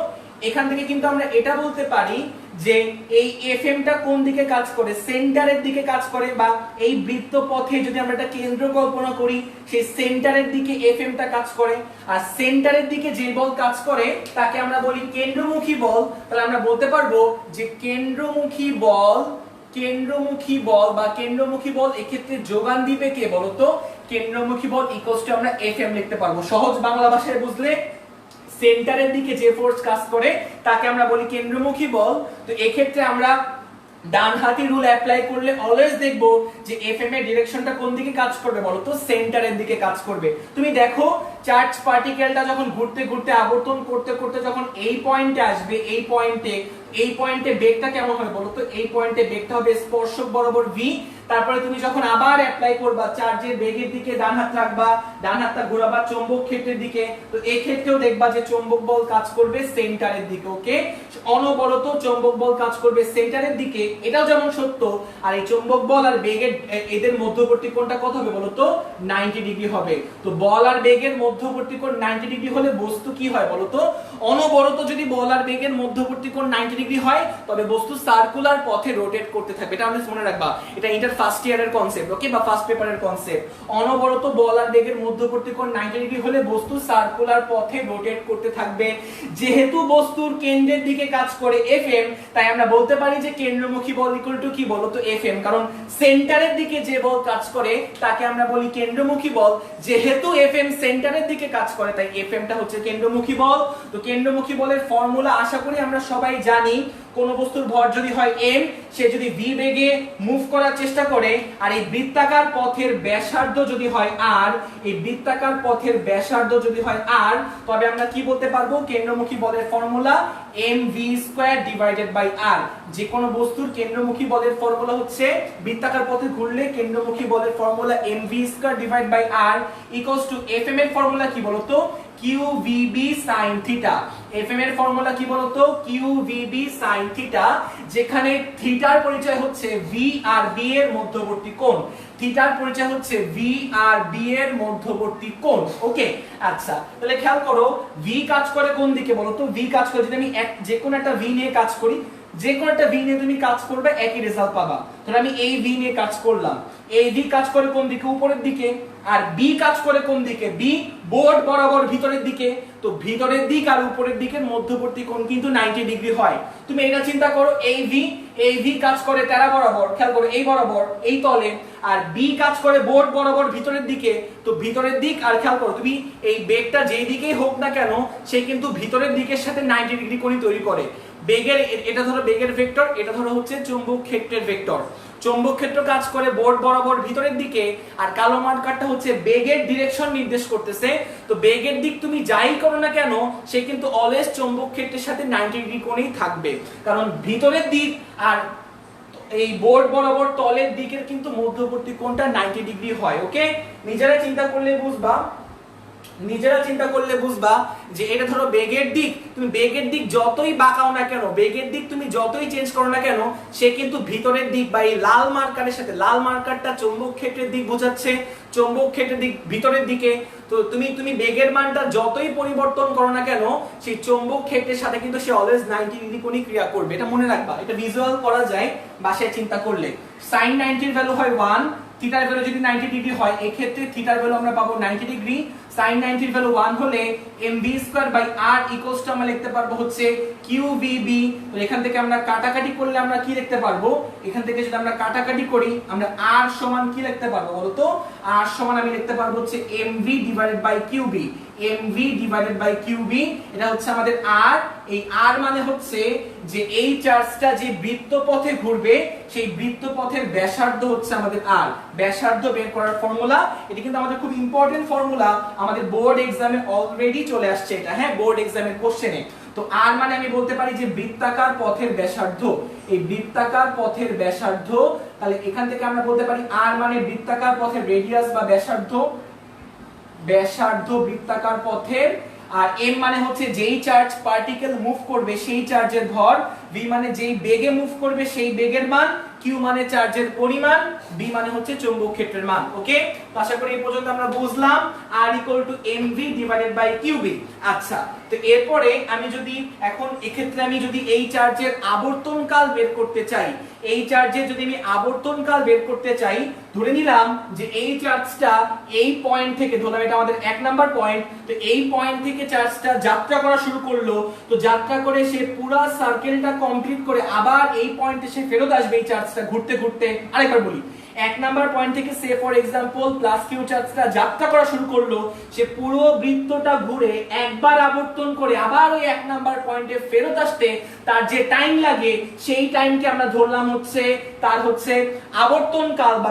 এখান থেকে কিন্তু আমরা এটা বলতে পারি যে এই এফএমটা কোন দিকে কাজ করে? সেন্টারের দিকে কাজ করে, বা এই বৃত্ত পথে যদি আমরা একটা কেন্দ্র কল্পনা করি সেই সেন্টারের দিকে এফএমটা কাজ করে। আর সেন্টারের দিকে যে বল কাজ করে তাকে আমরা বলি কেন্দ্রমুখী বল। তাহলে আমরা বলতে পারবো যে কেন্দ্রমুখী বল এক্ষেত্রে যোগান দিবে কে বলতো? কেন্দ্রমুখী বল ইকুয়ালস টু আমরা এফএম লিখতে পারবো। সহজ বাংলা ভাষায় বুঝলে সেন্টারের দিকে যে ফোর্স কাজ করে তাকে আমরা বলি কেন্দ্রমুখী বল। তো এক্ষেত্রে আমরা ডানহাতি রুল অ্যাপ্লাই করলে অলওয়েজ দেখবো যে এফএম এর ডিরেকশনটা কোন দিকে কাজ করবে বলতো? সেন্টারের দিকে কাজ করবে। তুমি দেখো চার্জ পার্টিকেলটা যখন ঘুরতে ঘুরতে আবর্তন করতে করতে যখন এই পয়েন্টে আসবে, এই পয়েন্টে বেগটা কেমন হবে বলতো? এই পয়েন্টে বেগটা হবে স্পর্শক বরাবর ভি। তারপরে তুমি যখন আবার অ্যাপ্লাই করবা চার্জের বেগের দিকে ডান হাত রাখবা, ডান হাতটা ঘোরাবা চৌম্বক ক্ষেত্রের দিকে, তো এই ক্ষেত্রেও দেখবা যে চৌম্বক বল কাজ করবে সেন্টারের দিকে। ওকে, অনবরত চৌম্বক বল কাজ করবে সেন্টারের দিকে, এটাও যেমন সত্য। আর এই চৌম্বক বল আর বেগের এদের মধ্যবর্তী কোণটা কত হবে বলতো? 90 ডিগ্রি হবে। তো বল আর বেগের মধ্যবর্তী কোণ 90 ডিগ্রি হলে বস্তু কি হয় বলতো? অনবরত যদি বল আর বেগের মধ্যবর্তী কোণ 90 ডিগ্রি হয় তবে বস্তু সার্কুলার পথে রোটেট করতে থাকবে। এটা আমাদের মনে রাখবা, এটা ইন্টার ফার্স্ট ইয়ারের কনসেপ্ট। ওকে, বা ফার্স্ট পেপারের কনসেপ্ট। অনবরত বল আর বেগের মধ্যবর্তী কোণ 90 ডিগ্রি হলে বস্তু সার্কুলার পথে রোটেট করতে থাকবে। যেহেতু বস্তুর কেন্দ্রের দিকে কাজ করে এফএম, তাই আমরা বলতে পারি যে কেন্দ্রমুখী বল ইকুয়াল টু কি বলতো? এফএম। কারণ সেন্টারের দিকে যে বল কাজ করে তাকে আমরা বলি কেন্দ্রমুখী বল। যেহেতু এফএম সেন্টারের দিকে কাজ করে তাই এফএমটা হচ্ছে কেন্দ্রমুখী বল। তো কেন্দ্রমুখী বলের ফর্মুলা আশা করি আমরা সবাই জানি। কোন বস্তুর ভর যদি হয় m, সে যদি v বেগে মুভ করার চেষ্টা করে, আর এই বৃত্তাকার পথের ব্যাসার্ধ যদি হয় r, এই বৃত্তাকার পথের ব্যাসার্ধ যদি হয় r, তবে আমরা কি বলতে পারবো? কেন্দ্রমুখী বলের ফর্মুলা mv²/r। যে কোনো বস্তুর কেন্দ্রমুখী বলের ফর্মুলা হচ্ছে, বৃত্তাকার পথে ঘুরলে কেন্দ্রমুখী বলের formula mv²/r equals to fm এর ফর্মুলা কি বলতো? QVB sin theta. FM এর ফর্মুলা কি বলতো? QVB sin থিটা, যেখানে থিটার পরিচয় হচ্ছে V আর B এর মধ্যবর্তী কোণ। থিটার পরিচয় হচ্ছে V আর B এর মধ্যবর্তী কোণ। ওকে, আচ্ছা তাহলে খেয়াল করো V কাজ করে কোন দিকে বলতো? V কাজ করে, যদি আমি যে কোনো একটা V নিয়ে কাজ করি, যে কোনো একটা V নিয়ে তুমি কাজ করবে একই রেজাল্ট পাবা। তাহলে আমি এই V নিয়ে কাজ করলাম, এই V কাজ করে কোন দিকে? উপরের দিকে। আর B কাজ করে কোন দিকে? B বোর্ড বরাবর ভিতরের দিকে। তো ভিতরের দিক আর উপরের দিকের মধ্যবর্তী কোণ কিন্তু 90 ডিগ্রি হয়। তুমি এটা চিন্তা করো, এই V কাজ করে তেরা বরাবর, খেয়াল করো এই বরাবর এই তলে, আর B কাজ করে বোর্ড বরাবর ভিতরের দিকে। তো ভিতরের দিক, আর খেয়াল করো তুমি এই বেগটা যেই দিকেই হোক না কেন সে কিন্তু ভিতরের দিকের সাথে 90 ডিগ্রি কোণই তৈরি করে। বেগের, এটা ধরো বেগের ভেক্টর, এটা ধরো হচ্ছে চৌম্বক ক্ষেত্রের ভেক্টর। চৌম্বক ক্ষেত্র কাজ করে বোর্ড বরাবর ভিতরের দিকে, আর কালো মার্কারটা হচ্ছে বেগের ডিরেকশন নির্দেশ করতেছে। তো বেগের দিক তুমি যাই করো না কেন সে কিন্তু অলওয়েজ চৌম্বক ক্ষেত্রের সাথে 90 ডিগ্রি কোণেই থাকবে, কারণ ভিতরের দিক আর এই বোর্ড বরাবর তলের দিকের কিন্তু মধ্যবর্তী কোণটা 90 ডিগ্রি হয়। ওকে, নিজেরা চিন্তা করলে বুঝবা যে এটা ধরো বেগের দিক, তুমি বেগের দিক যতই বাঁকাও না কেন, বেগের দিক তুমি যতই চেঞ্জ করো না কেন, সে কিন্তু ভিতরের দিক বা এই লাল মার্কারের সাথে, লাল মার্কারটা চৌম্বক ক্ষেত্রের দিক বোঝাচ্ছে, চৌম্বক ক্ষেত্রের দিক ভিতরের দিকে। তো তুমি বেগের মানটা যতই পরিবর্তন করো না কেন সেই চৌম্বক ক্ষেত্রের সাথে কিন্তু সে অলওয়েজ 90 ডিগ্রি কোণে ক্রিয়া করবে। এটা মনে রাখবা, এটা ভিজুয়াল করা যায় বাসায় চিন্তা করলে। sin 90 এর ভ্যালু হয় 1, থিটার ভ্যালু যদি 90 ডিগ্রি হয়, এই ক্ষেত্রে থিটার ভ্যালু আমরা পাবো 90 ডিগ্রি। sin 90 এর ভ্যালু 1 হলে mv²/r ইকুয়ালস টু আমরা লিখতে পারবো হচ্ছে qvb। তো এখান থেকে আমরা কাটাকাটি করলে আমরা কি লিখতে পারবো? এখান থেকে যদি আমরা কাটাকাটি করি আমরা r সমান কি লিখতে পারবো বলতো? r সমান আমি লিখতে পারবো হচ্ছে mv/qb। mv/qb এটা হচ্ছে আমাদের r। এই r মানে হচ্ছে যে এই চার্জটা যে বৃত্তপথে ঘুরবে সেই বৃত্তপথের ব্যাসার্ধ হচ্ছে আমাদের r। ব্যাসার্ধ বের করার ফর্মুলা, এটা কিন্তু আমাদের খুব ইম্পর্টেন্ট ফর্মুলা, আমাদের বোর্ড এক্সামে অলরেডি চলে আসছে এটা। হ্যাঁ, বোর্ড এক্সামের কোশ্চেনে। তো r মানে আমি বলতে পারি যে বৃত্তাকার পথের ব্যাসার্ধ। এই বৃত্তাকার পথের ব্যাসার্ধ, তাহলে এখান থেকে আমরা বলতে পারি r মানে বৃত্তাকার পথের রেডিয়াস বা ব্যাসার্ধ, ব্যাসার্ধ বৃত্তাকার পথের। আর m মানে হচ্ছে যেই চার্জ পার্টিকেল মুভ করবে সেই চার্জের ভর, v মানে যেই বেগে মুভ করবে সেই বেগের মান, q মানে চার্জের পরিমাণ, b মানে হচ্ছে চৌম্বক ক্ষেত্রের মান। ওকে, তো আশা করি এই পর্যন্ত আমরা বুঝলাম r mv/qb। আচ্ছা, তো এরপরে আমি যদি এখন এক্ষেত্রে আমি যদি এই চার্জের আবর্তনকাল বের করতে চাই, এই চার্জের যদি আমি আবর্তনকাল বের করতে চাই, ধরে নিলাম যে এই চার্জটা এই পয়েন্ট থেকে, ধরলাম এটা আমাদের 1 নাম্বার পয়েন্ট, তো এই পয়েন্ট থেকে চার্জটা যাত্রা করা শুরু করলো। তো যাত্রা করে সে পুরো সার্কেলটা কমপ্লিট করে আবার এই পয়েন্টে সে ফেরত আসবে এই চার্জটা ঘুরতে ঘুরতে। আরেকবার বলি, 1 নাম্বার পয়েন্ট থেকে সে ফর एग्जांपल প্লাস কিউ চার্জটা যাত্রা করা শুরু করলো, সে পুরো বৃত্তটা ঘুরে একবার আবর্তন করে আবার ওই 1 নাম্বার পয়েন্টে ফেরত আসতে তার যে টাইম লাগে সেই টাইমকে আমরা ধরলাম হচ্ছে তার হচ্ছে আবর্তনকাল বা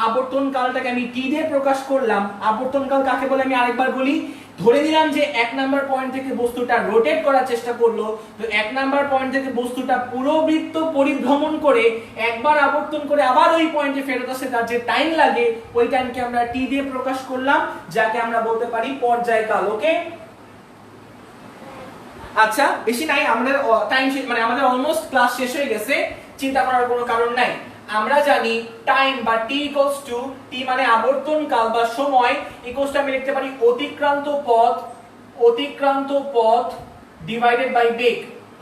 আবর্তনকালটাকে আমি টি দিয়ে প্রকাশ করলাম। আবর্তনকাল কাকে বলে আমি আরেকবার বলি, ধরে নিলাম যে 1 নাম্বার পয়েন্ট থেকে বস্তুটা রোটেট করার চেষ্টা করলো, তো 1 নাম্বার পয়েন্ট থেকে বস্তুটা পুরো বৃত্ত পরিভ্রমণ করে একবার আবর্তন করে আবার ওই পয়েন্টে ফেরত আসে তার যে টাইম লাগে ওই টাইমকে আমরা টি দিয়ে প্রকাশ করলাম, যাকে আমরা বলতে পারি পর্যায়কাল। ওকে, আচ্ছা বেশি নাই, আমাদের টাইম মানে আমাদের অলমোস্ট ক্লাস শেষ হয়ে গেছে, চিন্তা করার কোনো কারণ নাই। আমরা জানি টাইম বা t ইকুয়ালস টু, t মানে আবর্তনকাল বা সময়, ইকুয়ালস টু আমি লিখতে পারি অতিক্রান্ত পথ ডিভাইডেড বাই বেগ,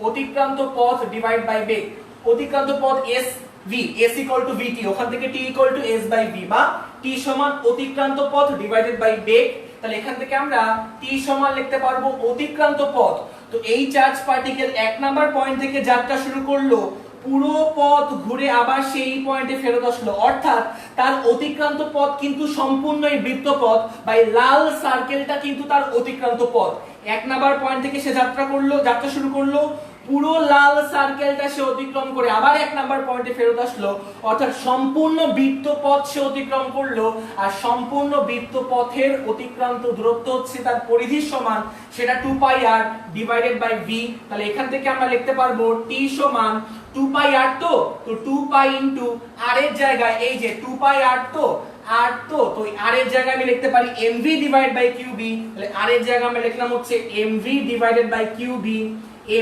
অতিক্রান্ত পথ ডিভাইড বাই বেগ। অতিক্রান্ত পথ s v, s equal to vt, ওখান থেকে t equal to s by v, বা t সমান অতিক্রান্ত পথ ডিভাইডেড বাই বেগ। তাহলে এখান থেকে আমরা t সমান লিখতে পারবো অতিক্রান্ত পথ। তো এই চার্জ পার্টিকেল 1 নাম্বার পয়েন্ট থেকে যাত্রা শুরু করলো, পুরো পথ ঘুরে আবার সেই পয়েন্টে ফেরত আসলো, অর্থাৎ তার অতিক্রান্ত পথ কিন্তু সম্পূর্ণ এই বৃত্তপথ বা এই লাল সার্কেলটা কিন্তু তার অতিক্রান্ত পথ। 1 নাম্বার পয়েন্ট থেকে সে যাত্রা শুরু করলো, পুরো লাল সার্কেলটা সে অতিক্রম করে আবার 1 নাম্বার পয়েন্টে ফেরত আসলো, অর্থাৎ সম্পূর্ণ বৃত্তপথ সে অতিক্রম করলো। আর সম্পূর্ণ বৃত্তপথের অতিক্রান্ত দূরত্ব হচ্ছে তার পরিধির সমান, সেটা 2πr ডিভাইডেড বাই v। তাহলে এখান থেকে আমরা লিখতে পারবো t সমান 2πr, তো 2π ইনটু r এর জায়গায় এই যে 2πr, তো আর তো আর এর জায়গায় আমি লিখতে পারি mv ডিভাইড বাই qb, তাহলে আর এর জায়গায় আমরা লিখলাম হচ্ছে mv divided by qb,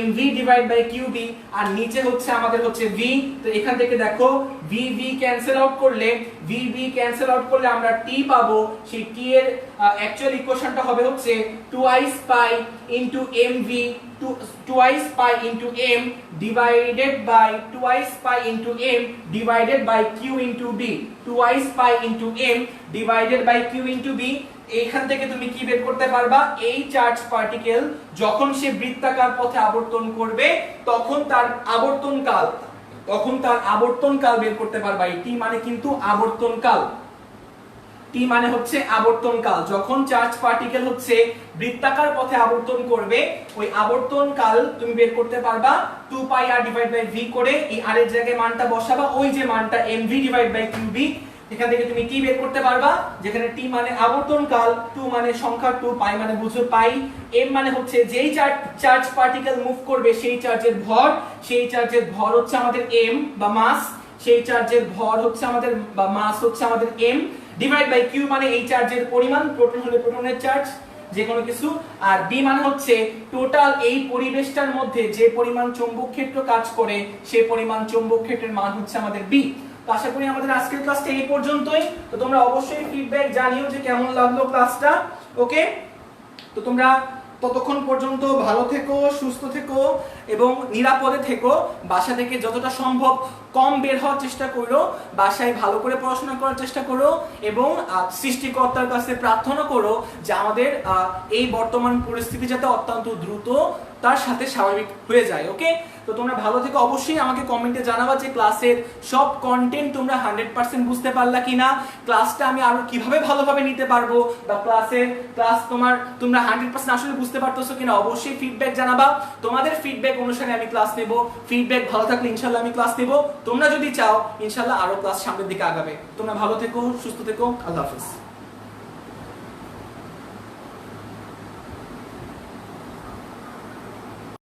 mv divide by qb, আর নিচে হচ্ছে আমাদের হচ্ছে v। তো এখান থেকে দেখো v v ক্যান্সেল আউট করলে আমরা t পাবো। সেই t এর অ্যাকচুয়াল ইকুয়েশনটা হবে হচ্ছে twice pi into mv, twice pi into m divided by twice pi into m divided by q into b, twice pi into m divided by q into b। এইখান থেকে তুমি কি বের করতে পারবা, এই চার্জ পার্টিকেল যখন সে বৃত্তাকার পথে আবর্তন করবে তখন তার আবর্তনকাল বের করতে পারবা। এই টি মানে কিন্তু আবর্তনকাল, টি মানে হচ্ছে আবর্তনকাল। যখন চার্জ পার্টিকেল হচ্ছে বৃত্তাকার পথে আবর্তন করবে ওই আবর্তনকাল তুমি বের করতে পারবা 2 পাই r ডিভাইড বাই v করে। এই r এর জায়গায় মানটা বসাবা, ওই যে মানটা mv ডিভাইড বাই qb, এখান থেকে তুমি কি বের করতে পারবা, যেখানে t মানে আবর্তনকাল, 2 মানে সংখ্যা 2, পাই মানে বুঝো পাই, m মানে হচ্ছে যেই চার্জ পার্টিকেল মুভ করবে সেই চার্জের ভর হচ্ছে আমাদের m বা মাস, সেই চার্জের ভর হচ্ছে আমাদের বা মাস হচ্ছে আমাদের m, ডিভাইড বাই q মানে এই চার্জের পরিমাণ, প্রোটন হলে প্রোটনের চার্জ যে কোনো কিছু, আর b মানে হচ্ছে টোটাল এই পরিবেশটার মধ্যে যে পরিমাণ চৌম্বক ক্ষেত্র কাজ করে সেই পরিমাণ চৌম্বক ক্ষেত্রের মান হচ্ছে আমাদের b। তো আশা করি আমাদের আজকের ক্লাসটা এই পর্যন্তই। তো তোমরা অবশ্যই ফিডব্যাক জানিও যে কেমন লাগলো ক্লাসটা। ওকে, তো তোমরা ততক্ষণ পর্যন্ত ভালো থেকো, সুস্থ থেকো এবং নিরাপদে থেকো। বাসা থেকে যতটা সম্ভব কম বের হওয়ার চেষ্টা করো, বাসায় ভালো করে পড়াশোনা করার চেষ্টা করো এবং সৃষ্টিকর্তার কাছে প্রার্থনা করো যে আমাদের এই বর্তমান পরিস্থিতি যাতে অত্যন্ত দ্রুত তার সাথে স্বাভাবিক হয়ে যায়। ওকে, তো তোমরা ভালো থেকে অবশ্যই আমাকে কমেন্টে জানাবা যে ক্লাসের সব কন্টেন্ট তোমরা 100% বুঝতে পারলা কিনা, ক্লাসটা আমি আরো কিভাবে ভালোভাবে নিতে পারবো, বা ক্লাস তোমরা 100% আসলে বুঝতে পারতেছো কিনা। অবশ্যই ফিডব্যাক জানাবা, তোমাদের ফিডব্যাক অনুসারে আমি ক্লাস নেব। ফিডব্যাক ভালো থাকলে ইনশাআল্লাহ আমি ক্লাস নেব, তোমরা যদি চাও ইনশাআল্লাহ আরো ক্লাস সামনের দিকে আগাবে। তোমরা ভালো থেকো, সুস্থ থেকো, আল্লাহ হাফেজ।